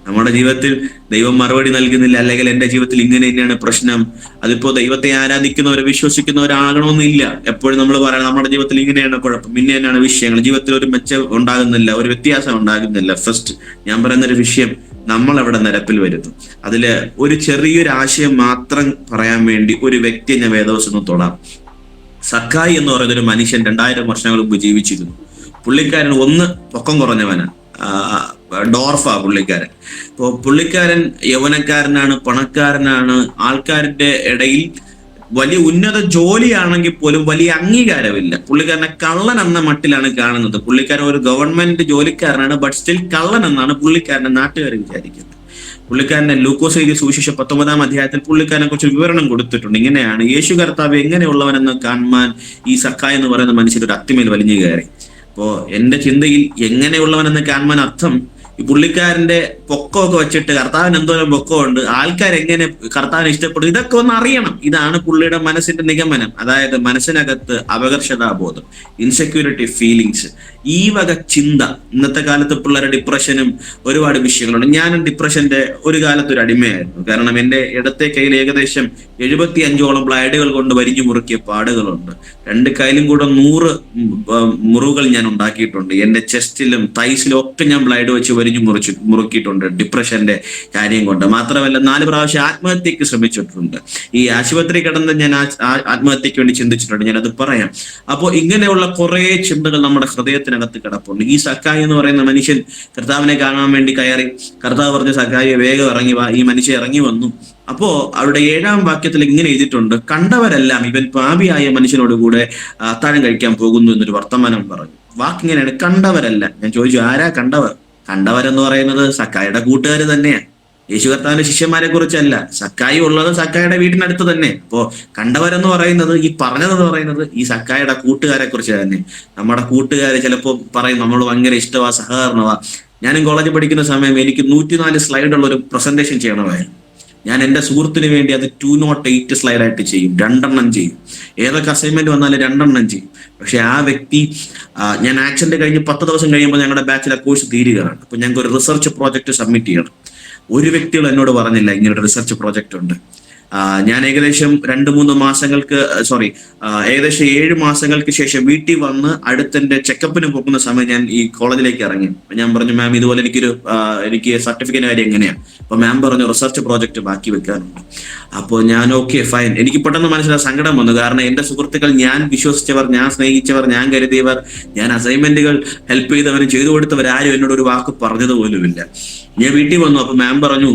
നമ്മുടെ ജീവിതത്തിൽ ദൈവം മറുപടി നൽകുന്നില്ല, അല്ലെങ്കിൽ എൻ്റെ ജീവിതത്തിൽ ഇങ്ങനെ തന്നെയാണ് പ്രശ്നം, അതിപ്പോ ദൈവത്തെ ആരാധിക്കുന്നവരെ വിശ്വസിക്കുന്നവരാകണമെന്നില്ല. എപ്പോഴും നമ്മൾ പറയണം നമ്മുടെ ജീവിതത്തിൽ ഇങ്ങനെയാണ് കുഴപ്പം, പിന്നെ തന്നെയാണ് വിഷയങ്ങൾ, ജീവിതത്തിൽ ഒരു മെച്ചം ഉണ്ടാകുന്നില്ല, ഒരു വ്യത്യാസം ഉണ്ടാകുന്നില്ല. ഫസ്റ്റ് ഞാൻ പറയുന്നൊരു വിഷയം, നമ്മൾ അവിടെ നിരപ്പിൽ വരുന്നു. അതില് ഒരു ചെറിയൊരു ആശയം മാത്രം പറയാൻ വേണ്ടി ഒരു വ്യക്തിയെ ഞാൻ വേദവശം തൊടാം. സക്കായി എന്ന് പറയുന്ന ഒരു മനുഷ്യൻ 2000 വർഷങ്ങൾ മുമ്പ് ജീവിച്ചിരുന്നു. പുള്ളിക്കാരൻ ഒന്ന് പൊക്കം കുറഞ്ഞവനാ, ഡോർഫാ പുള്ളിക്കാരൻ. ഇപ്പോൾ പുള്ളിക്കാരൻ യൗവനക്കാരനാണ്, പണക്കാരനാണ്, ആൾക്കാരുടെ ഇടയിൽ വലിയ ഉന്നത ജോലിയാണെങ്കിൽ പോലും വലിയ അംഗീകാരമില്ല. പുള്ളിക്കാരനെ കള്ളൻ എന്ന മട്ടിലാണ് കാണുന്നത്. പുള്ളിക്കാരൻ ഒരു ഗവൺമെന്റ് ജോലിക്കാരനാണ്, ബട്ട് സ്റ്റിൽ കള്ളൻ എന്നാണ് പുള്ളിക്കാരനെ നാട്ടുകാർ വിചാരിക്കുന്നത്. പുള്ളിക്കാരനെ ലൂക്കോസ് എഴുതിയ സുവിശേഷം 19-ാം അധ്യായത്തിൽ പുള്ളിക്കാരനെ കുറിച്ച് വിവരണം കൊടുത്തിട്ടുണ്ട്. ഇങ്ങനെയാണ്, യേശു കർത്താവ് എങ്ങനെയുള്ളവനെന്ന് കാണുവാൻ ഈ സക്കായി എന്ന് പറയുന്ന മനുഷ്യർ ഒരു അത്തിമേൽ വലിഞ്ഞു കയറി. അപ്പോ എന്റെ ചിന്തയിൽ എങ്ങനെയുള്ളവനെന്ന് കാണുവാൻ അർത്ഥം, ഈ പുള്ളിക്കാരന്റെ പൊക്കമൊക്കെ വെച്ചിട്ട് കർത്താവിന് എന്തോരം പൊക്കമുണ്ട്, ആൾക്കാരെങ്ങനെ കർത്താവിനെ ഇഷ്ടപ്പെടും, ഇതൊക്കെ ഒന്ന് അറിയണം. ഇതാണ് പുള്ളിയുടെ മനസ്സിന്റെ നിഗമനം. അതായത് മനസ്സിനകത്ത് അപകർഷതാബോധം, ഇൻസെക്യൂരിറ്റി ഫീലിങ്സ്, ഈ വക ചിന്ത. ഇന്നത്തെ കാലത്ത് പിള്ളേരുടെ ഡിപ്രഷനും ഒരുപാട് വിഷയങ്ങളുണ്ട്. ഞാനും ഡിപ്രഷന്റെ ഒരു കാലത്ത് ഒരു അടിമയായിരുന്നു. കാരണം എൻ്റെ ഇടത്തെ കയ്യിൽ ഏകദേശം 75ഓളം ബ്ലൈഡുകൾ കൊണ്ട് വരിഞ്ഞു മുറുക്കിയ പാടുകളുണ്ട്. 2 കയ്യിലും കൂടെ 100 മുറിവുകൾ ഞാൻ ഉണ്ടാക്കിയിട്ടുണ്ട്. എൻ്റെ ചെസ്റ്റിലും തൈസിലും ഒക്കെ ഞാൻ ബ്ലൈഡ് വെച്ച് വരിഞ്ഞു മുറുക്കിയിട്ടുണ്ട് ഡിപ്രഷന്റെ കാര്യം കൊണ്ട്. മാത്രമല്ല 4 പ്രാവശ്യം ആത്മഹത്യക്ക് ശ്രമിച്ചിട്ടുണ്ട്. ഈ ആശുപത്രി കിടന്ന് ഞാൻ ആത്മഹത്യക്ക് വേണ്ടി ചിന്തിച്ചിട്ടുണ്ട്, ഞാനത് പറയാം. അപ്പോൾ ഇങ്ങനെയുള്ള കുറെ ചിന്തകൾ നമ്മുടെ ഹൃദയത്തിനകത്ത് കിടപ്പുണ്ട്. ഈ സക്കായി എന്ന് പറയുന്ന മനുഷ്യൻ കർത്താവിനെ കാണാൻ വേണ്ടി കയറി. കർത്താവ് പറഞ്ഞ സക്കായിയെ വേഗം ഇറങ്ങി വാ. ഈ മനുഷ്യൻ ഇറങ്ങി വന്നു. അപ്പോ അവരുടെ 7-ാം വാക്യത്തിൽ ഇങ്ങനെ എഴുതിയിട്ടുണ്ട്, കണ്ടവരെല്ലാം ഇവൻ പാപിയായ മനുഷ്യനോട് കൂടെ അത്താഴം കഴിക്കാൻ പോകുന്നു എന്നൊരു വർത്തമാനം പറഞ്ഞു. വാക്കിങ്ങനെയാണ്, കണ്ടവരല്ല. ഞാൻ ചോദിച്ചു, ആരാ കണ്ടവർ? കണ്ടവരെന്ന് പറയുന്നത് സക്കായിയുടെ കൂട്ടുകാർ തന്നെയാണ്. യേശു കർത്താവിന്റെ ശിഷ്യന്മാരെ കുറിച്ചല്ല. സക്കായി ഉള്ളത് സക്കായിയുടെ വീട്ടിനടുത്ത് തന്നെ. അപ്പോ കണ്ടവരെന്ന് പറയുന്നത്, ഈ പറഞ്ഞതെന്ന് പറയുന്നത് ഈ സക്കായിയുടെ കൂട്ടുകാരെ കുറിച്ച് തന്നെ. നമ്മുടെ കൂട്ടുകാര് ചിലപ്പോൾ പറയും നമ്മൾ ഭയങ്കര ഇഷ്ടമാ, സഹകരണമാ. ഞാനും കോളേജിൽ പഠിക്കുന്ന സമയം എനിക്ക് 104 സ്ലൈഡുള്ള ഒരു പ്രസന്റേഷൻ ചെയ്യണമായിരുന്നു. ഞാൻ എൻ്റെ സുഹൃത്തിന് വേണ്ടി അത് 208 സ്ലൈഡായിട്ട് ചെയ്യും, 2 ചെയ്യും. ഏതൊക്കെ അസൈൻമെന്റ് വന്നാലും 2 ചെയ്യും. പക്ഷെ ആ വ്യക്തി, ഞാൻ ആക്സിഡന്റ് കഴിഞ്ഞ് 10 ദിവസം കഴിയുമ്പോൾ ഞങ്ങളുടെ ബാച്ചിലെ കോഴ്സ് തീരുകയാണ്. അപ്പൊ ഞങ്ങൾക്ക് ഒരു റിസർച്ച് പ്രോജക്റ്റ് സബ്മിറ്റ് ചെയ്യണം. ഒരു വ്യക്തികൾ എന്നോട് പറഞ്ഞില്ല ഇങ്ങനൊരു റിസർച്ച് പ്രോജക്റ്റ് ഉണ്ട്. ഞാൻ ഏകദേശം 2-3 മാസങ്ങൾക്ക് ഏകദേശം 7 മാസങ്ങൾക്ക് ശേഷം വീട്ടിൽ വന്ന് അടുത്തെന്റെ ചെക്കപ്പിന് പോകുന്ന സമയം ഞാൻ ഈ കോളേജിലേക്ക് ഇറങ്ങി. ഞാൻ പറഞ്ഞു, മാം ഇതുപോലെ എനിക്ക് സർട്ടിഫിക്കറ്റ് കാര്യം എങ്ങനെയാണ്? അപ്പൊ മാം പറഞ്ഞു, റിസർച്ച് പ്രോജക്റ്റ് ബാക്കി വെക്കാനുണ്ട്. അപ്പോൾ ഞാൻ ഓക്കെ ഫൈൻ. എനിക്ക് പെട്ടെന്ന് മനസ്സിലായ സങ്കടം വന്നു. കാരണം എന്റെ സുഹൃത്തുക്കൾ, ഞാൻ വിശ്വസിച്ചവർ, ഞാൻ സ്നേഹിച്ചവർ, ഞാൻ കരുതിയവർ, ഞാൻ അസൈൻമെന്റുകൾ ഹെൽപ്പ് ചെയ്തവരും ചെയ്തു കൊടുത്തവർ ആരും എന്നോട് ഒരു വാക്ക് പറഞ്ഞത് പോലുമില്ല. ഞാൻ വീട്ടിൽ വന്നു. അപ്പൊ മാം പറഞ്ഞു,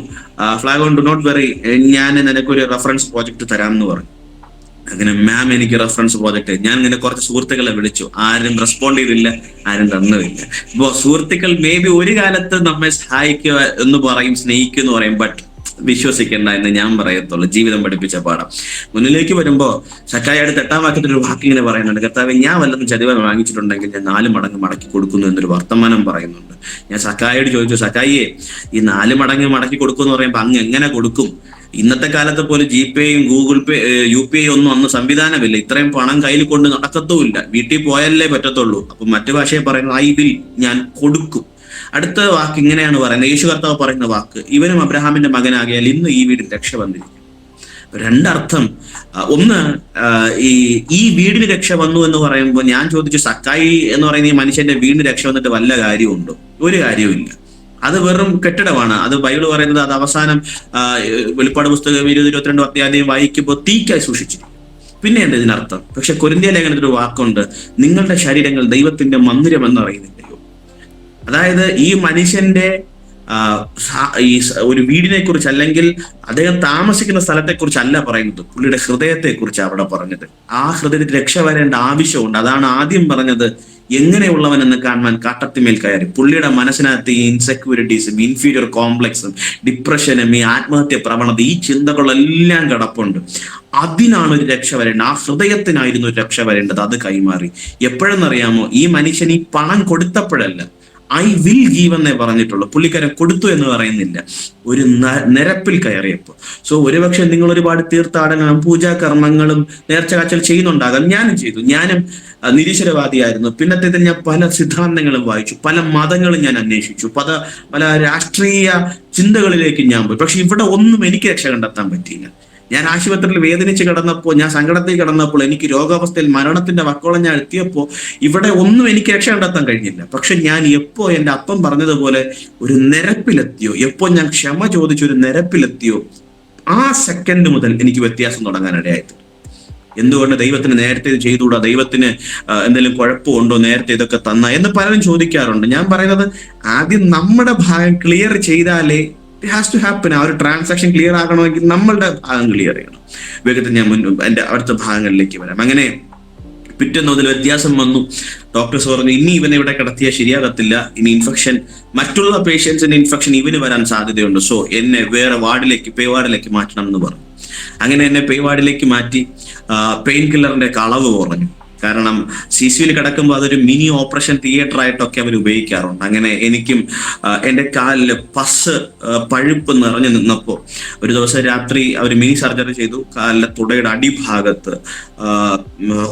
ഫ്ലാഗോൺ ഡു നോട്ട് വെറി, ഞാൻ നിനക്കൊരു റെഫറൻസ് പ്രോജക്റ്റ് തരാം എന്ന് പറഞ്ഞു. അങ്ങനെ മാം എനിക്ക് റെഫറൻസ് പ്രോജക്റ്റ്, ഞാൻ ഇങ്ങനെ കുറച്ച് സുഹൃത്തുക്കളെ വിളിച്ചു. ആരും റെസ്പോണ്ട് ചെയ്തില്ല, ആരും തന്നില്ല. അപ്പോ സുഹൃത്തുക്കൾ മേ ബി ഒരു കാലത്ത് നമ്മെ സഹായിക്കുക എന്ന് പറയും, സ്നേഹിക്കുക എന്ന് പറയും, ബട്ട് വിശ്വസിക്കേണ്ട എന്ന് ഞാൻ പറയത്തുള്ളൂ. ജീവിതം പഠിപ്പിച്ച പാഠം. മുന്നിലേക്ക് വരുമ്പോ സക്കായിയുടെ 8-ാം വാക്യത്തിൽ ഒരു വാക്ക് ഇങ്ങനെ പറയുന്നുണ്ട്, കർത്താവേ ഞാൻ വല്ലതും ചതിവ് വാങ്ങിച്ചിട്ടുണ്ടെങ്കിൽ ഞാൻ 4 മടങ്ങ് മടക്കി കൊടുക്കുന്നു എന്നൊരു വർത്തമാനം പറയുന്നുണ്ട്. ഞാൻ സക്കായിയോട് ചോദിച്ചു, സക്കായിയെ ഈ 4 മടങ്ങ് മടക്കി കൊടുക്കും എന്ന് പറയുമ്പോൾ അങ്ങ് എങ്ങനെ കൊടുക്കും? ഇന്നത്തെ കാലത്ത് പോലും ജിപേയും ഗൂഗിൾ പേ, UPI ഒന്നും അന്ന് സംവിധാനമില്ല. ഇത്രയും പണം കയ്യിൽ കൊണ്ട് നടക്കത്തുമില്ല. വീട്ടിൽ പോയാലേ പറ്റത്തുള്ളൂ. അപ്പൊ മറ്റു ഭാഷയെ പറയുന്നത് ഐ വിൽ, ഞാൻ കൊടുക്കും. അടുത്ത വാക്ക് ഇങ്ങനെയാണ് പറയുന്നത്, യേശു കർത്താവ് പറയുന്ന വാക്ക്, ഇവനും അബ്രഹാമിന്റെ മകനാകിയാൽ ഇന്ന് ഈ വീടിന് രക്ഷ വന്നിരിക്കും. 2 അർത്ഥം. ഒന്ന്, ഈ വീടിന് രക്ഷ വന്നു എന്ന് പറയുമ്പോൾ ഞാൻ ചോദിച്ചു, സക്കായി എന്ന് പറയുന്ന ഈ മനുഷ്യന്റെ വീടിന് രക്ഷ വന്നിട്ട് വല്ല കാര്യമുണ്ടോ? ഒരു കാര്യവുമില്ല. അത് വെറും കെട്ടിടമാണ്. അത് ബൈബിൾ പറയുന്നത് അത് അവസാനം വെളിപ്പാട് പുസ്തകം 20-22 അധ്യായം വായിക്കുമ്പോൾ തീക്കായി സൂക്ഷിച്ചിരിക്കും. പിന്നെ എന്താ ഇതിനർത്ഥം? പക്ഷെ കൊരിന്ത്യ ലേഖനത്തിൽ ഒരു വാക്കുണ്ട്, നിങ്ങളുടെ ശരീരങ്ങൾ ദൈവത്തിന്റെ മന്ദിരം എന്ന് അറിയുന്നില്ലയോ? അതായത് ഈ മനുഷ്യന്റെ ഒരു വീടിനെ കുറിച്ച് അല്ലെങ്കിൽ അദ്ദേഹം താമസിക്കുന്ന സ്ഥലത്തെ കുറിച്ചല്ല പറയുന്നത്, പുള്ളിയുടെ ഹൃദയത്തെ കുറിച്ച് അവിടെ പറഞ്ഞത്. ആ ഹൃദയത്തിൽ രക്ഷ വരേണ്ട ആവശ്യമുണ്ട്. അതാണ് ആദ്യം പറഞ്ഞത്, എങ്ങനെയുള്ളവൻ എന്ന് കാണുവാൻ കാട്ടത്തിമേൽ കയറി. പുള്ളിയുടെ മനസ്സിനകത്ത് ഈ ഇൻസെക്യൂരിറ്റീസും ഇൻഫീരിയർ കോംപ്ലക്സും ഡിപ്രഷനും ഈ ആത്മഹത്യ പ്രവണത, ഈ ചിന്തകളെല്ലാം കിടപ്പുണ്ട്. അതിനാണ് ഒരു രക്ഷ വരേണ്ടത്. ആ ഹൃദയത്തിനായിരുന്നു ഒരു രക്ഷ വരേണ്ടത്. അത് കൈമാറി. എപ്പോഴെന്നറിയാമോ? ഈ മനുഷ്യൻ ഈ പണം കൊടുത്തപ്പോഴല്ല, ഐ വിൽ ഗീവ് എന്നേ പറഞ്ഞിട്ടുള്ളൂ. പുള്ളിക്കാരൻ കൊടുത്തു എന്ന് പറയുന്നില്ല, ഒരു നിരപ്പിൽ കയറിയപ്പോൾ. സോ ഒരുപക്ഷെ നിങ്ങൾ ഒരുപാട് തീർത്ഥാടനങ്ങളും പൂജാകർമ്മങ്ങളും നേർച്ച കാഴ്ചകൾ ചെയ്യുന്നുണ്ടാകാം. ഞാനും ചെയ്തു. ഞാനും നിരീശ്വരവാദിയായിരുന്നു. പിന്നത്തേതിൽ ഞാൻ പല സിദ്ധാന്തങ്ങളും വായിച്ചു, പല മതങ്ങളും ഞാൻ അന്വേഷിച്ചു, പല രാഷ്ട്രീയ ചിന്തകളിലേക്ക് ഞാൻ പോയി. പക്ഷെ ഇവിടെ ഒന്നും എനിക്ക് രക്ഷ കണ്ടെത്താൻ പറ്റിയില്ല. ഞാൻ ആശുപത്രിയിൽ വേദനിച്ച് കിടന്നപ്പോൾ, ഞാൻ സങ്കടത്തിൽ കിടന്നപ്പോൾ, എനിക്ക് രോഗാവസ്ഥയിൽ മരണത്തിന്റെ വക്കോളം ഞാൻ എത്തിയപ്പോൾ ഇവിടെ ഒന്നും എനിക്ക് രക്ഷ കണ്ടെത്താൻ കഴിഞ്ഞില്ല. പക്ഷെ ഞാൻ എപ്പോ എൻ്റെ അപ്പം പറഞ്ഞതുപോലെ ഒരു നിരപ്പിലെത്തിയോ, എപ്പോ ഞാൻ ക്ഷമ ചോദിച്ചൊരു നിരപ്പിലെത്തിയോ, ആ സെക്കൻഡ് മുതൽ എനിക്ക് വ്യത്യാസം തുടങ്ങാനിടയായിട്ട്. എന്തുകൊണ്ട് ദൈവത്തിന് നേരത്തെ ഇത് ചെയ്തുകൂടാ? ദൈവത്തിന് എന്തെങ്കിലും കുഴപ്പമുണ്ടോ? നേരത്തെ ഇതൊക്കെ തന്ന എന്ന് പലരും ചോദിക്കാറുണ്ട്. ഞാൻ പറയുന്നത്, ആദ്യം നമ്മുടെ ഭാഗം ക്ലിയർ ചെയ്താലേ ഇറ്റ് ഹാസ് ടു ഹാപ്പൻ. ആ ഒരു ട്രാൻസാക്ഷൻ ക്ലിയർ ആകണമെങ്കിൽ നമ്മളുടെ ഭാഗം ക്ലിയർ ചെയ്യണം. വേഗത്തിൽ ഞാൻ എൻ്റെ അടുത്ത ഭാഗങ്ങളിലേക്ക് വരാം. അങ്ങനെ പിറ്റേന്ന് മുതൽ വ്യത്യാസം വന്നു. ഡോക്ടേഴ്സ് പറഞ്ഞു, ഇനി ഇവനെ ഇവിടെ കിടത്തിയാൽ ശരിയാകത്തില്ല, ഇനി ഇൻഫെക്ഷൻ, മറ്റുള്ള പേഷ്യൻസിന്റെ ഇൻഫെക്ഷൻ ഇവന് വരാൻ സാധ്യതയുണ്ട്. സോ എന്നെ വേറെ പേ വാർഡിലേക്ക് മാറ്റണം എന്ന് പറഞ്ഞു. അങ്ങനെ എന്നെ പേ വാർഡിലേക്ക് മാറ്റി. പെയിൻ കില്ലറിന്റെ അളവ് കുറഞ്ഞു. കാരണം CCUയിൽ കിടക്കുമ്പോൾ അതൊരു മിനി ഓപ്പറേഷൻ തിയേറ്റർ ആയിട്ടൊക്കെ അവർ ഉപയോഗിക്കാറുണ്ട്. അങ്ങനെ എനിക്കും എൻ്റെ കാലില് പഴുപ്പ് നിറഞ്ഞു നിന്നപ്പോൾ ഒരു ദിവസം രാത്രി അവർ മിനി സർജറി ചെയ്തു. കാലിലെ തുടയുടെ അടിഭാഗത്ത്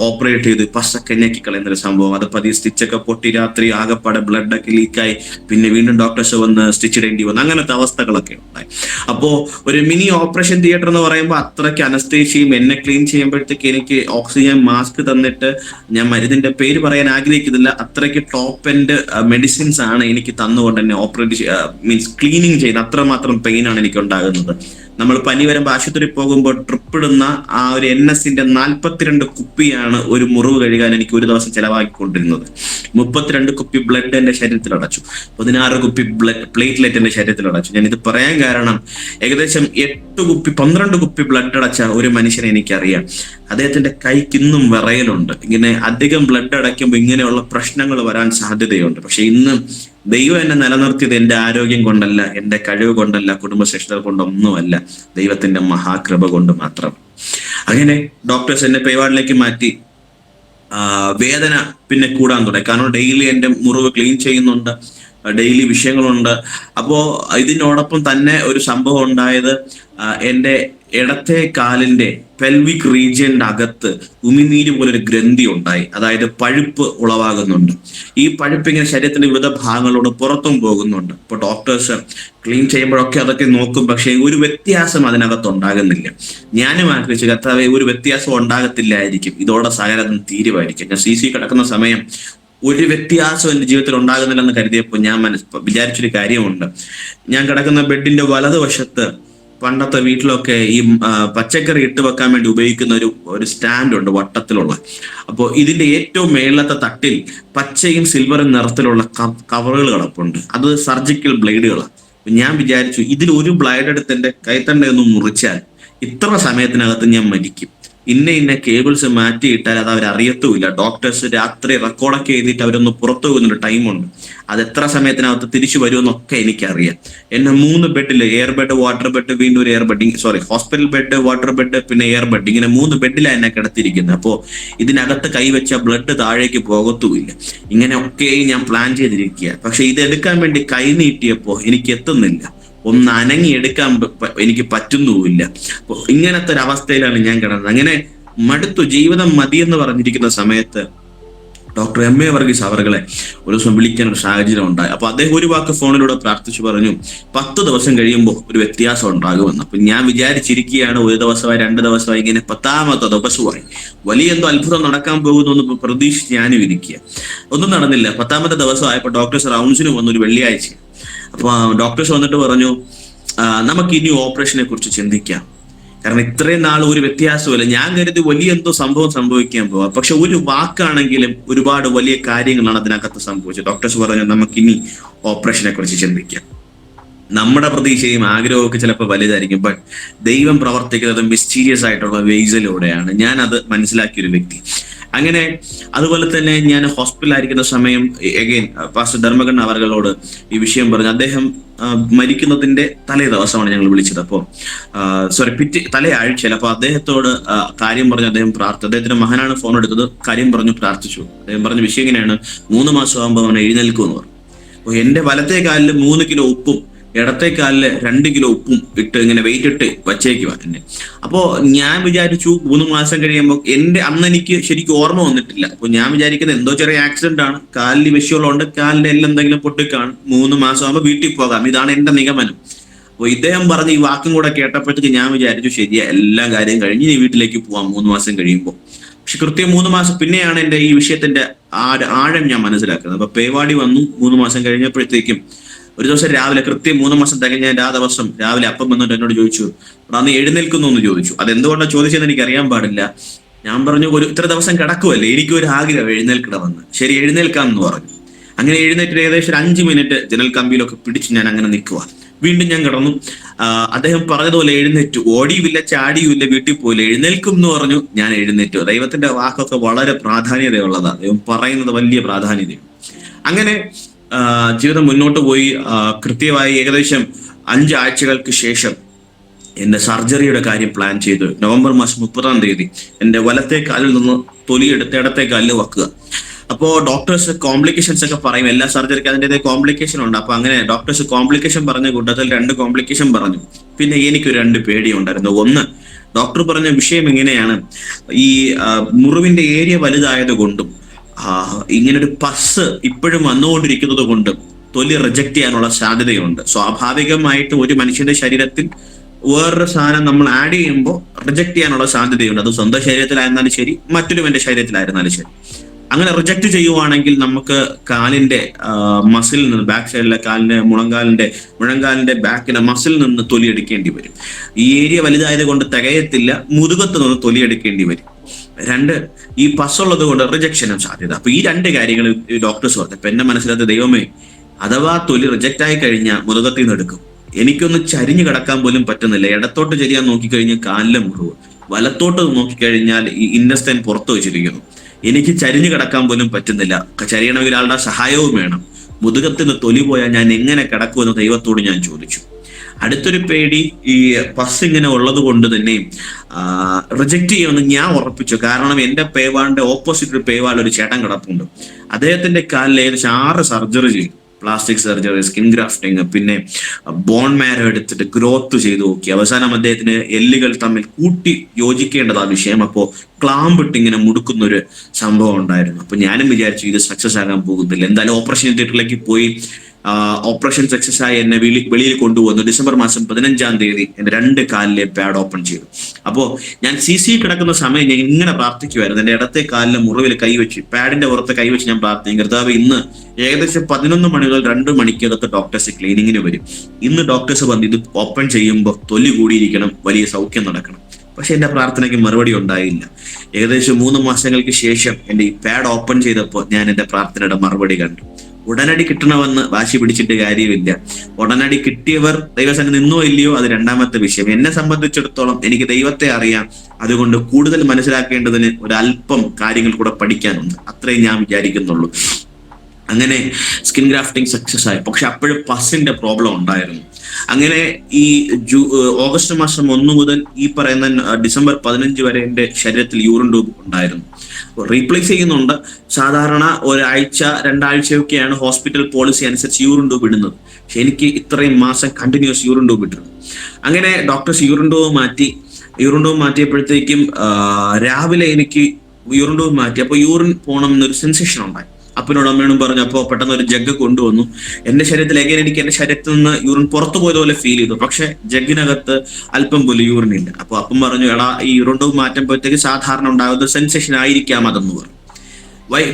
ഓപ്പറേറ്റ് ചെയ്ത് പസ്സൊക്കെ ഞെക്കി കളയുന്നൊരു സംഭവം. അത് പതിയെ സ്റ്റിച്ചൊക്കെ പൊട്ടി, രാത്രി ആകെപ്പാടെ ബ്ലഡൊക്കെ ലീക്കായി, പിന്നെ വീണ്ടും ഡോക്ടേഴ്സ് വന്ന് സ്റ്റിച്ച് ഇടേണ്ടി വന്നു. അങ്ങനത്തെ അവസ്ഥകളൊക്കെ ഉണ്ടായി. അപ്പോൾ ഒരു മിനി ഓപ്പറേഷൻ തിയേറ്റർ എന്ന് പറയുമ്പോൾ അത്രയ്ക്ക് അനസ്തേഷ്യയും, എന്നെ ക്ലീൻ ചെയ്യുമ്പോഴത്തേക്ക് എനിക്ക് ഓക്സിജൻ മാസ്ക് തന്നിട്ട്, ഞാൻ മരുന്നിന്റെ പേര് പറയാൻ ആഗ്രഹിക്കുന്നില്ല, അത്രയ്ക്ക് ടോപ്പ് എൻഡ് മെഡിസിൻസ് ആണ് എനിക്ക് തന്നുകൊണ്ട് എന്നെ മീൻസ് ക്ലീനിങ് ചെയ്ത്. അത്രമാത്രം പെയിൻ ആണ് എനിക്ക് ഉണ്ടാകുന്നത്. നമ്മൾ പനി വരുമ്പോൾ ആശുപത്രി പോകുമ്പോൾ ട്രിപ്പിടുന്ന ആ ഒരു NSന്റെ 42 കുപ്പിയാണ് ഒരു മുറിവ് കഴുകാൻ എനിക്ക് ഒരു ദിവസം ചെലവാക്കിക്കൊണ്ടിരുന്നത്. 32 കുപ്പി ബ്ലഡ് എന്റെ ശരീരത്തിൽ അടച്ചു, 16 കുപ്പി പ്ലേറ്റ്ലെറ്റ് എന്റെ ശരീരത്തിൽ അടച്ചു. ഞാൻ ഇത് പറയാൻ കാരണം, ഏകദേശം 12 കുപ്പി ബ്ലഡ് അടച്ച ഒരു മനുഷ്യനെ എനിക്കറിയാം. അദ്ദേഹത്തിന്റെ കൈക്ക് ഇന്നും വിറയലുണ്ട്. ഇങ്ങനെ അധികം ബ്ലഡ് അടയ്ക്കുമ്പോൾ ഇങ്ങനെയുള്ള പ്രശ്നങ്ങൾ വരാൻ സാധ്യതയുണ്ട്. പക്ഷെ ഇന്ന് ദൈവം എന്നെ നിലനിർത്തിയത് എൻ്റെ ആരോഗ്യം കൊണ്ടല്ല, എൻ്റെ കഴിവ് കൊണ്ടല്ല, കുടുംബശ്രേഷ്ഠത കൊണ്ടൊന്നുമല്ല, ദൈവത്തിന്റെ മഹാകൃപ കൊണ്ട് മാത്രം. അങ്ങനെ ഡോക്ടേഴ്സ് എന്നെ പേ വാർഡിലേക്ക് മാറ്റി. വേദന പിന്നെ കൂടാൻ തുടങ്ങി. കാരണം ഡെയിലി എൻ്റെ മുറിവ് ക്ലീൻ ചെയ്യുന്നുണ്ട്, ഡെയിലി വിഷയങ്ങളുണ്ട്. അപ്പോ ഇതിനോടൊപ്പം തന്നെ ഒരു സംഭവം ഉണ്ടായത്, എൻ്റെ ഇടത്തെ കാലിന്റെ പെൽവിക് റീജിയന്റെ അകത്ത് ഉമിനീര് പോലൊരു ഗ്രന്ഥി ഉണ്ടായി. അതായത് പഴുപ്പ് ഉളവാകുന്നുണ്ട്. ഈ പഴുപ്പ് ഇങ്ങനെ ശരീരത്തിന്റെ വിവിധ ഭാഗങ്ങളോട് പുറത്തും പോകുന്നുണ്ട്. ഇപ്പൊ ഡോക്ടേഴ്സ് ക്ലീൻ ചെയ്യുമ്പോഴൊക്കെ അതൊക്കെ നോക്കും, പക്ഷെ ഒരു വ്യത്യാസം അതിനകത്ത് ഉണ്ടാകുന്നില്ല. ഞാനും ആഗ്രഹിച്ചു, കർത്താവേ, ഒരു വ്യത്യാസം ഉണ്ടാകത്തില്ലായിരിക്കും, ഇതോടെ സകലം തീരുമായിരിക്കും. ഞാൻ CC കിടക്കുന്ന സമയം ഒരു വ്യത്യാസം എൻ്റെ ജീവിതത്തിൽ ഉണ്ടാകുന്നില്ലെന്ന് കരുതിയപ്പോൾ ഞാൻ വിചാരിച്ചൊരു കാര്യമുണ്ട്. ഞാൻ കിടക്കുന്ന ബെഡിന്റെ വലതുവശത്ത് പണ്ടത്തെ വീട്ടിലൊക്കെ ഈ പച്ചക്കറി ഇട്ട് വെക്കാൻ വേണ്ടി ഉപയോഗിക്കുന്ന ഒരു സ്റ്റാൻഡ് ഉണ്ട്, വട്ടത്തിലുള്ള. അപ്പോൾ ഇതിന്റെ ഏറ്റവും മേളത്തെ തട്ടിൽ പച്ചയും സിൽവറും നിറത്തിലുള്ള കവറുകൾ കിടപ്പുണ്ട്. അത് സർജിക്കൽ ബ്ലേഡുകളാണ്. ഞാൻ വിചാരിച്ചു, ഇതിൽ ഒരു ബ്ലേഡ് എടുത്ത് എൻ്റെ കൈത്തണ്ടയൊന്ന് മുറിച്ചാൽ ഇത്ര സമയത്തിനകത്ത് ഞാൻ മരിക്കും. ഇന്ന കേബിൾസ് മാറ്റിയിട്ടാൽ അത് അവരറിയത്തുമില്ല. ഡോക്ടേഴ്സ് രാത്രി റെക്കോർഡൊക്കെ എഴുതിയിട്ട് അവരൊന്ന് പുറത്തു പോകുന്നൊരു ടൈമുണ്ട്. അത് എത്ര സമയത്തിനകത്ത് തിരിച്ചു വരുമെന്നൊക്കെ എനിക്കറിയാം. എന്നെ 3 ബെഡിൽ, എയർ ബെഡ്, വാട്ടർ ബെഡ്, വീണ്ടും ഒരു air bed, hospital bed, water bed, പിന്നെ എയർ ബെഡ്, ഇങ്ങനെ 3 ബെഡിലാണ് എന്നെ കിടത്തിയിരിക്കുന്നത്. അപ്പോൾ ഇതിനകത്ത് കൈവച്ച ബ്ലഡ് താഴേക്ക് പോകത്തുമില്ല. ഇങ്ങനെയൊക്കെ ഞാൻ പ്ലാൻ ചെയ്തിരിക്കുക. പക്ഷെ ഇതെടുക്കാൻ വേണ്ടി കൈ നീട്ടിയപ്പോൾ എനിക്ക് എത്തുന്നില്ല, ഒന്ന് അനങ്ങിയെടുക്കാൻ എനിക്ക് പറ്റുന്നുമില്ല. അപ്പൊ ഇങ്ങനത്തെ ഒരു അവസ്ഥയിലാണ് ഞാൻ കിടന്നത്. അങ്ങനെ മടുത്തു, ജീവിതം മതിയെന്ന് പറഞ്ഞിരിക്കുന്ന സമയത്ത് ഡോക്ടർ MA വർഗീസ് അവറുകളെ ഒരു ദിവസം വിളിക്കാൻ ഒരു സാഹചര്യം ഉണ്ടായി. അപ്പൊ അദ്ദേഹം ഒരു വാക്ക് ഫോണിലൂടെ പ്രാർത്ഥിച്ചു പറഞ്ഞു, 10 ദിവസം കഴിയുമ്പോൾ ഒരു വ്യത്യാസം ഉണ്ടാകുമെന്ന്. അപ്പൊ ഞാൻ വിചാരിച്ചിരിക്കുകയാണ്, 1 ദിവസമായി, 2 ദിവസമായി, ഇങ്ങനെ 10ാമത്തെ ദിവസമായി വലിയ എന്തോ അത്ഭുതം നടക്കാൻ പോകുന്നു എന്ന് പ്രതീക്ഷിച്ച് ഞാനും ഇരിക്കുക. ഒന്നും നടന്നില്ല. 10ാമത്തെ ദിവസമായപ്പോൾ ഡോക്ടേഴ്സ് റൗണ്ട്സിന് വന്നു, ഒരു വെള്ളിയാഴ്ച. അപ്പൊ ഡോക്ടേഴ്സ് വന്നിട്ട് പറഞ്ഞു, നമുക്ക് ഇനി ഓപ്പറേഷനെ കുറിച്ച് ചിന്തിക്കാം. കാരണം ഇത്രയും നാൾ ഒരു വ്യത്യാസമില്ല. ഞാൻ കരുതി വലിയ എന്തോ സംഭവം സംഭവിക്കാൻ പോവാം. പക്ഷെ ഒരു വാക്കാണെങ്കിലും ഒരുപാട് വലിയ കാര്യങ്ങളാണ് അതിനകത്ത് സംഭവിച്ചത്. ഡോക്ടേഴ്സ് പറഞ്ഞു, നമുക്കിനി ഓപ്പറേഷനെ കുറിച്ച് ചിന്തിക്കാം. നമ്മുടെ പ്രതീക്ഷയും ആഗ്രഹവും ഒക്കെ ചിലപ്പോൾ വലുതായിരിക്കും. ബട്ട് ദൈവം പ്രവർത്തിക്കുന്നത് മിസ്റ്റീരിയസ് ആയിട്ടുള്ള വേസിലൂടെയാണ്. ഞാൻ അത് മനസ്സിലാക്കിയൊരു വ്യക്തി. അങ്ങനെ അതുപോലെ തന്നെ ഞാൻ ഹോസ്പിറ്റലായിരിക്കുന്ന സമയം എഗെയിൻ പാസ്റ്റർ ധർമ്മകണ്ഠൻ അവர்களോട് ഈ വിഷയം പറഞ്ഞു. അദ്ദേഹം മരിക്കുന്നതിന്റെ തലേ ദിവസമാണ് ഞങ്ങൾ വിളിച്ചത്. അപ്പോൾ തലേ ആഴ്ചയിൽ. അപ്പൊ അദ്ദേഹത്തോട് കാര്യം പറഞ്ഞു. അദ്ദേഹത്തിന്റെ മകനാണ് ഫോൺ എടുത്തത്. കാര്യം പറഞ്ഞു, പ്രാർത്ഥിച്ചു. അദ്ദേഹം പറഞ്ഞ വിഷയം ഇങ്ങനെയാണ്: 3 മാസം ആകുമ്പോൾ അവൻ എഴുന്നേൽക്കുമെന്ന് പറഞ്ഞു. അപ്പോൾ എന്റെ വലത്തെ കാലിൽ 3 കിലോ ഉപ്പും ഇടത്തെ കാലില് 2 കിലോ ഉപ്പും ഇട്ട് ഇങ്ങനെ വെയിറ്റ് ഇട്ട് വച്ചേക്കുവാ എന്നെ. അപ്പോ ഞാൻ വിചാരിച്ചു 3 മാസം കഴിയുമ്പോൾ അന്ന് എനിക്ക് ശരിക്കും ഓർമ്മ വന്നിട്ടില്ല. അപ്പൊ ഞാൻ വിചാരിക്കുന്നത് എന്തോ ചെറിയ ആക്സിഡന്റ് ആണ്, കാലിൽ വിഷയമുള്ളതുകൊണ്ട് കാലിന്റെ എല്ലാം എന്തെങ്കിലും പൊട്ടിക്കാണ്, 3 മാസം ആകുമ്പോൾ വീട്ടിൽ പോകാം, ഇതാണ് എന്റെ നിഗമനം. അപ്പൊ ഇദ്ദേഹം പറഞ്ഞ ഈ വാക്കും കൂടെ കേട്ടപ്പോഴത്തേക്ക് ഞാൻ വിചാരിച്ചു ശരിയാ, എല്ലാ കാര്യം കഴിഞ്ഞ് നീ വീട്ടിലേക്ക് പോവാം 3 മാസം കഴിയുമ്പോൾ. പക്ഷെ കൃത്യം 3 മാസം പിന്നെയാണ് എന്റെ ഈ വിഷയത്തിന്റെ ആഴം ഞാൻ മനസ്സിലാക്കുന്നത്. അപ്പൊ പേവാടി വന്നു. 3 മാസം കഴിഞ്ഞപ്പോഴത്തേക്കും ഒരു ദിവസം രാവിലെ കൃത്യം 3 മാസം തികഞ്ഞ ദിവസം രാവിലെ അപ്പം വന്നിട്ട് എന്നോട് ചോദിച്ചു, എടാ നീ എഴുന്നേൽക്കുന്നു എന്ന് ചോദിച്ചു. അതെന്തുകൊണ്ടാണ് ചോദിച്ചതെന്ന് എനിക്ക് അറിയാൻ പാടില്ല. ഞാൻ പറഞ്ഞു, ഇത്ര ദിവസം കിടക്കുമല്ലേ, എനിക്കൊരു ആഗ്രഹം എഴുന്നേൽക്കണമെന്ന്. ശരി, എഴുന്നേൽക്കാമെന്ന് പറഞ്ഞു. അങ്ങനെ എഴുന്നേറ്റ് ഏകദേശം 5 മിനിറ്റ് ജനൽ കമ്പിയിലൊക്കെ പിടിച്ച് ഞാൻ അങ്ങനെ നിൽക്കുക. വീണ്ടും ഞാൻ കിടന്നു. അദ്ദേഹം പറഞ്ഞതുപോലെ എഴുന്നേറ്റു. ഓടിയുമില്ല, ചാടിയുമില്ല, വീട്ടിൽ പോയില്ല, എഴുന്നേൽക്കും എന്ന് പറഞ്ഞു. ഞാൻ എഴുന്നേറ്റു. ദൈവത്തിന്റെ വാക്കൊക്കെ വളരെ പ്രാധാന്യതയുള്ളതാണ്. ദൈവം പറയുന്നത് വലിയ പ്രാധാന്യതയാണ്. അങ്ങനെ ജീവിതം മുന്നോട്ട് പോയി. കൃത്യമായി ഏകദേശം 5 ആഴ്ചകൾക്ക് ശേഷം എന്റെ സർജറിയുടെ കാര്യം പ്ലാൻ ചെയ്തു. നവംബർ മാസം 30-ാം തീയതി എന്റെ വലത്തെ കാലിൽ നിന്ന് തൊലിയെടുത്ത് ഇടത്തെ കാലിൽ വെക്കുക. അപ്പോ ഡോക്ടേഴ്സ് കോംപ്ലിക്കേഷൻസ് ഒക്കെ പറയും. എല്ലാ സർജറിക്ക് അതിൻ്റെതായ കോംപ്ലിക്കേഷൻ ഉണ്ട്. അപ്പൊ അങ്ങനെ ഡോക്ടേഴ്സ് കോംപ്ലിക്കേഷൻ പറഞ്ഞ കൂട്ടത്തിൽ 2 കോംപ്ലിക്കേഷൻ പറഞ്ഞു. പിന്നെ എനിക്കൊരു 2 പേടിയുണ്ടായിരുന്നു. ഒന്ന്, ഡോക്ടർ പറഞ്ഞ വിഷയം എങ്ങനെയാണ്, ഈ മുറിവിന്റെ ഏരിയ വലുതായത് കൊണ്ടും ഇങ്ങനൊരു പസ് ഇപ്പോഴും വന്നുകൊണ്ടിരിക്കുന്നത് കൊണ്ടും തൊലി റിജക്ട് ചെയ്യാനുള്ള സാധ്യതയുണ്ട്. സ്വാഭാവികമായിട്ട് ഒരു മനുഷ്യന്റെ ശരീരത്തിൽ വേറൊരു സാധനം നമ്മൾ ആഡ് ചെയ്യുമ്പോൾ റിജക്ട് ചെയ്യാനുള്ള സാധ്യതയുണ്ട്. അത് സ്വന്തം ശരീരത്തിലായിരുന്നാലും ശരി, മറ്റൊരുവന്റെ ശരീരത്തിലായിരുന്നാലും ശരി. അങ്ങനെ റിജക്ട് ചെയ്യുവാണെങ്കിൽ നമുക്ക് കാലിന്റെ മസിൽ നിന്ന്, ബാക്ക് സൈഡിലെ കാലിന്റെ മുഴങ്കാലിന്റെ ബാക്കിലെ മസിൽ നിന്ന് തൊലി എടുക്കേണ്ടി വരും. ഈ ഏരിയ വലുതായത് കൊണ്ട് തികയത്തില്ല, മുതുകത്ത് നിന്ന് തൊലി എടുക്കേണ്ടി വരും. 2, ഈ പസ്സുള്ളത് കൊണ്ട് റിജക്ഷനും സാധ്യത. അപ്പൊ ഈ 2 കാര്യങ്ങൾ ഡോക്ടേഴ്സ് പറഞ്ഞു. അപ്പൊ എന്റെ മനസ്സിലകത്ത്, ദൈവമേ, അഥവാ തൊലി റിജക്റ്റ് ആയി കഴിഞ്ഞാൽ മുതുകത്തിൽ നിന്ന് എടുക്കും. എനിക്കൊന്ന് ചരിഞ്ഞു കിടക്കാൻ പോലും പറ്റുന്നില്ല. ഇടത്തോട്ട് ചരിയാൻ നോക്കിക്കഴിഞ്ഞാൽ കാലിലെ മുറിവ്, വലത്തോട്ട് നോക്കിക്കഴിഞ്ഞാൽ ഈ ഇൻഡസ്റ്റൈൻ പുറത്തു വെച്ചിരിക്കുന്നു. എനിക്ക് ചരിഞ്ഞു കിടക്കാൻ പോലും പറ്റുന്നില്ല. ചരിയണമെങ്കിൽ ആളുടെ സഹായവും വേണം. മുതുകത്തിന് തൊലി പോയാൽ ഞാൻ എങ്ങനെ കിടക്കുമെന്ന് ദൈവത്തോട് ഞാൻ ചോദിച്ചു. അടുത്തൊരു പേടി, ഈ പസ് ഇങ്ങനെ ഉള്ളത് കൊണ്ട് തന്നെ റിജക്ട് ചെയ്യുമെന്ന് ഞാൻ ഉറപ്പിച്ചു. കാരണം എന്റെ പേവാളിന്റെ ഓപ്പോസിറ്റ് ഒരു പേവാൾ ഒരു ചേട്ടൻ കിടപ്പുണ്ട്. അദ്ദേഹത്തിന്റെ കാലിൽ ഏകദേശം 6 സർജറി ചെയ്തു. പ്ലാസ്റ്റിക് സർജറി, സ്കിൻ ഗ്രാഫ്റ്റിംഗ്, പിന്നെ ബോൺ മാരോ എടുത്തിട്ട് ഗ്രോത്ത് ചെയ്ത് നോക്കി. അവസാനം അദ്ദേഹത്തിന് എല്ലുകൾ തമ്മിൽ കൂട്ടി യോജിക്കേണ്ടതാ വിഷയം. അപ്പോൾ ക്ലാമ്പിട്ട് ഇങ്ങനെ മുടുക്കുന്ന ഒരു സംഭവം ഉണ്ടായിരുന്നു. അപ്പൊ ഞാനും വിചാരിച്ചു ഇത് സക്സസ് ആകാൻ പോകുന്നില്ല. എന്തായാലും ഓപ്പറേഷൻ തിയേറ്ററിലേക്ക് പോയി. ഓപ്പറേഷൻ സക്സസ് ആയി എന്നെ വെളിയിൽ കൊണ്ടുവന്നു. ഡിസംബർ മാസം 15-ാം തീയതി എന്റെ 2 കാലിലെ പാഡ് ഓപ്പൺ ചെയ്തു. അപ്പോ ഞാൻ CC കിടക്കുന്ന സമയം ഞാൻ ഇങ്ങനെ പ്രാർത്ഥിക്കുമായിരുന്നു. എന്റെ ഇടത്തെ കാലിലെ മുറിവിൽ കൈവച്ച്, പാഡിന്റെ പുറത്ത് കൈവച്ച് ഞാൻ പ്രാർത്ഥിക്കും, കർത്താവ്, ഇന്ന് ഏകദേശം 11 മണി മുതൽ 2 മണിക്കകത്ത് ഡോക്ടേഴ്സ് ക്ലീനിങ്ങിന് വരും. ഇന്ന് ഡോക്ടേഴ്സ് വന്ന് ഇത് ഓപ്പൺ ചെയ്യുമ്പോൾ തൊലി കൂടിയിരിക്കണം, വലിയ സൗഖ്യം നടക്കണം. പക്ഷെ എന്റെ പ്രാർത്ഥനയ്ക്ക് മറുപടി ഉണ്ടായില്ല. ഏകദേശം 3 മാസങ്ങൾക്ക് ശേഷം എന്റെ ഈ പാഡ് ഓപ്പൺ ചെയ്തപ്പോൾ ഞാൻ എന്റെ പ്രാർത്ഥനയുടെ മറുപടി കണ്ടു. ഉടനടി കിട്ടണമെന്ന് വാശി പിടിച്ചിട്ട് കാര്യമില്ല. ഉടനടി കിട്ടിയവർ ദൈവസന്നിധി നിന്നോ ഇല്ലയോ, അത് 2ാമത്തെ വിഷയം. എന്നെ സംബന്ധിച്ചിടത്തോളം എനിക്ക് ദൈവത്തെ അറിയാം. അതുകൊണ്ട് കൂടുതൽ മനസ്സിലാക്കേണ്ടതിന് ഒരല്പം കാര്യങ്ങൾ കൂടെ പഠിക്കാനുണ്ട്. അത്രയും ഞാൻ വിചാരിക്കുന്നുള്ളൂ. അങ്ങനെ സ്കിൻ ഗ്രാഫ്റ്റിംഗ് സക്സസ് ആയി. പക്ഷെ അപ്പോഴും പസിന്റെ പ്രോബ്ലം ഉണ്ടായിരുന്നു. അങ്ങനെ ഈ ഓഗസ്റ്റ് മാസം 1 മുതൽ ഈ പറയുന്ന ഡിസംബർ 15 വരെ എന്റെ ശരീരത്തിൽ യൂറിൻ ട്യൂബ് ഉണ്ടായിരുന്നു. റീപ്ലേസ് ചെയ്യുന്നുണ്ട്. സാധാരണ 1 ആഴ്ച 2 ആഴ്ചയൊക്കെയാണ് ഹോസ്പിറ്റൽ പോളിസി അനുസരിച്ച് യൂറിൻ ട്യൂബ് ഇടുന്നത്. പക്ഷെ എനിക്ക് ഇത്രയും മാസം കണ്ടിന്യൂസ് യൂറിൻ ട്യൂബ് ഇട്ടിരുന്നു. അങ്ങനെ ഡോക്ടേഴ്സ് യൂറിൻ ട്യൂബ് മാറ്റിയപ്പോഴത്തേക്കും രാവിലെ എനിക്ക് യൂറിൻ ട്യൂബ് മാറ്റി. അപ്പൊ യൂറിൻ പോകണം എന്നൊരു സെൻസേഷൻ ഉണ്ടായി. അപ്പനോട് അമ്മയോടും പറഞ്ഞു. അപ്പോൾ പെട്ടെന്ന് ഒരു ജഗ് കൊണ്ടുവന്നു. എന്റെ ശരീരത്തിൽ എനിക്ക് എന്റെ ശരീരത്തിൽ നിന്ന് യൂറിൻ പുറത്തു പോയതുപോലെ ഫീൽ ചെയ്തു. പക്ഷെ ജഗ്ഗിനകത്ത് അല്പം പോലും യൂറിൻ ഇല്ല. അപ്പൊ അപ്പം പറഞ്ഞു, എടാ, ഈ യൂറിൻ ട്യൂബ് മാറ്റുമ്പോഴത്തേക്ക് സാധാരണ ഉണ്ടാകുന്ന സെൻസേഷൻ ആയിരിക്കാം അതെന്ന് പറഞ്ഞു.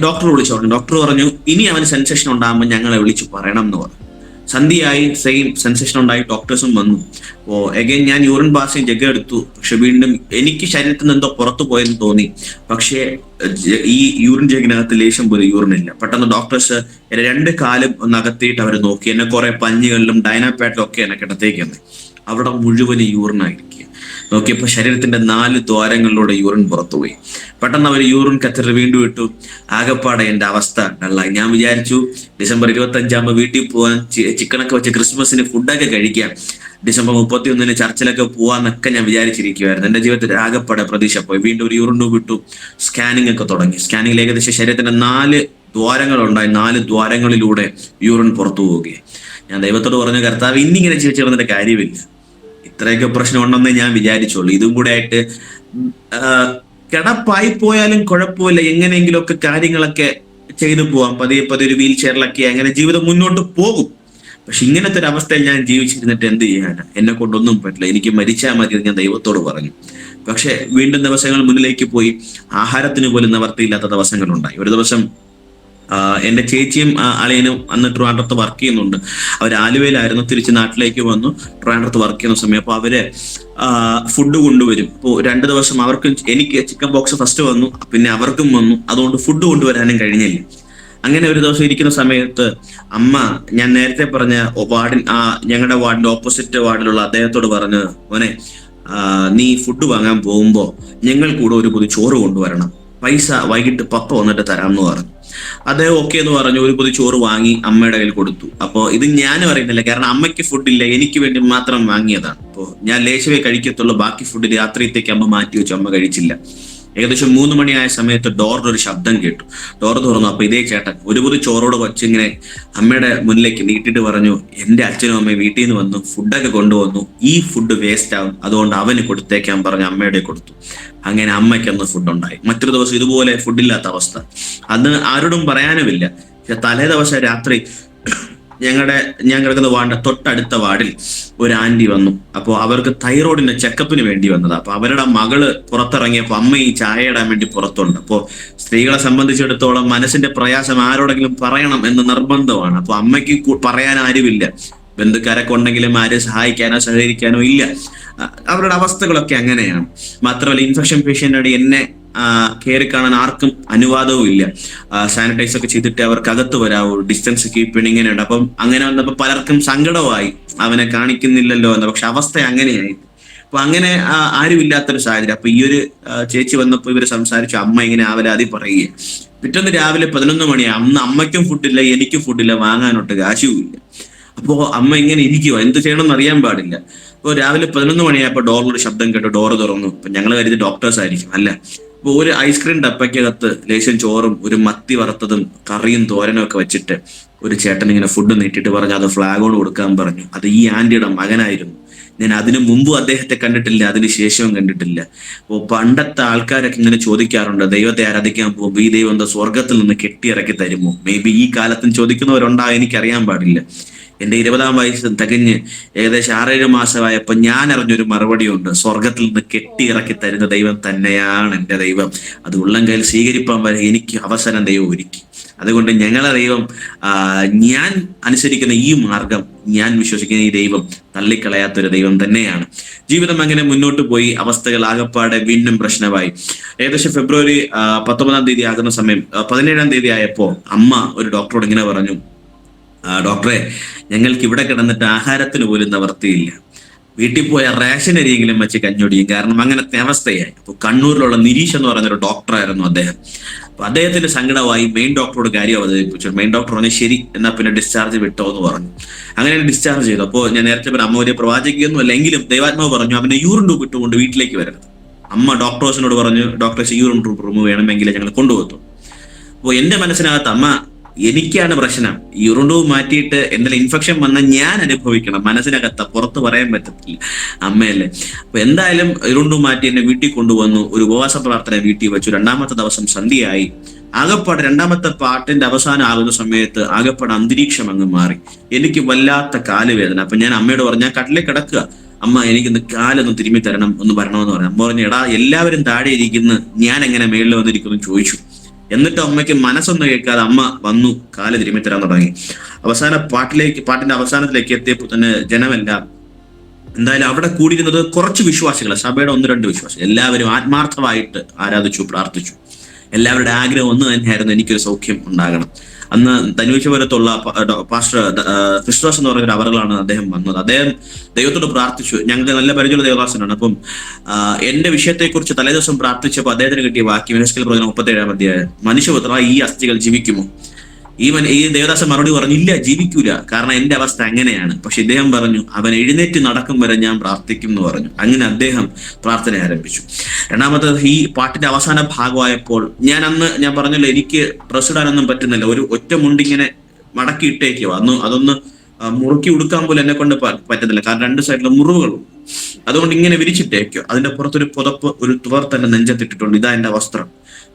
ഡോക്ടർ വിളിച്ചു പറഞ്ഞു. ഡോക്ടർ പറഞ്ഞു, ഇനി അവന് സെൻസേഷൻ ഉണ്ടാകുമ്പോൾ ഞങ്ങളെ വിളിച്ചു പറയണം എന്ന് പറഞ്ഞു. സന്ധ്യയായി, സെയിം സെൻസേഷൻ ഉണ്ടായി, ഡോക്ടേഴ്സും വന്നു. അപ്പോൾ എഗൈൻ ഞാൻ യൂറിൻ പാസിങ് ജഗ് എടുത്തു. പക്ഷെ വീണ്ടും എനിക്ക് ശരീരത്തിൽ നിന്ന് എന്തോ പുറത്തു പോയെന്ന് തോന്നി. പക്ഷേ ഈ യൂറിൻ ജഗിനകത്ത് ലേശം പോലും യൂറിൻ ഇല്ല. പെട്ടെന്ന് ഡോക്ടേഴ്സ് എന്റെ 2 കാലും ഒന്ന് അകത്തിയിട്ട് അവർ നോക്കി. എന്നെ കുറെ പഞ്ഞുകളിലും ഡൈനാപാഡിലും ഒക്കെ എന്നെ കിടത്തേക്ക് വന്നു. അവിടെ മുഴുവൻ യൂറിനായിരിക്കുക. നോക്കിയപ്പോൾ ശരീരത്തിന്റെ 4 ദ്വാരങ്ങളിലൂടെ യൂറിൻ പുറത്തുപോയി. പെട്ടെന്ന് അവർ യൂറിൻ കത്തർ വീണ്ടും ഇട്ടു. ആകപ്പാടെ എന്റെ അവസ്ഥ ഡള്ളായി. ഞാൻ വിചാരിച്ചു ഡിസംബർ 25 വീട്ടിൽ പോകാൻ, ചിക്കനൊക്കെ വെച്ച് ക്രിസ്മസിന് ഫുഡൊക്കെ കഴിക്കാം, ഡിസംബർ 31 ചർച്ചിലൊക്കെ പോവാന്നൊക്കെ ഞാൻ വിചാരിച്ചിരിക്കുവായിരുന്നു. എന്റെ ജീവിതത്തിൽ ആകപ്പാടെ പ്രതീക്ഷ പോയി. വീണ്ടും ഒരു യൂറിൻ ട്യൂബ് ഇട്ടു. സ്കാനിങ് ഒക്കെ തുടങ്ങി. സ്കാനിങ്ങിൽ ഏകദേശം ശരീരത്തിന്റെ 4 ദ്വാരങ്ങളുണ്ടായി. 4 ദ്വാരങ്ങളിലൂടെ യൂറിൻ പുറത്തു പോവുകയും. ഞാൻ ദൈവത്തോട് പറഞ്ഞു, കർത്താവ് ഇന്നിങ്ങനെ ജീവിച്ചിരുന്നിട്ട് കാര്യമില്ല, ഇത്രയൊക്കെ പ്രശ്നം ഉണ്ടെന്ന് ഞാൻ വിചാരിച്ചോളൂ. ഇതും കൂടെ ആയിട്ട് കിടപ്പായി പോയാലും കുഴപ്പമില്ല, എങ്ങനെയെങ്കിലും ഒക്കെ കാര്യങ്ങളൊക്കെ ചെയ്തു പോവാം, പതിയെ പതിയെ ഒരു വീൽ ചെയറിലൊക്കെ അങ്ങനെ ജീവിതം മുന്നോട്ട് പോകും. പക്ഷെ ഇങ്ങനത്തെ ഒരു അവസ്ഥയിൽ ഞാൻ ജീവിച്ചിരുന്നിട്ട് എന്ത് ചെയ്യാനാ? എന്നെ കൊണ്ടൊന്നും പറ്റില്ല, എനിക്ക് മരിച്ചാൽ മതി എന്ന് ഞാൻ ദൈവത്തോട് പറഞ്ഞു. പക്ഷെ വീണ്ടും ദിവസങ്ങൾ മുന്നിലേക്ക് പോയി. ആഹാരത്തിന് പോലും നിവർത്തിയില്ലാത്ത ദിവസങ്ങളുണ്ടായി. ഒരു ദിവസം എന്റെ ചേച്ചിയും അളിയനും അന്ന് ട്രിവാൻഡ്രത്ത് വർക്ക് ചെയ്യുന്നുണ്ട്. അവർ ആലുവയിലായിരുന്നു, തിരിച്ച് നാട്ടിലേക്ക് വന്നു. ട്രിവാൻഡ്രത്ത് വർക്ക് ചെയ്യുന്ന സമയം അപ്പോൾ അവര് ഫുഡ് കൊണ്ടുവരും. അപ്പോൾ 2 ദിവസം അവർക്കും, എനിക്ക് ചിക്കൻ ബോക്സ് ഫസ്റ്റ് വന്നു, പിന്നെ അവർക്കും വന്നു. അതുകൊണ്ട് ഫുഡ് കൊണ്ടുവരാനും കഴിഞ്ഞില്ല. അങ്ങനെ ഒരു ദിവസം ഇരിക്കുന്ന സമയത്ത് അമ്മ, ഞാൻ നേരത്തെ പറഞ്ഞ ഞങ്ങളുടെ വാർഡിന്റെ ഓപ്പോസിറ്റ് വാർഡിലുള്ള അദ്ദേഹത്തോട് പറഞ്ഞു, മോനെ നീ ഫുഡ് വാങ്ങാൻ പോകുമ്പോ ഞങ്ങൾ കൂടെ ഒരു പൊതി ചോറ് കൊണ്ടുവരണം, പൈസ വൈകിട്ട് പപ്പ വന്നിട്ട് തരാമെന്ന് പറഞ്ഞു. അദ്ദേഹം ഓക്കെ എന്ന് പറഞ്ഞു. ഒരു പൊതി ചോറ് വാങ്ങി അമ്മയുടെ കയ്യിൽ കൊടുത്തു. അപ്പോൾ ഇത് ഞാനും അറിയുന്നില്ല, കാരണം അമ്മയ്ക്ക് ഫുഡില്ല, എനിക്ക് വേണ്ടി മാത്രം വാങ്ങിയതാണ്. അപ്പോൾ ഞാൻ ലേശവേ കഴിക്കത്തുള്ളൂ, ബാക്കി ഫുഡ് രാത്രിയത്തേക്ക് അമ്മ മാറ്റി വെച്ചു. അമ്മ കഴിച്ചില്ല. ഏകദേശം 3 മണിയായ സമയത്ത് ഡോറിൽ ഒരു ശബ്ദം കേട്ടു. ഡോർ തുറന്നു. അപ്പൊ ഇതേ ചേട്ടൻ ഒരു പൊതി ചോറോട് വച്ചിങ്ങനെ അമ്മയുടെ മുന്നിലേക്ക് നീട്ടിട്ട് പറഞ്ഞു, എന്റെ അച്ഛനും അമ്മയും വീട്ടിൽ നിന്ന് വന്നു, ഫുഡൊക്കെ കൊണ്ടുവന്നു, ഈ ഫുഡ് വേസ്റ്റ് ആവും, അതുകൊണ്ട് അവന് കൊടുത്തേക്കാൻ പറഞ്ഞ് അമ്മയുടെ കൊടുത്തു. അങ്ങനെ അമ്മയ്ക്കന്ന് ഫുഡ് ഉണ്ടായി. മറ്റൊരു ദിവസം ഇതുപോലെ ഫുഡില്ലാത്ത അവസ്ഥ. അന്ന് ആരോടും പറയാനുമില്ല. പക്ഷെ തലേ ദിവസം രാത്രി ഞാൻ കിടക്കുന്ന വാർഡിന്റെ തൊട്ടടുത്ത വാർഡിൽ ഒരു ആന്റി വന്നു. അപ്പോൾ അവർക്ക് തൈറോയിഡിന്റെ ചെക്കപ്പിന് വേണ്ടി വന്നതാ. അപ്പൊ അവരുടെ മകള് പുറത്തിറങ്ങിയപ്പോൾ അമ്മ ഈ ചായ ഇടാൻ വേണ്ടി പുറത്തുണ്ട്. അപ്പോൾ സ്ത്രീകളെ സംബന്ധിച്ചിടത്തോളം മനസ്സിന്റെ പ്രയാസം ആരോടെങ്കിലും പറയണം എന്ന് നിർബന്ധമാണ്. അപ്പൊ അമ്മയ്ക്ക് പറയാൻ ആരുമില്ല. ബന്ധുക്കാരൊക്കെ ഉണ്ടെങ്കിലും ആരും സഹായിക്കാനോ സഹകരിക്കാനോ ഇല്ല. അവരുടെ അവസ്ഥകളൊക്കെ അങ്ങനെയാണ്. മാത്രമല്ല ഇൻഫെക്ഷൻ പേഷ്യന്റാണ്, എന്നെ കയറി കാണാൻ ആർക്കും അനുവാദവും ഇല്ല. സാനിറ്റൈസ് ഒക്കെ ചെയ്തിട്ട് അവർക്ക് അകത്ത് വരാവൂ, ഡിസ്റ്റൻസ് കീപ്പ് ചെയ്യണം, ഇങ്ങനെയുണ്ട്. അപ്പം അങ്ങനെ വന്നപ്പോൾ പലർക്കും സങ്കടമായി, അവനെ കാണിക്കുന്നില്ലല്ലോ എന്ന്. പക്ഷെ അവസ്ഥ അങ്ങനെയായി. അപ്പൊ അങ്ങനെ ആരും ഇല്ലാത്തൊരു സാഹചര്യം. അപ്പൊ ഈ ഒരു ചേച്ചി വന്നപ്പോൾ ഇവര് സംസാരിച്ചു. അമ്മ ഇങ്ങനെ ആവലാതി പറയുക. പിറ്റേന്ന് രാവിലെ 11 മണിയായി. അന്ന് അമ്മയ്ക്കും ഫുഡില്ല, എനിക്കും ഫുഡില്ല, വാങ്ങാനൊട്ട് കാശുമില്ല. അപ്പോ അമ്മ ഇങ്ങനെ ഇരിക്കുവോ, എന്ത് ചെയ്യണമെന്ന് അറിയാൻ പാടില്ല. അപ്പോൾ രാവിലെ 11 മണിയായപ്പോൾ ഡോറിലൊരു ശബ്ദം കേട്ടു. ഡോറ് തുറന്നു. അപ്പൊ ഞങ്ങൾ കരുതി ഡോക്ടേഴ്സ് ആയിരിക്കും. അല്ല, അപ്പൊ ഒരു ഐസ്ക്രീം ഡപ്പയ്ക്കകത്ത് ലേശം ചോറും ഒരു മത്തി വറുത്തതും കറിയും തോരനും ഒക്കെ വെച്ചിട്ട് ഒരു ചേട്ടൻ ഇങ്ങനെ ഫുഡ് നീട്ടിട്ട് പറഞ്ഞു അത് ഫ്ലാഗോട് കൊടുക്കാൻ പറഞ്ഞു. അത് ഈ ആന്റിയുടെ മകനായിരുന്നു. ഞാൻ അതിനു മുമ്പും അദ്ദേഹത്തെ കണ്ടിട്ടില്ല, അതിന് ശേഷവും കണ്ടിട്ടില്ല. അപ്പോൾ പണ്ടത്തെ ആൾക്കാരൊക്കെ ഇങ്ങനെ ചോദിക്കാറുണ്ട്, ദൈവത്തെ ആരാധിക്കാൻ പോകുമ്പോൾ ഈ ദൈവം എന്താ സ്വർഗത്തിൽ നിന്ന് കെട്ടിയിറക്കി തരുമോ? മേ ബി ഈ കാലത്തും ചോദിക്കുന്നവരുണ്ടാവും, എനിക്കറിയാൻ പാടില്ല. എന്റെ 20-ാം വയസ്സ് തികഞ്ഞ് ഏകദേശം 6-7 മാസമായപ്പോ ഞാൻ അറിഞ്ഞൊരു മറുപടിയുണ്ട്, സ്വർഗത്തിൽ നിന്ന് കെട്ടിയിറക്കി തരുന്ന ദൈവം തന്നെയാണ് എന്റെ ദൈവം. അത് ഉള്ളം കയ്യിൽ സ്വീകരിപ്പാൻ വരെ എനിക്ക് അവസരം ദൈവം ഒരുക്കി. അതുകൊണ്ട് ഞങ്ങളെ ദൈവം, ഞാൻ അനുസരിക്കുന്ന ഈ മാർഗം, ഞാൻ വിശ്വസിക്കുന്ന ഈ ദൈവം തള്ളിക്കളയാത്തൊരു ദൈവം തന്നെയാണ്. ജീവിതം അങ്ങനെ മുന്നോട്ട് പോയി. അവസ്ഥകൾ ആകപ്പാടെ വീണ്ടും പ്രശ്നമായി. ഏകദേശം ഫെബ്രുവരി 19-ാം തീയതി ആകുന്ന സമയം, 17-ാം തീയതി ആയപ്പോ അമ്മ ഒരു ഡോക്ടറോട് ഇങ്ങനെ പറഞ്ഞു, ഡോക്ടറെ, ഞങ്ങൾക്ക് ഇവിടെ കിടന്നിട്ട് ആഹാരത്തിന് പോലും നിവർത്തിയില്ല, വീട്ടിൽ പോയ റേഷൻ അരിയെങ്കിലും വെച്ച് കഞ്ഞൊടിയും, കാരണം അങ്ങനത്തെ അവസ്ഥയായി. അപ്പൊ കണ്ണൂരിലുള്ള നിരീഷ് എന്ന് പറഞ്ഞൊരു ഡോക്ടറായിരുന്നു അദ്ദേഹം. അപ്പൊ അദ്ദേഹത്തിന്റെ സങ്കടമായി മെയിൻ ഡോക്ടറോട് കാര്യം അവതരിപ്പിച്ചു. മെയിൻ ഡോക്ടർ പറഞ്ഞു ശരി, എന്നാ പിന്നെ ഡിസ്ചാർജ് വിട്ടോ എന്ന് പറഞ്ഞു. അങ്ങനെ ഡിസ്ചാർജ് ചെയ്തു. അപ്പോൾ ഞാൻ നേരത്തെ പറഞ്ഞ അമ്മ ഒരു പ്രവാചകിയൊന്നും അല്ലെങ്കിലും ദൈവാത്മാവ് പറഞ്ഞു അവനെ യൂറിൻ ട്യൂബ് ഇട്ടുകൊണ്ട് വീട്ടിലേക്ക് വരരുത്. അമ്മ ഡോക്ടേഴ്സിനോട് പറഞ്ഞു, ഡോക്ടേഴ്സ് യൂറിൻ ട്യൂബ് റിമൂവ് ചെയ്യണമെങ്കിൽ ഞങ്ങൾ കൊണ്ടുപോകും. അപ്പോൾ എന്റെ മനസ്സിനകത്ത് അമ്മ, എനിക്കാണ് പ്രശ്നം, യൂറിൻ ട്യൂബ് മാറ്റിയിട്ട് എന്തെങ്കിലും ഇൻഫെക്ഷൻ വന്നാൽ ഞാൻ അനുഭവിക്കണം, മനസ്സിനകത്ത് പുറത്ത് പറയാൻ പറ്റത്തില്ല, അമ്മയല്ലേ. അപ്പൊ എന്തായാലും യൂറിൻ ട്യൂബ് മാറ്റി എന്നെ വീട്ടിൽ കൊണ്ടുവന്നു. ഒരു ഉപവാസ പ്രാർത്ഥന വീട്ടിൽ വെച്ചു. 2-ാമത്തെ ദിവസം സന്ധ്യയായി. ആകപ്പാട് 2-ാമത്തെ പാട്ടിന്റെ അവസാനം ആകുന്ന സമയത്ത് ആകപ്പാട് അന്തരീക്ഷം അങ്ങ് മാറി. എനിക്ക് വല്ലാത്ത കാലുവേദന. അപ്പൊ ഞാൻ അമ്മയോട് പറഞ്ഞു, ഞാൻ കട്ടിലേക്ക് കിടക്കുക, അമ്മ എനിക്കൊന്ന് കാലൊന്ന് തിരുമ്മി തരണം, ഒന്ന് വരണമെന്ന് പറഞ്ഞു. അമ്മ പറഞ്ഞു, എടാ എല്ലാവരും താഴെ ഇരിക്കുന്നു, ഞാൻ എങ്ങനെ മേളിൽ വന്നിരിക്കുന്നു ചോദിച്ചു. എന്നിട്ട് അമ്മയ്ക്ക് മനസ്സൊന്നും കേൾക്കാതെ അമ്മ വന്നു കാല് തിരുമ്മി തരാൻ തുടങ്ങി. പാട്ടിന്റെ അവസാനത്തിലേക്ക് എത്തിയപ്പോൾ തന്നെ ജനമെല്ലാം എന്തായാലും അവിടെ കൂടിയിരുന്നത് കുറച്ച് വിശ്വാസികൾ, സഭയുടെ 1-2 വിശ്വാസികൾ, എല്ലാവരും ആത്മാർത്ഥമായിട്ട് ആരാധിച്ചു, പ്രാർത്ഥിച്ചു. എല്ലാവരുടെ ആഗ്രഹം ഒന്ന് തന്നെയായിരുന്നു, എനിക്കൊരു സൗഖ്യം ഉണ്ടാകണം. അന്ന് ധനുവശപുരത്തുള്ള പാസ്റ്റർ ക്രിസ്തുദാസ് എന്ന് പറയുന്ന അവറുകളാണ് അദ്ദേഹം വന്നത്. അദ്ദേഹം ദൈവത്തോട് പ്രാർത്ഥിച്ചു. ഞങ്ങൾക്ക് നല്ല പരിചയമുള്ള ദേവദാസനാണ്. അപ്പം എന്റെ വിഷയത്തെക്കുറിച്ച് തലേദിവസം പ്രാർത്ഥിച്ചപ്പോൾ അദ്ദേഹത്തിന് കിട്ടിയ വാക്യം യെഹെസ്കേൽ പ്രവചനം 37-ാം അധ്യായം, മനുഷ്യപുത്ര ഈ അസ്ഥികൾ ജീവിക്കുമോ? ഈ ദേവദാസൻ മറുപടി പറഞ്ഞു, ഇല്ല, ജീവിക്കൂല, കാരണം എന്റെ അവസ്ഥ അങ്ങനെയാണ്. പക്ഷെ ഇദ്ദേഹം പറഞ്ഞു, അവൻ എഴുന്നേറ്റ് നടക്കും വരെ ഞാൻ പ്രാർത്ഥിക്കും എന്ന് പറഞ്ഞു. അങ്ങനെ അദ്ദേഹം പ്രാർത്ഥന ആരംഭിച്ചു. രണ്ടാമത്തത്, ഈ പാട്ടിന്റെ അവസാന ഭാഗമായപ്പോൾ ഞാൻ പറഞ്ഞല്ലോ, എനിക്ക് ഡ്രസ് ഇടാനൊന്നും പറ്റുന്നില്ല. ഒരു ഒറ്റ മുണ്ടിങ്ങനെ മടക്കി ഇട്ടേക്കോ, അതൊന്ന് മുറുക്കി ഉടുക്കാൻ പോലും എന്നെ കൊണ്ട് പറ്റുന്നില്ല, കാരണം 2 സൈഡിലും മുറിവുകളും. അതുകൊണ്ട് ഇങ്ങനെ വിരിച്ചിട്ടേക്കോ. അതിന്റെ പുറത്തൊരു പുതപ്പ്, ഒരു തുവർത്തന്നെ നെഞ്ചത്തിട്ടിട്ടുണ്ട്. ഇതാ എന്റെ വസ്ത്രം.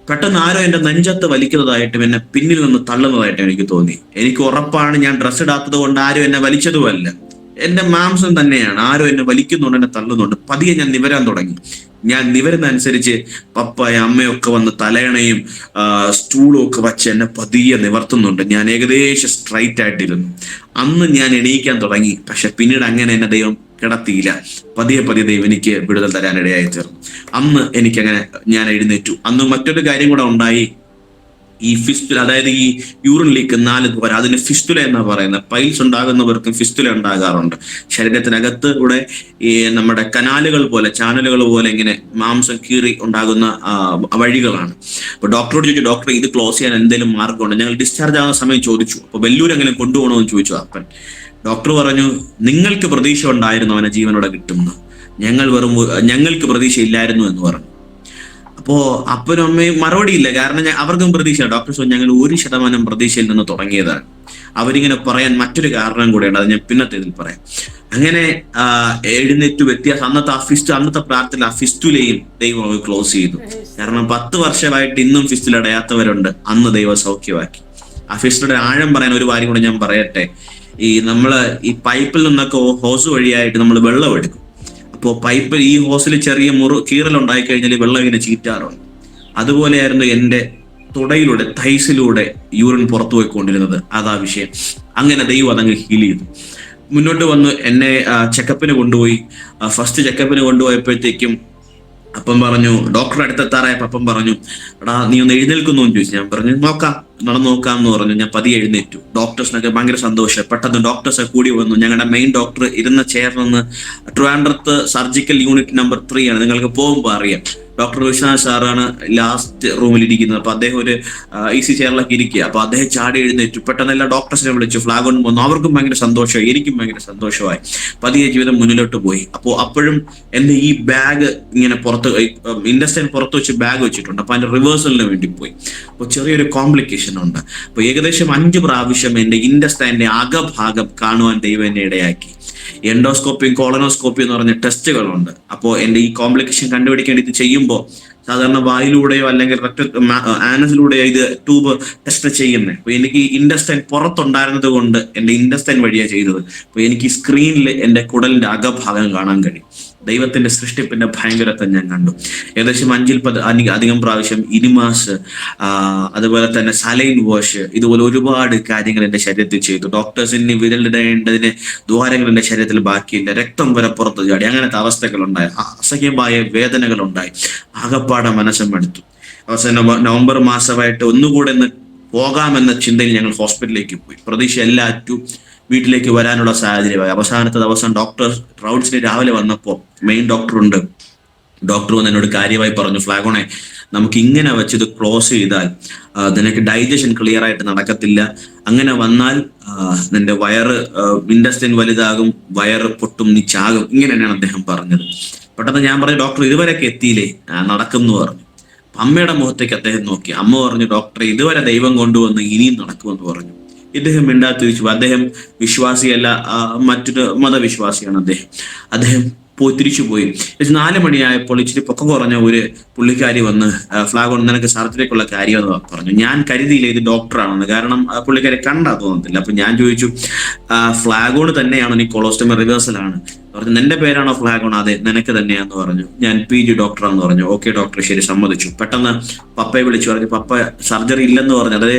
പെട്ടെന്ന് ആരോ എന്റെ നെഞ്ചത്ത് വലിക്കുന്നതായിട്ടും എന്നെ പിന്നിൽ നിന്ന് തള്ളുന്നതായിട്ടും എനിക്ക് തോന്നി. എനിക്ക് ഉറപ്പാണ്, ഞാൻ ഡ്രസ്സ് ഇടാത്തത് കൊണ്ട് ആരും എന്നെ വലിച്ചതുമല്ല, എന്റെ മാംസം തന്നെയാണ്. ആരോ എന്നെ വലിക്കുന്നുണ്ട്, എന്നെ തള്ളുന്നുണ്ട്. പതിയെ ഞാൻ നിവരാൻ തുടങ്ങി. ഞാൻ നിവരുന്ന അനുസരിച്ച് പപ്പായ അമ്മയൊക്കെ വന്ന് തലയണയും സ്റ്റൂളും ഒക്കെ വച്ച് എന്നെ പതിയെ നിവർത്തുന്നുണ്ട്. ഞാൻ ഏകദേശം സ്ട്രൈറ്റ് ആയിട്ടിരുന്നു. അന്ന് ഞാൻ എണീക്കാൻ തുടങ്ങി. പക്ഷെ പിന്നീട് അങ്ങനെ എന്നെ ദൈവം കിടത്തിയില്ല. പതിയെ ദൈവം എനിക്ക് വിടുതൽ തരാനിടയായി തീർന്നു. അന്ന് എനിക്കങ്ങനെ ഞാൻ എഴുന്നേറ്റു. അന്ന് മറ്റൊരു കാര്യം കൂടെ ഉണ്ടായി. ഈ ഫിസ്റ്റുല, അതായത് ഈ യൂറിൻ ലീക്ക് 4 ദ്വാരം, അതിന് ഫിസ്റ്റുല എന്നാ പറയുന്നത്. പൈൽസ് ഉണ്ടാകുന്നവർക്കും ഫിസ്റ്റുല ഉണ്ടാകാറുണ്ട്. ശരീരത്തിനകത്ത് കൂടെ ഈ നമ്മുടെ കനാലുകൾ പോലെ, ചാനലുകൾ പോലെ ഇങ്ങനെ മാംസം കീറി ഉണ്ടാകുന്ന വഴികളാണ്. അപ്പൊ ഡോക്ടറോട് ചോദിച്ചു, ഡോക്ടർ ഇത് ക്ലോസ് ചെയ്യാൻ എന്തെങ്കിലും മാർഗമുണ്ട്? ഞങ്ങൾ ഡിസ്ചാർജ് ആകുന്ന സമയം ചോദിച്ചു. അപ്പൊ വെല്ലൂരെങ്കിലും കൊണ്ടുപോകണമെന്ന് ചോദിച്ചു അപ്പൻ. ഡോക്ടർ പറഞ്ഞു, നിങ്ങൾക്ക് പ്രതീക്ഷ ഉണ്ടായിരുന്നു അവനെ ജീവനോടെ കിട്ടുമെന്ന്, ഞങ്ങൾക്ക് പ്രതീക്ഷ ഇല്ലായിരുന്നു എന്ന് പറഞ്ഞു. അപ്പോ അപ്പനും അമ്മയും മറുപടിയില്ല, കാരണം അവർക്കും പ്രതീക്ഷ. ഡോക്ടർ പറഞ്ഞു, ഞങ്ങൾ 1% പ്രതീക്ഷയിൽ നിന്ന് തുടങ്ങിയതാണ്. അവരിങ്ങനെ പറയാൻ മറ്റൊരു കാരണം കൂടെയുണ്ട്, അത് ഞാൻ പിന്നത്തെ ഇതിൽ പറയാം. അങ്ങനെ എഴുന്നേറ്റ് വ്യത്യാസം. അന്നത്തെ പ്രാർത്ഥന ആ ഫിസ്റ്റുലയും ദൈവം ക്ലോസ് ചെയ്തു. കാരണം 10 വർഷമായിട്ട് ഇന്നും ഫിസ്റ്റുല അടയാത്തവരുണ്ട്. അന്ന് ദൈവം സൗഖ്യമാക്കി. ആ ഫിസ്റ്റുലയുടെ ആഴം പറയാൻ ഒരു കാര്യം കൂടെ ഞാൻ പറയട്ടെ. ഈ പൈപ്പിൽ നിന്നൊക്കെ ഹോസ് വഴിയായിട്ട് നമ്മൾ വെള്ളം എടുക്കും. അപ്പോൾ പൈപ്പിൽ ഈ ഹോസിൽ ചെറിയ കീറലുണ്ടായി കഴിഞ്ഞാൽ വെള്ളം ഇങ്ങനെ ചീറ്റാറുണ്ട്. അതുപോലെയായിരുന്നു എൻ്റെ തുടയിലൂടെ, തൈസിലൂടെ യൂറിൻ പുറത്തു പോയിക്കൊണ്ടിരുന്നത്. അതാ വിഷയം. അങ്ങനെ ദൈവം അതങ്ങ് ഹീൽ ചെയ്തു. മുന്നോട്ട് വന്ന് എന്നെ ചെക്കപ്പിന് കൊണ്ടുപോയി. ഫസ്റ്റ് ചെക്കപ്പിന് കൊണ്ടുപോയപ്പോഴത്തേക്കും അപ്പം പറഞ്ഞു, ഡോക്ടറെ അടുത്തെത്താറായപ്പോൾ അപ്പം പറഞ്ഞു, എടാ നീ ഒന്ന് എഴുന്നേൽക്കുന്നു എന്ന് ചോദിച്ചു. ഞാൻ പറഞ്ഞു, നടന്നു നോക്കാം എന്ന് പറഞ്ഞു. ഞാൻ പതിയെ എഴുന്നേറ്റു. ഡോക്ടേഴ്സിനൊക്കെ ഭയങ്കര സന്തോഷം. പെട്ടെന്ന് ഡോക്ടേഴ്സ് കൂടി വന്നു. ഞങ്ങളുടെ മെയിൻ ഡോക്ടർ ഇരുന്ന ചെയറിൽ നിന്ന്, ട്രിവാൻഡ്രത്ത് സർജിക്കൽ യൂണിറ്റ് നമ്പർ 3 ആണ്, നിങ്ങൾക്ക് പോകുമ്പോൾ അറിയാം. ഡോക്ടർ വിശ്വനാഥ് സാറാണ് ലാസ്റ്റ് റൂമിൽ ഇരിക്കുന്നത്. അപ്പൊ അദ്ദേഹം ഒരു EC ചെയറിലൊക്കെ ഇരിക്കുക. അപ്പൊ അദ്ദേഹം ചാടി എഴുന്നേറ്റു. പെട്ടെന്ന് എല്ലാ ഡോക്ടേഴ്സിനെ വിളിച്ചു. ഫ്ലാഗ് കൊണ്ട് വന്നു. അവർക്കും ഭയങ്കര സന്തോഷമായി, എനിക്കും ഭയങ്കര സന്തോഷമായി. പതിയെ ജീവിതം മുന്നിലോട്ട് പോയി. അപ്പോഴും എന്റെ ഈ ബാഗ് ഇങ്ങനെ ഇൻഡസ്റ്റൈൻ പുറത്ത് വെച്ച് ബാഗ് വെച്ചിട്ടുണ്ട്. അപ്പൊ അതിന്റെ റിവേഴ്സലിന് വേണ്ടി പോയി. അപ്പോൾ ചെറിയൊരു കോംപ്ലിക്കേഷൻ ഉണ്ട്. അപ്പൊ ഏകദേശം 5 പ്രാവശ്യം എന്റെ ഇൻഡസ്റ്റൈൻ്റെ അകഭാഗം കാണുവാൻ ദൈവം എന്നെ ഇടയാക്കി. എൻഡോസ്കോപ്പിയും കോളനോസ്കോപ്പിയും എന്ന് പറഞ്ഞ ടെസ്റ്റുകളുണ്ട്. അപ്പോൾ എന്റെ ഈ കോംപ്ലിക്കേഷൻ കണ്ടുപിടിക്കേണ്ടി ഇത് ചെയ്യുമ്പോൾ സാധാരണ വായിലൂടെയോ അല്ലെങ്കിൽ ആനസിലൂടെയോ ഇത് ട്യൂബ് ടെസ്റ്റ് ചെയ്യുന്നത്. അപ്പൊ എനിക്ക് ഇൻഡസ്റ്റൈൻ പുറത്തുണ്ടായിരുന്നത് കൊണ്ട് എന്റെ ഇൻഡസ്റ്റൈൻ വഴിയാണ് ചെയ്തത്. അപ്പൊ എനിക്ക് സ്ക്രീനിൽ എന്റെ കുടലിന്റെ അകഭാഗം കാണാൻ കഴിയും. ദൈവത്തിന്റെ സൃഷ്ടിപ്പിന്റെ ഭയങ്കരത്തെ ഞാൻ കണ്ടു. ഏകദേശം 5 അധികം പ്രാവശ്യം ഇനിമാസ്, അതുപോലെ തന്നെ സലൈൻ വാഷ്, ഇതുപോലെ ഒരുപാട് കാര്യങ്ങൾ എന്റെ ശരീരത്തിൽ ചെയ്തു. ഡോക്ടേഴ്സിന് വിരലിടേണ്ടതിന് ദ്വാരങ്ങൾ എന്റെ ശരീരത്തിൽ ബാക്കിയില്ല. രക്തം വരെ പുറത്ത് ചാടി. അങ്ങനത്തെ അവസ്ഥകളുണ്ടായി. അസഹ്യമായ വേദനകളുണ്ടായി. ആകപ്പാടെ മനസ്സും എടുത്തു. അവസാനം നവംബർ മാസമായിട്ട് ഒന്നുകൂടെ പോകാമെന്ന ചിന്തയിൽ ഞങ്ങൾ ഹോസ്പിറ്റലിലേക്ക് പോയി. പ്രതീക്ഷ എല്ലാറ്റും വീട്ടിലേക്ക് വരാനുള്ള സാഹചര്യമായി. അവസാനത്തെ ദിവസം ഡോക്ടർ റൗണ്ട്സിന് രാവിലെ വന്നപ്പോൾ മെയിൻ ഡോക്ടറുണ്ട്. ഡോക്ടർ വന്ന് എന്നോട് കാര്യമായി പറഞ്ഞു, ഫ്ലാഗോണെ, നമുക്ക് ഇങ്ങനെ വെച്ച് ഇത് ക്ലോസ് ചെയ്താൽ നിനക്ക് ഡൈജഷൻ ക്ലിയർ ആയിട്ട് നടക്കത്തില്ല. അങ്ങനെ വന്നാൽ നിന്റെ ഇൻഡസ്റ്റൈൻ വലുതാകും, വയറ് പൊട്ടും, നീ ചാകും. ഇങ്ങനെ തന്നെയാണ് അദ്ദേഹം പറഞ്ഞത്. പെട്ടെന്ന് ഞാൻ പറഞ്ഞു, ഡോക്ടർ ഇതുവരെയൊക്കെ എത്തിയില്ലേ, നടക്കും എന്ന് പറഞ്ഞു. അമ്മയുടെ മുഖത്തേക്ക് അദ്ദേഹം നോക്കി. അമ്മ പറഞ്ഞു, ഡോക്ടറെ ഇതുവരെ ദൈവം കൊണ്ടുവന്ന് ഇനിയും നടക്കുമെന്ന് പറഞ്ഞു. ഇദ്ദേഹം മിണ്ടാതിരിച്ചു. അദ്ദേഹം വിശ്വാസിയല്ല, മറ്റൊരു മതവിശ്വാസിയാണ് അദ്ദേഹം. തിരിച്ചു പോയി. 4 മണിയായപ്പോൾ ഇച്ചിരി പൊക്കം കുറഞ്ഞ ഒരു പുള്ളിക്കാരി വന്ന് ഫ്ലാഗോൺ നിനക്ക് സർജറിക്കുള്ള കാര്യമെന്ന് പറഞ്ഞു. ഞാൻ കരുതിയില്ല ഇത് ഡോക്ടറാണെന്ന്, കാരണം പുള്ളിക്കാരി കണ്ടാ തോന്നത്തില്ല. അപ്പൊ ഞാൻ ചോദിച്ചു, ഫ്ലാഗോൺ തന്നെയാണോ, നീ കൊളോസ്റ്റമി റിവേഴ്സലാണ് പറഞ്ഞു. നിന്റെ പേരാണോ ഫ്ലാഗോൺ? അതെ, നിനക്ക് തന്നെയാന്ന് പറഞ്ഞു. ഞാൻ PG ഡോക്ടറാന്ന് പറഞ്ഞു. ഓക്കെ ഡോക്ടർ, ശരി, സമ്മതിച്ചു. പെട്ടെന്ന് പപ്പയെ വിളിച്ചു പറഞ്ഞു, പപ്പ സർജറി ഇല്ലെന്ന് പറഞ്ഞു, അതായത്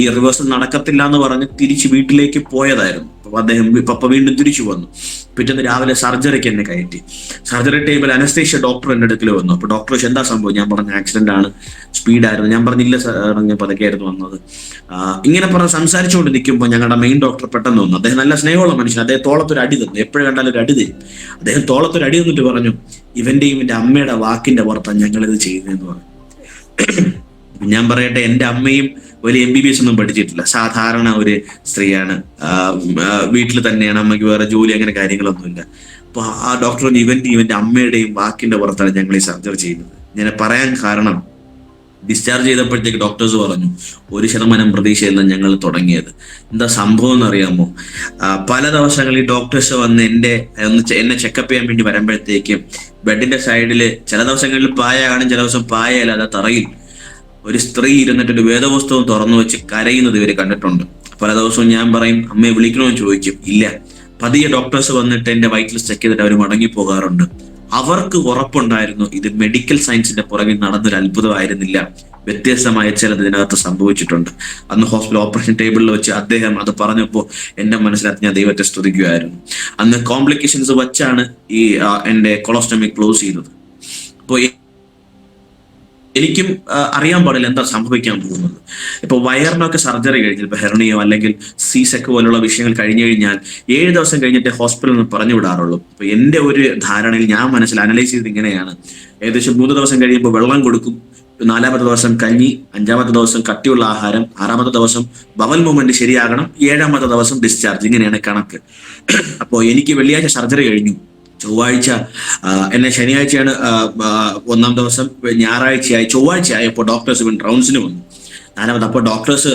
ഈ റിവേഴ്സൽ നടക്കത്തില്ല എന്ന് പറഞ്ഞ് തിരിച്ച് വീട്ടിലേക്ക് പോയതായിരുന്നു. അപ്പൊ പപ്പ വീണ്ടും തിരിച്ചു വന്നു. പിറ്റേന്ന് രാവിലെ സർജറിക്ക് എന്നെ കയറ്റി. സർജറി ടേബിൾ അനസ്തേഷ്യ ഡോക്ടർ എൻ്റെ അടുക്കൽ വന്നു. അപ്പൊ ഡോക്ടർ ചോദിച്ചു, എന്താ സംഭവം? ഞാൻ പറഞ്ഞു, ആക്സിഡന്റ് ആണ്, സ്പീഡായിരുന്നു. ഞാൻ പറഞ്ഞില്ല സാർ, ഞാൻ പതുക്കെയായിരുന്നു വന്നത്. ഇങ്ങനെ പറഞ്ഞ് സംസാരിച്ചുകൊണ്ട് നിൽക്കുമ്പോൾ ഞങ്ങളുടെ മെയിൻ ഡോക്ടർ പെട്ടെന്ന് വന്നു. അദ്ദേഹം നല്ല സ്നേഹമുള്ള മനുഷ്യൻ. അദ്ദേഹം തോളത്തൊരു അടി തന്നു, എപ്പോഴും കണ്ടാലും ഒരു അടി തരും. അദ്ദേഹം തോളത്തൊരു അടി തന്നിട്ട് പറഞ്ഞു, ഇവന്റെയും ഇവന്റെ അമ്മയുടെ വാക്കിന്റെ പുറത്താണ് ഞങ്ങളിത് ചെയ്യുന്നതെന്ന് പറഞ്ഞു. ഞാൻ പറയട്ടെ, എൻ്റെ അമ്മയും വലിയ MBBS ഒന്നും പഠിച്ചിട്ടില്ല, സാധാരണ ഒരു സ്ത്രീയാണ്, വീട്ടിൽ തന്നെയാണ്, അമ്മയ്ക്ക് വേറെ ജോലി അങ്ങനെ കാര്യങ്ങളൊന്നുമില്ല. അപ്പൊ ആ ഡോക്ടർ ഇവന്റെ അമ്മയുടെയും വാക്കിന്റെ പുറത്താണ് ഞങ്ങൾ ഈ സർജറി ചെയ്യുന്നത്. ഞാൻ പറയാൻ കാരണം, ഡിസ്ചാർജ് ചെയ്തപ്പോഴത്തേക്ക് ഡോക്ടേഴ്സ് പറഞ്ഞു 1% പ്രതീക്ഷയല്ല ഞങ്ങൾ തുടങ്ങിയത്. എന്താ സംഭവം എന്നറിയാമോ? പല ദിവസങ്ങളിൽ ഈ ഡോക്ടേഴ്സ് വന്ന് എന്നെ ചെക്കപ്പ് ചെയ്യാൻ വേണ്ടി വരുമ്പോഴത്തേക്കും ബെഡിന്റെ സൈഡില് ചില ദിവസങ്ങളിൽ പായ കാണും, ചില ദിവസം പായല്ലാതെ തറയിൽ ഒരു സ്ത്രീ ഇരുന്നിട്ട് ഒരു വേദപുസ്തകം തുറന്നു വെച്ച് കരയുന്നത് ഇവര് കണ്ടിട്ടുണ്ട്. പല ദിവസവും ഞാൻ പറയും, അമ്മയെ വിളിക്കണമെന്ന് ചോദിക്കും, ഇല്ല. പതിയെ ഡോക്ടേഴ്സ് വന്നിട്ട് എന്റെ വൈറ്റൽ ചെക്ക് ചെയ്തിട്ട് അവർ മടങ്ങി പോകാറുണ്ട്. അവർക്ക് ഉറപ്പുണ്ടായിരുന്നു ഇത് മെഡിക്കൽ സയൻസിന്റെ പുറകിൽ നടന്നൊരു അത്ഭുതമായിരുന്നില്ല, വ്യത്യസ്തമായ ചിലത് ഇതിനകത്ത് സംഭവിച്ചിട്ടുണ്ട്. അന്ന് ഹോസ്പിറ്റൽ ഓപ്പറേഷൻ ടേബിളിൽ വെച്ച് അദ്ദേഹം അത് പറഞ്ഞപ്പോൾ എന്റെ മനസ്സിലാക്കി ഞാൻ ദൈവത്തെ സ്തുതിക്കുകയായിരുന്നു. അന്ന് കോംപ്ലിക്കേഷൻസ് വെച്ചാണ് ഈ എന്റെ കൊളോസ്റ്റമി ക്ലോസ് ചെയ്തത്. അപ്പോൾ എനിക്കും അറിയാൻ പാടില്ല എന്താ സംഭവിക്കാൻ പോകുന്നത്. ഇപ്പൊ വയറിനൊക്കെ സർജറി കഴിഞ്ഞു, ഇപ്പൊ ഹെർണിയോ അല്ലെങ്കിൽ സീസെക്ക് പോലുള്ള വിഷയങ്ങൾ കഴിഞ്ഞു കഴിഞ്ഞാൽ 7 ദിവസം കഴിഞ്ഞിട്ട് ഹോസ്പിറ്റലിൽ നിന്ന് പറഞ്ഞു വിടാറുള്ളൂ. അപ്പൊ എന്റെ ഒരു ധാരണയിൽ ഞാൻ അനലൈസ് ചെയ്തത് ഇങ്ങനെയാണ്, ഏകദേശം 3 ദിവസം കഴിയുമ്പോൾ വെള്ളം കൊടുക്കും, 4ാമത്തെ ദിവസം കഞ്ഞി, 5ാമത്തെ ദിവസം കട്ടിയുള്ള ആഹാരം, 6ാമത്തെ ദിവസം ബവൽ മൂവ്മെന്റ് ശരിയാകണം, 7ാമത്തെ ദിവസം ഡിസ്ചാർജ്. ഇങ്ങനെയാണ് കണക്ക്. അപ്പോൾ എനിക്ക് വെള്ളിയാഴ്ച സർജറി കഴിഞ്ഞു, ചൊവ്വാഴ്ച എന്നെ ശനിയാഴ്ചയാണ് 1ാം ദിവസം, ഞായറാഴ്ചയായി, ചൊവ്വാഴ്ച ആയപ്പോൾ ഡോക്ടേഴ്സ് വീണ്ടും റൗണ്ട്സിന് വന്നു 4ാമത്. അപ്പോൾ ഡോക്ടേഴ്സ്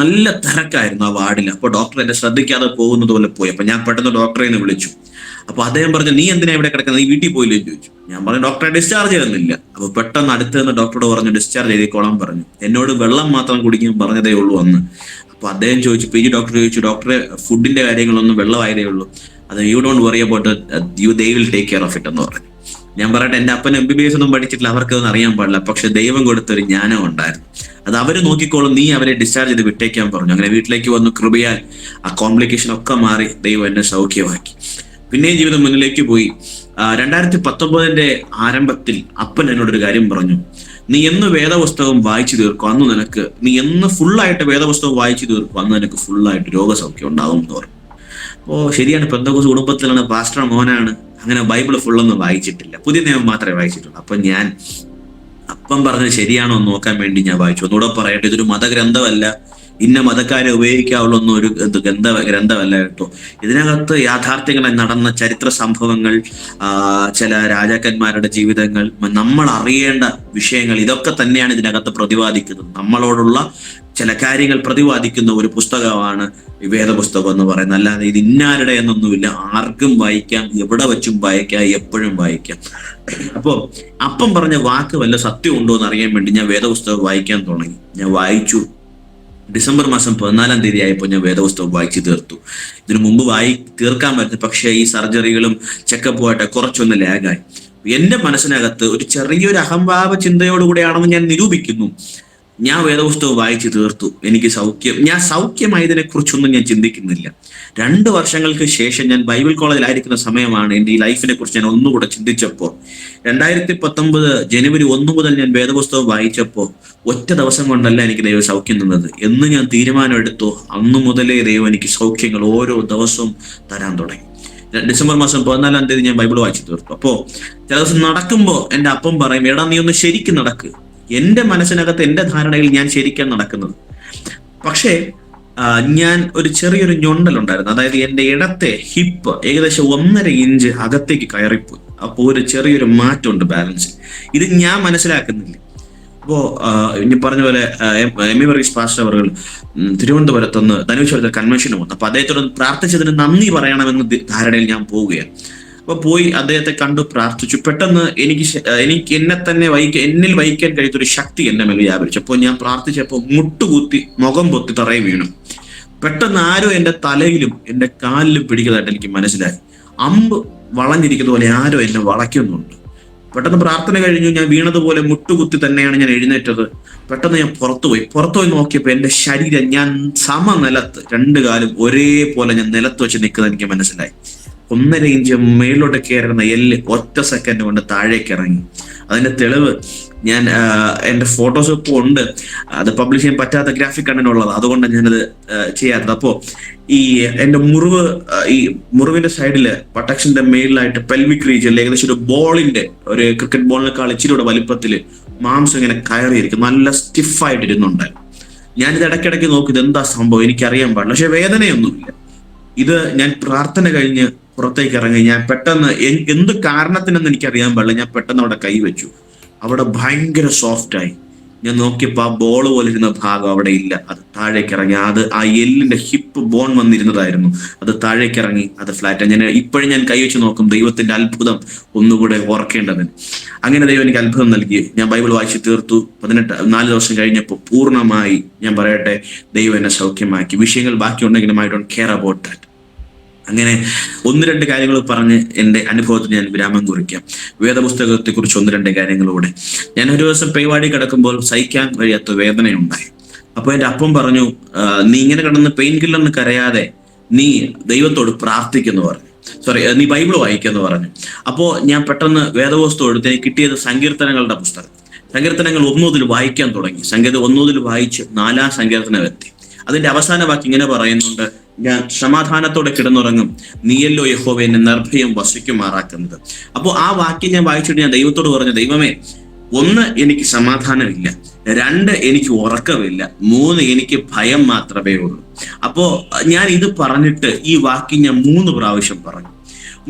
നല്ല തിരക്കായിരുന്നു ആ വാർഡിൽ. അപ്പോൾ ഡോക്ടർ എന്നെ ശ്രദ്ധിക്കാതെ പോകുന്നത് പോലെ പോയി. അപ്പൊ ഞാൻ പെട്ടെന്ന് ഡോക്ടറെ വിളിച്ചു. അപ്പൊ അദ്ദേഹം പറഞ്ഞു, നീ എന്തിനാ ഇവിടെ കിടക്കുന്നത്, നീ വീട്ടിൽ പോയില്ലേ എന്ന് ചോദിച്ചു. ഞാൻ പറഞ്ഞു, ഡോക്ടറെ ഡിസ്ചാർജ് ചെയ്തെന്നില്ല. അപ്പൊ പെട്ടെന്ന് അടുത്ത് നിന്ന് ഡോക്ടറോട് പറഞ്ഞു, ഡിസ്ചാർജ് ചെയ്തേക്കോളാൻ പറഞ്ഞു. എന്നോട് വെള്ളം മാത്രം കുടിക്കാൻ പറഞ്ഞതേ ഉള്ളൂ അന്ന്. അപ്പൊ അദ്ദേഹം ചോദിച്ചു, PG ഡോക്ടർ ചോദിച്ചു, ഡോക്ടറെ ഫുഡിന്റെ കാര്യങ്ങളൊന്നും വെള്ളമായതേ ഉള്ളൂ, അത് you don't worry about they will take care of it എന്ന് പറഞ്ഞു. ഞാൻ പറയട്ടെ, എൻ്റെ അപ്പൻ MBBS ഒന്നും പഠിച്ചിട്ടില്ല, അവർക്കൊന്നും അറിയാൻ പാടില്ല, പക്ഷെ ദൈവം കൊടുത്തൊരു ജ്ഞാനം ഉണ്ടായിരുന്നു. അത് അവര് നോക്കിക്കോളും, നീ അവരെ ഡിസ്ചാർജ് ചെയ്ത് വിട്ടേക്കാൻ പറഞ്ഞു. അങ്ങനെ വീട്ടിലേക്ക് വന്നു, കൃപയാൽ ആ കോംപ്ലിക്കേഷൻ ഒക്കെ മാറി ദൈവം എന്നെ സൗഖ്യമാക്കി. പിന്നെയും ജീവിതം മുന്നിലേക്ക് പോയി. 2019 ആരംഭത്തിൽ അപ്പൻ എന്നോടൊരു കാര്യം പറഞ്ഞു, നീ എന്ന് വേദപുസ്തകം വായിച്ചു തീർക്കും അന്ന് നിനക്ക്, നീ എന്ന് ഫുള്ളായിട്ട് വേദപുസ്തകം വായിച്ചു തീർക്കും അന്ന് നിനക്ക് ഫുള്ളായിട്ട് രോഗസൗഖ്യം ഉണ്ടാകും എന്ന് പറഞ്ഞു. ഓ ശരിയാണ്, പെന്തക്കോസ്ത് കുടുംബത്തിലാണ്, പാസ്റ്റർ മോനാണ്, അങ്ങനെ ബൈബിള് ഫുള്ളൊന്നും വായിച്ചിട്ടില്ല, പുതിയ നിയമം മാത്രമേ വായിച്ചിട്ടുള്ളൂ. അപ്പൊ ഞാൻ അപ്പം പറഞ്ഞത് ശരിയാണോ എന്ന് നോക്കാൻ വേണ്ടി ഞാൻ വായിച്ചു. ഒന്നുകൂടെ പറയട്ടെ, ഇതൊരു മതഗ്രന്ഥമല്ല, ഇന്ന മതക്കാരെ ഉപയോഗിക്കാവുള്ള ഒന്നും ഒരു ഗ്രന്ഥമല്ല കേട്ടോ. ഇതിനകത്ത് യാഥാർത്ഥ്യങ്ങളായി നടന്ന ചരിത്ര സംഭവങ്ങൾ, ചില രാജാക്കന്മാരുടെ ജീവിതങ്ങൾ, നമ്മൾ അറിയേണ്ട വിഷയങ്ങൾ, ഇതൊക്കെ തന്നെയാണ് ഇതിനകത്ത് പ്രതിപാദിക്കുന്നത്. നമ്മളോടുള്ള ചില കാര്യങ്ങൾ പ്രതിപാദിക്കുന്ന ഒരു പുസ്തകമാണ് ഈ വേദപുസ്തകം എന്ന് പറയുന്നത്. അല്ലാതെ ഇത് ഇന്നാരുടെ എന്നൊന്നുമില്ല, ആർക്കും വായിക്കാം, എവിടെ വെച്ചും വായിക്കാം, എപ്പോഴും വായിക്കാം. അപ്പോ അപ്പം പറഞ്ഞ വാക്ക് വല്ല സത്യം ഉണ്ടോ എന്ന് അറിയാൻ വേണ്ടി ഞാൻ വേദപുസ്തകം വായിക്കാൻ തുടങ്ങി. ഞാൻ വായിച്ചു. ഡിസംബർ മാസം 14-ാം തീയതി ആയപ്പോൾ ഞാൻ വേദപുസ്തകം വായിച്ചു തീർത്തു. ഇതിനു മുമ്പ് തീർക്കാൻ പറ്റും, പക്ഷേ ഈ സർജറികളും ചെക്കപ്പുമായിട്ട് കുറച്ചൊന്ന് ലാഗായി. എന്റെ മനസ്സിനകത്ത് ഒരു ചെറിയൊരു അഹംഭാവ ചിന്തയോടുകൂടെയാണെന്ന് ഞാൻ നിരൂപിക്കുന്നു. ഞാൻ വേദപുസ്തകം വായിച്ചു തീർത്തു, എനിക്ക് ഞാൻ സൗഖ്യമായതിനെ കുറിച്ചൊന്നും ഞാൻ ചിന്തിക്കുന്നില്ല. 2 വർഷങ്ങൾക്ക് ശേഷം ഞാൻ ബൈബിൾ കോളേജിലായിരിക്കുന്ന സമയമാണ് എൻ്റെ ഈ ലൈഫിനെ കുറിച്ച് ഞാൻ ഒന്നുകൂടെ ചിന്തിച്ചപ്പോൾ, 2019 ജനുവരി 1 മുതൽ ഞാൻ വേദപുസ്തകം വായിച്ചപ്പോൾ ഒറ്റ ദിവസം കൊണ്ടല്ല എനിക്ക് ദൈവം സൗഖ്യം തന്നത്. എന്ന് ഞാൻ തീരുമാനം എടുത്തു, അന്നു മുതലേ ദൈവം എനിക്ക് സൗഖ്യങ്ങൾ ഓരോ ദിവസവും തരാൻ തുടങ്ങി. ഡിസംബർ മാസം 14-ാം തീയതി ഞാൻ ബൈബിൾ വായിച്ചു തീർത്തു. അപ്പോ ചില ദിവസം നടക്കുമ്പോൾ എൻ്റെ അപ്പം പറയും, എടാ നീ ഒന്ന് ശരിക്കും നടക്ക്. എന്റെ മനസ്സിനകത്ത് എന്റെ ധാരണയിൽ ഞാൻ ശരിക്കും നടക്കുന്നത്. പക്ഷേ ഞാൻ ഒരു ചെറിയൊരു ഞൊണ്ടലുണ്ടായിരുന്നു, അതായത് എൻ്റെ ഇടത്തെ ഹിപ്പ് ഏകദേശം 1.5 ഇഞ്ച് അകത്തേക്ക് കയറിപ്പോയി. അപ്പോൾ ഒരു ചെറിയൊരു മാറ്റമുണ്ട് ബാലൻസിൽ. ഇത് ഞാൻ മനസ്സിലാക്കുന്നില്ല. അപ്പോ ഇനി പറഞ്ഞ പോലെ എമ്മി വർഗീസ് പാസ്റ്റർ അവർ തിരുവനന്തപുരത്തുനിന്ന് ധനുശ്വരത്തെ കൺവെൻഷന് വന്നു. അപ്പൊ അദ്ദേഹത്തോട് പ്രാർത്ഥിച്ചതിന് നന്ദി പറയണമെന്ന് ധാരണയിൽ ഞാൻ പോവുകയാണ്. അപ്പൊ പോയി അദ്ദേഹത്തെ കണ്ടു പ്രാർത്ഥിച്ചു. പെട്ടെന്ന് എനിക്ക് എന്നിൽ വഹിക്കാൻ കഴിയുന്ന ഒരു ശക്തി എന്നെ മേൽ വ്യാപരിച്ചു. അപ്പോൾ ഞാൻ പ്രാർത്ഥിച്ചപ്പോൾ മുട്ടുകുത്തി മുഖം പൊത്തി തറയിൽ വീണു. പെട്ടെന്ന് ആരോ എന്റെ തലയിലും എന്റെ കാലിലും പിടിക്കുന്നതായിട്ട് എനിക്ക് മനസ്സിലായി. അമ്പ് വളഞ്ഞിരിക്കുന്ന പോലെ ആരോ എന്നെ വളയ്ക്കുന്നുണ്ട്. പെട്ടെന്ന് പ്രാർത്ഥന കഴിഞ്ഞു. ഞാൻ വീണതുപോലെ മുട്ടുകുത്തി തന്നെയാണ് ഞാൻ എഴുന്നേറ്റത്. പെട്ടെന്ന് ഞാൻ പുറത്തുപോയി നോക്കിയപ്പോൾ എന്റെ ശരീരം, ഞാൻ സമനിലത്ത്, രണ്ടു കാലും ഒരേപോലെ ഞാൻ നിലത്ത് വെച്ച് നിൽക്കുന്നത് എനിക്ക് മനസ്സിലായി. 1.5 ഇഞ്ച് മേളിലോട്ട് കയറുന്ന എല്ല് ഒറ്റ സെക്കൻഡ് കൊണ്ട് താഴേക്ക് ഇറങ്ങി. അതിന്റെ തെളിവ് ഞാൻ എന്റെ ഫോട്ടോസ് ഇപ്പോൾ ഉണ്ട്. അത് പബ്ലിഷ് ചെയ്യാൻ പറ്റാത്ത ഗ്രാഫിക് കണ്ടന്റുള്ളത്, അതുകൊണ്ട് ഞാനത് ചെയ്യാത്തത്. അപ്പോ ഈ എന്റെ ഈ മുറിവിന്റെ സൈഡില് പട്ടക്ഷന്റെ മേളിലായിട്ട് പെൽവിക് റീജിയനിൽ ഏകദേശം ഒരു ബോളിന്റെ, ഒരു ക്രിക്കറ്റ് ബോളിനേക്കാൾ ഇച്ചിരിയുടെ വലിപ്പത്തില് മാംസം ഇങ്ങനെ കയറിയിരിക്കും, നല്ല സ്റ്റിഫായിട്ട് ഇരുന്നുണ്ടായിരുന്നു. ഞാനിത് ഇടയ്ക്കിടയ്ക്ക് നോക്കി ഇത് എന്താ സംഭവം, എനിക്കറിയാൻ പാടില്ല. പക്ഷെ വേദനയൊന്നുമില്ല. ഇത് ഞാൻ പ്രാർത്ഥന കഴിഞ്ഞ് പുറത്തേക്ക് ഇറങ്ങി. ഞാൻ പെട്ടെന്ന് എന്ത് കാരണത്തിനെന്ന് എനിക്കറിയാൻ പാടില്ല, ഞാൻ പെട്ടെന്ന് അവിടെ കൈവച്ചു. അവിടെ ഭയങ്കര സോഫ്റ്റായി. ഞാൻ നോക്കിയപ്പോൾ ആ ബോൾ പോലെ ഇരുന്ന ഭാഗം അവിടെ ഇല്ല, അത് താഴേക്ക് ഇറങ്ങി. ആ എല്ലിന്റെ ഹിപ്പ് ബോൺ വന്നിരുന്നതായിരുന്നു, അത് താഴേക്ക് ഇറങ്ങി, അത് ഫ്ലാറ്റ്. ഇപ്പോഴും ഞാൻ കൈവച്ച് നോക്കും ദൈവത്തിന്റെ അത്ഭുതം ഒന്നുകൂടെ ഓർക്കേണ്ടതിന്. അങ്ങനെ ദൈവം എനിക്ക് അത്ഭുതം നൽകി. ഞാൻ ബൈബിൾ വായിച്ച് തീർത്തു. 4 ദിവസം കഴിഞ്ഞപ്പോൾ പൂർണ്ണമായി ഞാൻ പറയട്ടെ, ദൈവം എന്നെ സൗഖ്യമാക്കി. വിഷയങ്ങൾ ബാക്കിയുണ്ടെങ്കിലും I don't care about that. അങ്ങനെ 1-2 കാര്യങ്ങൾ പറഞ്ഞ് എൻ്റെ അനുഭവത്തിൽ ഞാൻ വിരാമം കുറിക്കാം. വേദപുസ്തകത്തെ കുറിച്ച് 1-2 കാര്യങ്ങളൂടെ. ഞാൻ ഒരു ദിവസം പേവാടി കിടക്കുമ്പോൾ സഹിക്കാൻ കഴിയാത്ത വേദനയുണ്ടായി. അപ്പൊ എൻ്റെ അപ്പം പറഞ്ഞു, നീ ഇങ്ങനെ കിടന്ന് പെയിൻ കില്ലറിന് കരയാതെ നീ ദൈവത്തോട് പ്രാർത്ഥിക്കുന്നു പറഞ്ഞു. നീ ബൈബിൾ വായിക്കുന്നു പറഞ്ഞു. അപ്പോ ഞാൻ പെട്ടെന്ന് വേദപുസ്തകം എടുത്ത് എനിക്ക് കിട്ടിയത് സങ്കീർത്തനങ്ങളുടെ പുസ്തകം. സങ്കീർത്തനങ്ങൾ 1 മുതൽ വായിക്കാൻ തുടങ്ങി. സങ്കീർത്തനം 1 മുതൽ വായിച്ച് 4-ാം സങ്കീർത്തനം എത്തി. അതിന്റെ അവസാന വാക്യം ഇങ്ങനെ പറയുന്നുണ്ട്, ഞാൻ സമാധാനത്തോടെ കിടന്നുറങ്ങും, നീയല്ലോ യഹോവ എന്നെ നിർഭയം വസിക്കുമാറാക്കുന്നത്. അപ്പോൾ ആ വാക്യം ഞാൻ വായിച്ചിട്ട് ഞാൻ ദൈവത്തോട് പറഞ്ഞു, ദൈവമേ, 1 എനിക്ക് സമാധാനമില്ല, 2 എനിക്ക് ഉറക്കമില്ല, 3 എനിക്ക് ഭയം മാത്രമേ ഉള്ളൂ. അപ്പോ ഞാൻ ഇത് പറഞ്ഞിട്ട് ഈ വാക്യം ഞാൻ 3 പ്രാവശ്യം പറഞ്ഞു.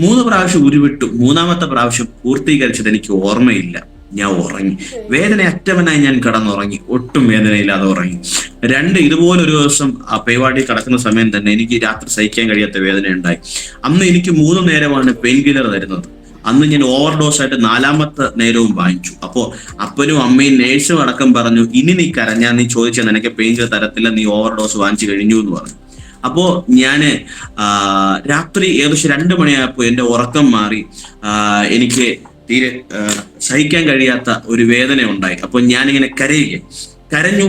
3 പ്രാവശ്യം ഉരുവിട്ടു. 3-ാമത്തെ പ്രാവശ്യം പൂർത്തീകരിച്ചത് എനിക്ക് ഓർമ്മയില്ല. ഞാൻ ഉറങ്ങി. വേദന അറ്റവനായി ഞാൻ കിടന്നുറങ്ങി. ഒട്ടും വേദനയില്ലാതെ ഉറങ്ങി. 2 ഇതുപോലെ ഒരു ദിവസം ആ പേവാടി കിടക്കുന്ന സമയം തന്നെ എനിക്ക് രാത്രി സഹിക്കാൻ കഴിയാത്ത വേദന ഉണ്ടായി. അന്ന് എനിക്ക് 3 നേരമാണ് പെയിൻ കില്ലർ തരുന്നത്. അന്ന് ഞാൻ ഓവർഡോസ് ആയിട്ട് 4-ാമത്തെ നേരവും വാങ്ങിച്ചു. അപ്പോ അപ്പനും അമ്മയും നേഴ്സും അടക്കം പറഞ്ഞു, ഇനി നീ കരഞ്ഞാൽ നീ ചോദിച്ചാൽ നിനക്ക് പെയിൻ കില്ലർ തരത്തില്ല, നീ ഓവർഡോസ് വാങ്ങിച്ചു കഴിഞ്ഞു എന്ന് പറഞ്ഞു. അപ്പോ ഞാന് രാത്രി ഏകദേശം 2 മണിയായപ്പോ എന്റെ ഉറക്കം മാറി. എനിക്ക് തീരെ സഹിക്കാൻ കഴിയാത്ത ഒരു വേദന ഉണ്ടായി. അപ്പൊ ഞാനിങ്ങനെ കരഞ്ഞു.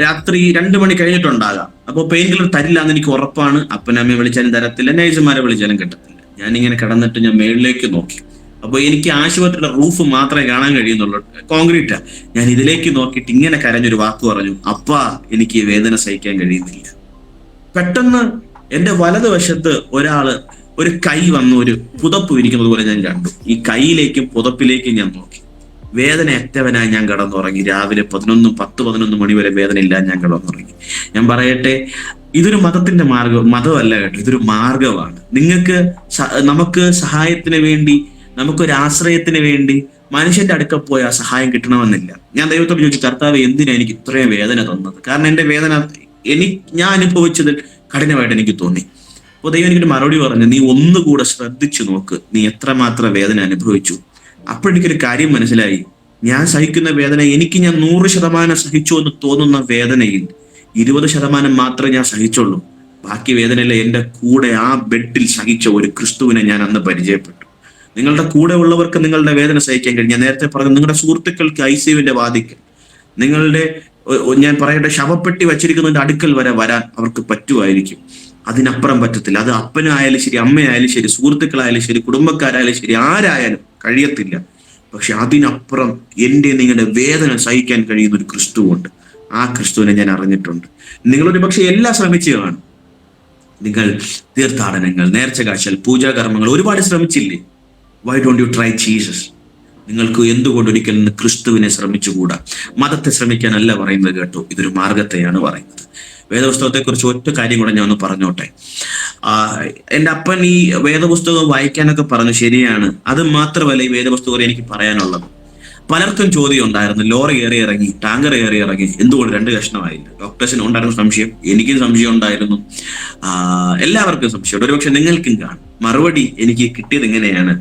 രാത്രി 2 മണി കഴിഞ്ഞിട്ടുണ്ടാകാം. അപ്പോൾ പെയിൻ കില്ലർ തരില്ല എന്ന് എനിക്ക് ഉറപ്പാണ്. അപ്പനമ്മയെ വിളിച്ചാലും തരത്തില്ല, നേഴ്സുമാരെ വിളിച്ചാലും കിട്ടത്തില്ല. ഞാനിങ്ങനെ കിടന്നിട്ട് ഞാൻ മേളിലേക്ക് നോക്കി. അപ്പൊ എനിക്ക് ആശുപത്രിയുടെ റൂഫ് മാത്രമേ കാണാൻ കഴിയുന്നുള്ളൂ, കോൺക്രീറ്റാ. ഞാൻ ഇതിലേക്ക് നോക്കിയിട്ട് ഇങ്ങനെ കരഞ്ഞൊരു വാക്ക് പറഞ്ഞു, അപ്പാ, എനിക്ക് ഈ വേദന സഹിക്കാൻ കഴിയുന്നില്ല. പെട്ടെന്ന് എന്റെ വലതുവശത്ത് ഒരു കൈ വന്ന് ഒരു പുതപ്പ് വിരിക്കുന്നത് പോലെ ഞാൻ കണ്ടു. ഈ കൈയിലേക്കും പുതപ്പിലേക്കും ഞാൻ നോക്കി. വേദന അറ്റവനായി ഞാൻ കിടന്നുറങ്ങി. രാവിലെ 10-11 മണി വരെ വേദന ഇല്ലാതെ ഞാൻ കിടന്നുറങ്ങി. ഞാൻ പറയട്ടെ, ഇതൊരു മതമല്ല കേട്ടോ, ഇതൊരു മാർഗമാണ്. നമുക്ക് സഹായത്തിന് വേണ്ടി, നമുക്കൊരു ആശ്രയത്തിന് വേണ്ടി മനുഷ്യന്റെ അടുക്ക പോയി ആ സഹായം കിട്ടണമെന്നില്ല. ഞാൻ ദൈവത്തോട് ചോദിച്ചു, കർത്താവ്, എന്തിനാ എനിക്ക് ഇത്രയും വേദന തന്നത്? കാരണം എന്റെ വേദന ഞാൻ അനുഭവിച്ചതിൽ കഠിനമായിട്ട് എനിക്ക് തോന്നി. അപ്പോൾ ദൈവം എനിക്കൊരു മറുപടി പറഞ്ഞു, നീ ഒന്നുകൂടെ ശ്രദ്ധിച്ചു നോക്ക്, നീ എത്രമാത്രം വേദന അനുഭവിച്ചു. അപ്പോഴെനിക്കൊരു കാര്യം മനസ്സിലായി. ഞാൻ സഹിക്കുന്ന വേദന, ഞാൻ 100% സഹിച്ചു എന്ന് തോന്നുന്ന വേദനയിൽ 20% മാത്രമേ ഞാൻ സഹിച്ചുള്ളൂ. ബാക്കി വേദനയില്ല. എൻ്റെ കൂടെ ആ ബെഡിൽ സഹിച്ച ഒരു ക്രിസ്തുവിനെ ഞാൻ അന്ന് പരിചയപ്പെട്ടു. നിങ്ങളുടെ കൂടെ ഉള്ളവർക്ക് നിങ്ങളുടെ വേദന സഹിക്കാൻ കഴിയും. ഞാൻ നേരത്തെ പറഞ്ഞു, നിങ്ങളുടെ സുഹൃത്തുക്കൾക്ക് ICUവിന്റെ വാതിക്കൽ, ഞാൻ പറയട്ടെ, ശവപ്പെട്ടി വച്ചിരിക്കുന്നതിന്റെ അടുക്കൽ വരെ വരാൻ അവർക്ക് പറ്റുമായിരിക്കും. അതിനപ്പുറം പറ്റത്തില്ല. അത് അപ്പനായാലും ശരി, അമ്മയായാലും ശരി, സുഹൃത്തുക്കളായാലും ശരി, കുടുംബക്കാരായാലും ശരി, ആരായാലും കഴിയത്തില്ല. പക്ഷെ അതിനപ്പുറം നിങ്ങളുടെ വേദന സഹിക്കാൻ കഴിയുന്ന ഒരു ക്രിസ്തുവുണ്ട്. ആ ക്രിസ്തുവിനെ ഞാൻ അറിഞ്ഞിട്ടുണ്ട്. നിങ്ങളൊരു പക്ഷെ എല്ലാം ശ്രമിച്ചു കാണും. നിങ്ങൾ തീർത്ഥാടനങ്ങൾ, നേർച്ച കാഴ്ചകൾ, പൂജാകർമ്മങ്ങൾ ഒരുപാട് ശ്രമിച്ചില്ലേ? Why don't you try Jesus? നിങ്ങൾക്ക് എന്തുകൊണ്ട് ഒരിക്കലും ക്രിസ്തുവിനെ ശ്രമിച്ചുകൂടാ? മതത്തെ ശ്രമിക്കാനല്ല പറയുന്നത് കേട്ടോ, ഇതൊരു മാർഗത്തെയാണ് പറയുന്നത്. വേദപുസ്തകത്തെ കുറിച്ച് ഒറ്റ കാര്യം കൂടെ ഞാൻ ഒന്ന് പറഞ്ഞോട്ടെ. എൻ്റെ അപ്പൻ ഈ വേദപുസ്തകം വായിക്കാനൊക്കെ പറഞ്ഞു, ശരിയാണ്. അത് മാത്രമല്ല ഈ വേദപുസ്തകം എനിക്ക് പറയാനുള്ളത്. പലർക്കും ചോദ്യം ഉണ്ടായിരുന്നു, ലോറി കയറി ഇറങ്ങി, ടാങ്കർ കയറി ഇറങ്ങി, എന്തുകൊണ്ട് 2 കഷ്ണമായില്ല? ഡോക്ടേഴ്സിന് ഉണ്ടായിരുന്ന സംശയം, എനിക്കും സംശയം ഉണ്ടായിരുന്നു, എല്ലാവർക്കും സംശയമുണ്ട്. ഒരുപക്ഷെ നിങ്ങൾക്കും കാണും. മറുപടി എനിക്ക് കിട്ടിയത് എങ്ങനെയാണ്?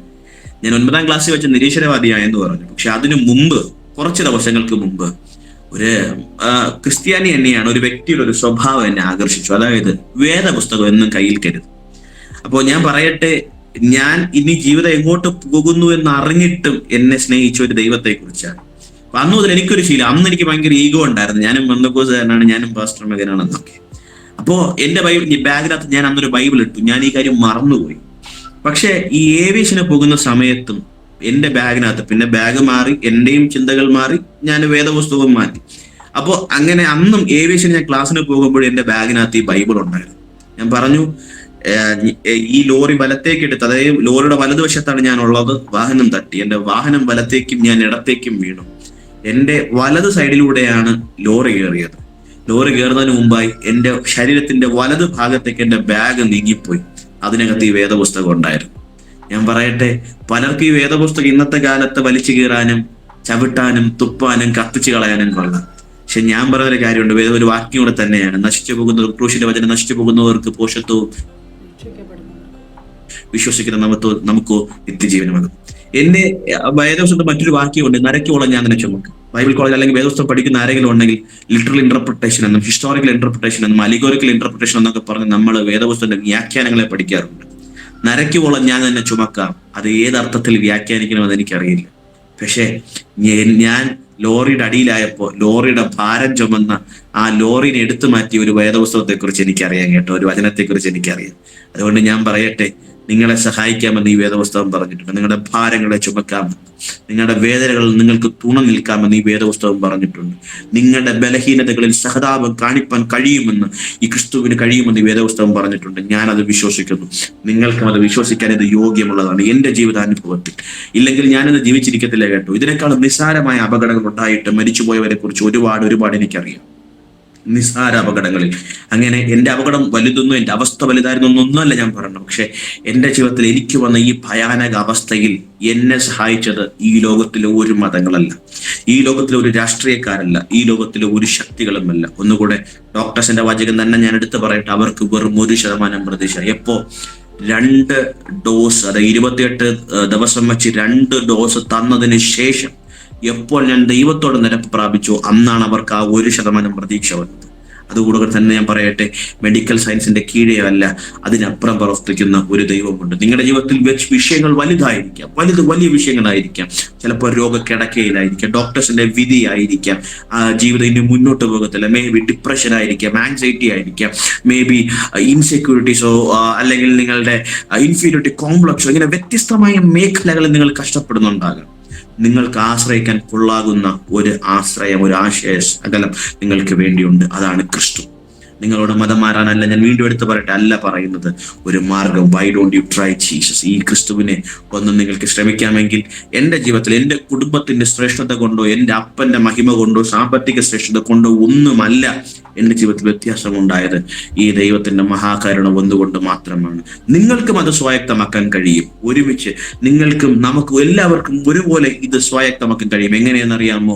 ഞാൻ 9ാം ക്ലാസ്സിൽ വെച്ച് നിരീശ്വരവാദിയായെന്ന് പറഞ്ഞു. പക്ഷെ അതിനു മുമ്പ്, കുറച്ച് ദിവസങ്ങൾക്ക് മുമ്പ്, ഒരു ക്രിസ്ത്യാനി തന്നെയാണ് ഒരു വ്യക്തിയുടെ ഒരു സ്വഭാവം എന്നെ ആകർഷിച്ചു. അതായത് വേദപുസ്തകം എന്നും കയ്യിൽ കരുത്. അപ്പോൾ ഞാൻ പറയട്ടെ, ഞാൻ ഇനി ജീവിതം എങ്ങോട്ട് പോകുന്നു എന്ന് അറിഞ്ഞിട്ടും എന്നെ സ്നേഹിച്ച ഒരു ദൈവത്തെ കുറിച്ചാണ്. അപ്പൊ അന്ന് മുതൽ എനിക്കൊരു ശീലം, അന്ന് എനിക്ക് ഭയങ്കര ഈഗോ ഉണ്ടായിരുന്നു, ഞാനും ബന്ധക്കോസുകാരനാണ്, ഞാനും പാസ്റ്റർ മകനാണെന്നൊക്കെ. അപ്പോ എന്റെ ബാഗിനകത്ത് ഞാൻ അന്നൊരു ബൈബിൾ ഇട്ടു. ഞാൻ ഈ കാര്യം മറന്നുപോയി. പക്ഷെ ഈ ഏവിയേഷന് പോകുന്ന സമയത്തും എന്റെ ബാഗിനകത്ത്, പിന്നെ ബാഗ് മാറി, എന്റെയും ചിന്തകൾ മാറി, ഞാൻ വേദപുസ്തകം മാറ്റി. അപ്പോൾ അങ്ങനെ അന്നും ഏവിയേഷൻ ഞാൻ ക്ലാസ്സിന് പോകുമ്പോൾ എന്റെ ബാഗിനകത്ത് ഈ ബൈബിൾ ഉണ്ടായിരുന്നു. ഞാൻ പറഞ്ഞു, ഈ ലോറി വലത്തേക്ക് എടുത്ത്, അതായത് ലോറിയുടെ വലതുവശത്താണ് ഞാൻ ഉള്ളത്, വാഹനം തട്ടി, എന്റെ വാഹനം വലത്തേക്കും ഞാൻ ഇടത്തേക്കും വീണു. എന്റെ വലത് സൈഡിലൂടെയാണ് ലോറി കയറിയത്. ലോറി കയറുന്നതിന് മുമ്പായി എന്റെ ശരീരത്തിന്റെ വലത് ഭാഗത്തേക്ക് എന്റെ ബാഗ് നീങ്ങിപ്പോയി. അതിനകത്ത് ഈ വേദപുസ്തകം ഉണ്ടായിരുന്നു. ഞാൻ പറയട്ടെ, പലർക്കും ഈ വേദപുസ്തകം ഇന്നത്തെ കാലത്ത് വലിച്ചു കീറാനും ചവിട്ടാനും തുപ്പാനും കത്തിച്ചു കളയാനും കൊള്ളാം. പക്ഷെ ഞാൻ പറഞ്ഞൊരു കാര്യമുണ്ട്, വേദം ഒരു വാക്യം കൂടെ തന്നെയാണ്, നശിച്ചു പോകുന്നവർ, ക്രൂശിന്റെ വചനം, നശിച്ചു പോകുന്നവർക്ക് പോഷത്വവും വിശ്വസിക്കുന്ന നമുക്കോ നിത്യജീവനുമാണ്. എന്റെ വേദപുസ്തകത്തിൽ മറ്റൊരു വാക്യമുണ്ട്, നരയ്ക്കോളം ഞാൻ തന്നെ ചുമക്കും. ബൈബിൾ കോളേജ് അല്ലെങ്കിൽ വേദപുസ്തകം പഠിക്കുന്ന ആരെങ്കിലും ഉണ്ടെങ്കിൽ ലിറ്ററൽ ഇന്റർപ്രിട്ടേഷൻ എന്നും ഹിസ്റ്റോറിക്കൽ ഇന്റർപ്രിട്ടേഷൻ എന്നും അലിഗോറിക്കൽ ഇന്റർപ്രിട്ടേഷൻ എന്നൊക്കെ പറഞ്ഞ് നമ്മൾ വേദപുസ്തകത്തിന്റെ വ്യാഖ്യാനങ്ങളെ പഠിക്കാറുണ്ട്. നരയ്ക്കോളം ഞാൻ തന്നെ ചുമക്കാം, അത് ഏതർത്ഥത്തിൽ വ്യാഖ്യാനിക്കണമെന്ന് എനിക്കറിയില്ല. പക്ഷെ ഞാൻ ലോറിയുടെ അടിയിലായപ്പോ ലോറിയുടെ ഭാരം ചുമന്ന ആ ലോറിനെ എടുത്തു മാറ്റിയ ഒരു വേദപുസ്തകത്തെ കുറിച്ച് എനിക്കറിയാം കേട്ടോ, ഒരു വചനത്തെ കുറിച്ച് എനിക്കറിയാം. അതുകൊണ്ട് ഞാൻ പറയട്ടെ, നിങ്ങളെ സഹായിക്കാമെന്ന് ഈ വേദപുസ്തകം പറഞ്ഞിട്ടുണ്ട്. നിങ്ങളുടെ ഭാരങ്ങളെ ചുമക്കാമെന്ന്, നിങ്ങളുടെ വേദനകളിൽ നിങ്ങൾക്ക് തുണ നിൽക്കാമെന്ന് ഈ വേദപുസ്തകം പറഞ്ഞിട്ടുണ്ട്. നിങ്ങളുടെ ബലഹീനതകളിൽ സഹതാപം കാണിപ്പാൻ കഴിയുമെന്ന് ഈ ക്രിസ്തുവിന് കഴിയുമെന്ന് ഈ വേദപുസ്തകം പറഞ്ഞിട്ടുണ്ട്. ഞാനത് വിശ്വസിക്കുന്നു. നിങ്ങൾക്കും അത് വിശ്വസിക്കാൻ ഇത് യോഗ്യമുള്ളതാണ്. എന്റെ ജീവിതാനുഭവത്തിൽ ഇല്ലെങ്കിൽ ഞാനത് ജീവിച്ചിരിക്കത്തില്ല കേട്ടോ. ഇതിനേക്കാളും നിസ്സാരമായ അപകടങ്ങൾ ഉണ്ടായിട്ട് മരിച്ചുപോയവരെ കുറിച്ച് ഒരുപാട് എനിക്കറിയാം. നിസ്സാര അപകടങ്ങളിൽ. അങ്ങനെ എന്റെ അപകടം വലുതൊന്നും, എന്റെ അവസ്ഥ വലുതായിരുന്നൊന്നും ഒന്നുമല്ല ഞാൻ പറഞ്ഞു. പക്ഷെ എന്റെ ജീവിതത്തിൽ എനിക്ക് വന്ന ഈ ഭയാനക അവസ്ഥയിൽ എന്നെ സഹായിച്ചത് ഈ ലോകത്തിലെ ഒരു മതങ്ങളല്ല, ഈ ലോകത്തിലെ ഒരു രാഷ്ട്രീയക്കാരല്ല, ഈ ലോകത്തിലെ ഒരു ശക്തികളുമല്ല. ഒന്നുകൂടെ ഡോക്ടേഴ്സിന്റെ വാചകം തന്നെ ഞാൻ എടുത്തു പറയട്ടെ, അവർക്ക് വെറും 1% പ്രതീക്ഷ. എപ്പോ 2 ഡോസ്, അതായത് 28 ദിവസം വെച്ച് 2 ഡോസ് തന്നതിന് ശേഷം എപ്പോൾ ഞാൻ ദൈവത്തോട് നിരപ്പ് പ്രാപിച്ചു, അന്നാണ് അവർക്ക് ആ 1% പ്രതീക്ഷ വന്നത്. അതുകൂടെ തന്നെ ഞാൻ പറയട്ടെ, മെഡിക്കൽ സയൻസിന്റെ കീഴേ അല്ല, അതിനപ്പുറം പ്രവർത്തിക്കുന്ന ഒരു ദൈവമുണ്ട്. നിങ്ങളുടെ ജീവിതത്തിൽ വിഷയങ്ങൾ വലുതായിരിക്കാം, വലിയ വിഷയങ്ങളായിരിക്കാം, ചിലപ്പോൾ രോഗക്കിടക്കയിലായിരിക്കാം, ഡോക്ടേഴ്സിന്റെ വിധി ആയിരിക്കാം, ജീവിതം ഇനി മുന്നോട്ട് പോകത്തില്ല, മേ ബി ഡിപ്രഷൻ ആയിരിക്കാം, ആൻസൈറ്റി ആയിരിക്കാം, മേ ബി ഇൻസെക്യൂരിറ്റീസോ അല്ലെങ്കിൽ നിങ്ങളുടെ ഇൻഫീരിയോറിറ്റി കോംപ്ലക്സോ, ഇങ്ങനെ വ്യത്യസ്തമായ മേഖലകളിൽ നിങ്ങൾ കഷ്ടപ്പെടുന്നുണ്ടാകാം. നിങ്ങൾക്ക് ആശ്രയിക്കാൻ കൊള്ളാകുന്ന ഒരു ആശ്രയം, ഒരു ആശയശകലം നിങ്ങൾക്ക് വേണ്ടിയുണ്ട്. അതാണ് ക്രിസ്തു. നിങ്ങളോട് മതം മാറാനല്ല ഞാൻ വീണ്ടും എടുത്ത് പറയട്ടെ, അല്ല പറയുന്നത്, ഒരു മാർഗം. Y don't you try Jesus? ഈ ക്രിസ്തുവിനെ ഒന്ന് നിങ്ങൾക്ക് ശ്രമിക്കാമെങ്കിൽ എൻ്റെ ജീവിതത്തിൽ എൻ്റെ കുടുംബത്തിന്റെ ശ്രേഷ്ഠത കൊണ്ടോ, എൻ്റെ അപ്പന്റെ മഹിമ കൊണ്ടോ, സാമ്പത്തിക ശ്രേഷ്ഠത കൊണ്ടോ ഒന്നുമല്ല എൻ്റെ ജീവിതത്തിൽ വ്യത്യാസമുണ്ടായത്. ഈ ദൈവത്തിന്റെ മഹാകരുണ ഒന്നുകൊണ്ട് മാത്രമാണ്. നിങ്ങൾക്കും അത് സ്വായത്തമാക്കാൻ കഴിയും. ഒരുമിച്ച് നിങ്ങൾക്കും നമുക്കും എല്ലാവർക്കും ഒരുപോലെ ഇത് സ്വായത്തമാക്കാൻ കഴിയും. എങ്ങനെയെന്നറിയാമോ?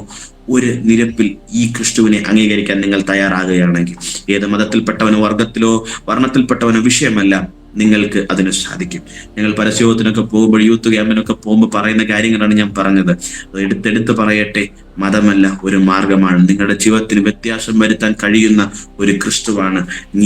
ഒരു നിരപ്പിൽ ഈ ക്രിസ്തുവിനെ അംഗീകരിക്കാൻ നിങ്ങൾ തയ്യാറാകുകയാണെങ്കിൽ, ഏത് മതത്തിൽപ്പെട്ടവനോ വർഗത്തിലോ വർണ്ണത്തിൽപ്പെട്ടവനോ വിഷയമല്ല, നിങ്ങൾക്ക് അതിന് സാധിക്കും. ഞങ്ങൾ പരസ്യത്തിനൊക്കെ പോകുമ്പോൾ, യൂത്ത് ക്യാമ്പിനൊക്കെ പോകുമ്പോൾ പറയുന്ന കാര്യങ്ങളാണ് ഞാൻ പറഞ്ഞത്. അത് എടുത്തെടുത്ത് പറയട്ടെ, മതമല്ല, ഒരു മാർഗമാണ്. നിങ്ങളുടെ ജീവിതത്തിന് വ്യത്യാസം വരുത്താൻ കഴിയുന്ന ഒരു ക്രിസ്തുവാണ്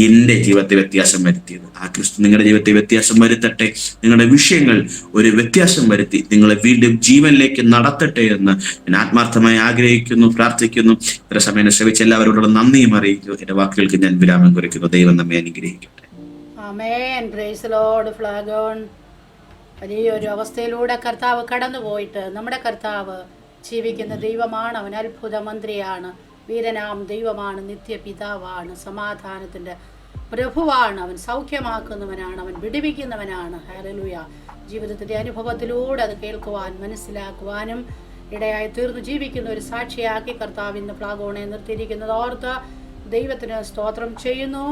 എൻ്റെ ജീവിതത്തെ വ്യത്യാസം വരുത്തിയത്. ആ ക്രിസ്തു നിങ്ങളുടെ ജീവിതത്തെ വ്യത്യാസം വരുത്തട്ടെ. നിങ്ങളുടെ വിഷയങ്ങൾ ഒരു വ്യത്യാസം വരുത്തി നിങ്ങളെ വീണ്ടും ജീവനിലേക്ക് നടത്തട്ടെ എന്ന് ഞാൻ ആത്മാർത്ഥമായി ആഗ്രഹിക്കുന്നു, പ്രാർത്ഥിക്കുന്നു. ഇത്ര സമയം ശ്രമിച്ച എല്ലാവരോടും നന്ദിയും അറിയിക്കുന്നു. എൻ്റെ വാക്കുകൾക്ക് ഞാൻ വിരാമം കുറിക്കുന്നു. ദൈവം നമ്മെ അനുഗ്രഹിക്കട്ടെ. ആമേൻ. Praise the lord. ഫ്ലാഗോൺ വലിയൊരു അവസ്ഥയിലൂടെ കർത്താവ് കടന്നുപോയിട്ട്, നമ്മുടെ കർത്താവ് ജീവിക്കുന്ന ദൈവമാണ്. അവൻ അത്ഭുത മന്ത്രിയാണ്, വീരനാം ദൈവമാണ്, നിത്യപിതാവാണ്, സമാധാനത്തിൻ്റെ പ്രഭുവാണ്, അവൻ സൗഖ്യമാക്കുന്നവനാണ്, അവൻ വിടുവിക്കുന്നവനാണ്. ഹല്ലേലൂയ. ജീവിതത്തിൻ്റെ അനുഭവത്തിലൂടെ അത് കേൾക്കുവാൻ, മനസ്സിലാക്കുവാനും ഇടയായി തീർന്നു ജീവിക്കുന്ന ഒരു സാക്ഷിയാക്കി കർത്താവ് ഇന്ന് ഫ്ലാഗോണെ നിർത്തിയിരിക്കുന്നത് ഓർത്ത് ദൈവത്തിന് സ്തോത്രം ചെയ്യുന്നു.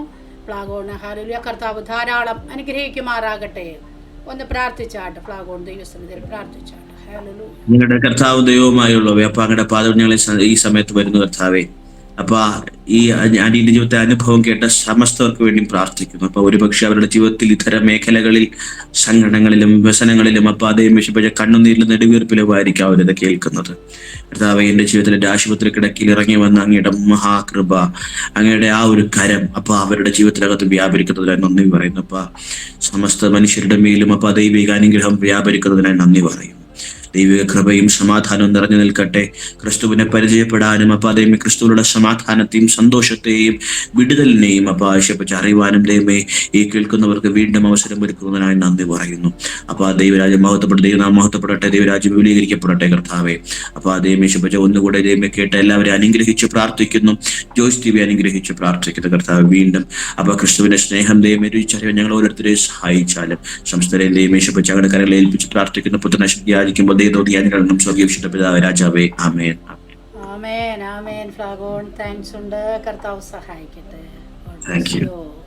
ഫ്ലാഗോൺ ഹല്ലേലൂയ. കർത്താവ് ധാരാളം അനുഗ്രഹിക്കുമാറാകട്ടെ. ഒന്ന് പ്രാർത്ഥിച്ചാട്ട്, ഫ്ലാഗോൺ ദൈവസന്നിധിയിൽ പ്രാർത്ഥിച്ചാട്ട്. ഹല്ലേലൂയ. നിങ്ങളുടെ കർത്താവ് ദൈവവുമായുള്ളവേ, അപ്പൊ അങ്ങയുടെ പാദം ഞങ്ങളെ ഈ സമയത്ത് വരുന്നു കർത്താവേ. അപ്പൊ ഈ അടിയുടെ ജീവിതത്തെ അനുഭവം കേട്ട സമസ്തർക്ക് വേണ്ടി പ്രാർത്ഥിക്കുന്നു. അപ്പൊ ഒരുപക്ഷെ അവരുടെ ജീവിതത്തിൽ ഇത്തരം മേഖലകളിൽ സങ്കടങ്ങളിലും വ്യസനങ്ങളിലും അപ്പൊ അതേ വിഷയപ്പെട്ട കണ്ണുനീരിലും നെടുവീർപ്പിലും ആയിരിക്കും അവരിത് കേൾക്കുന്നത്. കർത്താവേ, എന്റെ ജീവിതത്തിലെ ആശുപത്രി കിടക്കിൽ ഇറങ്ങി വന്ന അങ്ങയുടെ മഹാകൃപ, അങ്ങയുടെ ആ ഒരു കരം അപ്പൊ അവരുടെ ജീവിതത്തിനകത്ത് വ്യാപരിക്കുന്നതിനായി നന്ദി പറയുന്നു. അപ്പൊ സമസ്ത മനുഷ്യരുടെ മേലും അപ്പൊ ദൈവിക അനുഗ്രഹം വ്യാപരിക്കുന്നതിനായി നന്ദി പറയുന്നു. ദൈവിക കൃപയും സമാധാനവും നിറഞ്ഞു നിൽക്കട്ടെ. ക്രിസ്തുവിനെ പരിചയപ്പെടാനും അപ്പൊ അതേ ക്രിസ്തുവിനുള്ള സമാധാനത്തെയും സന്തോഷത്തെയും വിടുതലിനെയും അപ്പൊ ആവശ്യപ്പെട്ട് അറിയുവാനും ദൈവമേ ഈ കേൾക്കുന്നവർക്ക് വീണ്ടും അവസരം ഒരുക്കുന്നതിനായി നന്ദി പറയുന്നു. അപ്പൊ ആ ദൈവരാജ്യം മഹത്വപ്പെട്ട് ദൈവനാം മഹത്വപ്പെടട്ടെ, ദൈവരാജ്യം വിപുലീകരിക്കപ്പെടട്ടെ കർത്താവെ. അപ്പൊ ആ ദൈവമേശപ്പച്ച ഒന്നുകൂടെ ദൈവമേ കേട്ട് എല്ലാവരും അനുഗ്രഹിച്ച് പ്രാർത്ഥിക്കുന്നു. ജോയ്സ് ടി വി അനുഗ്രഹിച്ച് പ്രാർത്ഥിക്കുന്നു കർത്താവ്. വീണ്ടും അപ്പൊ ക്രിസ്തുവിന്റെ സ്നേഹം ദൈവമേ രുചിച്ചറിയാൻ ഞങ്ങൾ ഓരോരുത്തരെയും സഹായിച്ചാലും സംസ്ഥരെയും ദൈവമേശപ്പച്ച ഞങ്ങളുടെ കരങ്ങളെ ഏൽപ്പിച്ച് പ്രാർത്ഥിക്കുന്നു. പുത്രനെ യാചിക്കുമ്പോൾ ദൈവം സ്വർഗീയ പിതാവേ രാജാവേ, ആമേൻ. ആമേൻ ആമേൻ. ഫ്ലാഗോൺ താങ്ക്സ് ഉണ്ട്. കർത്താവ് സഹായിക്കട്ടെ. Thank you.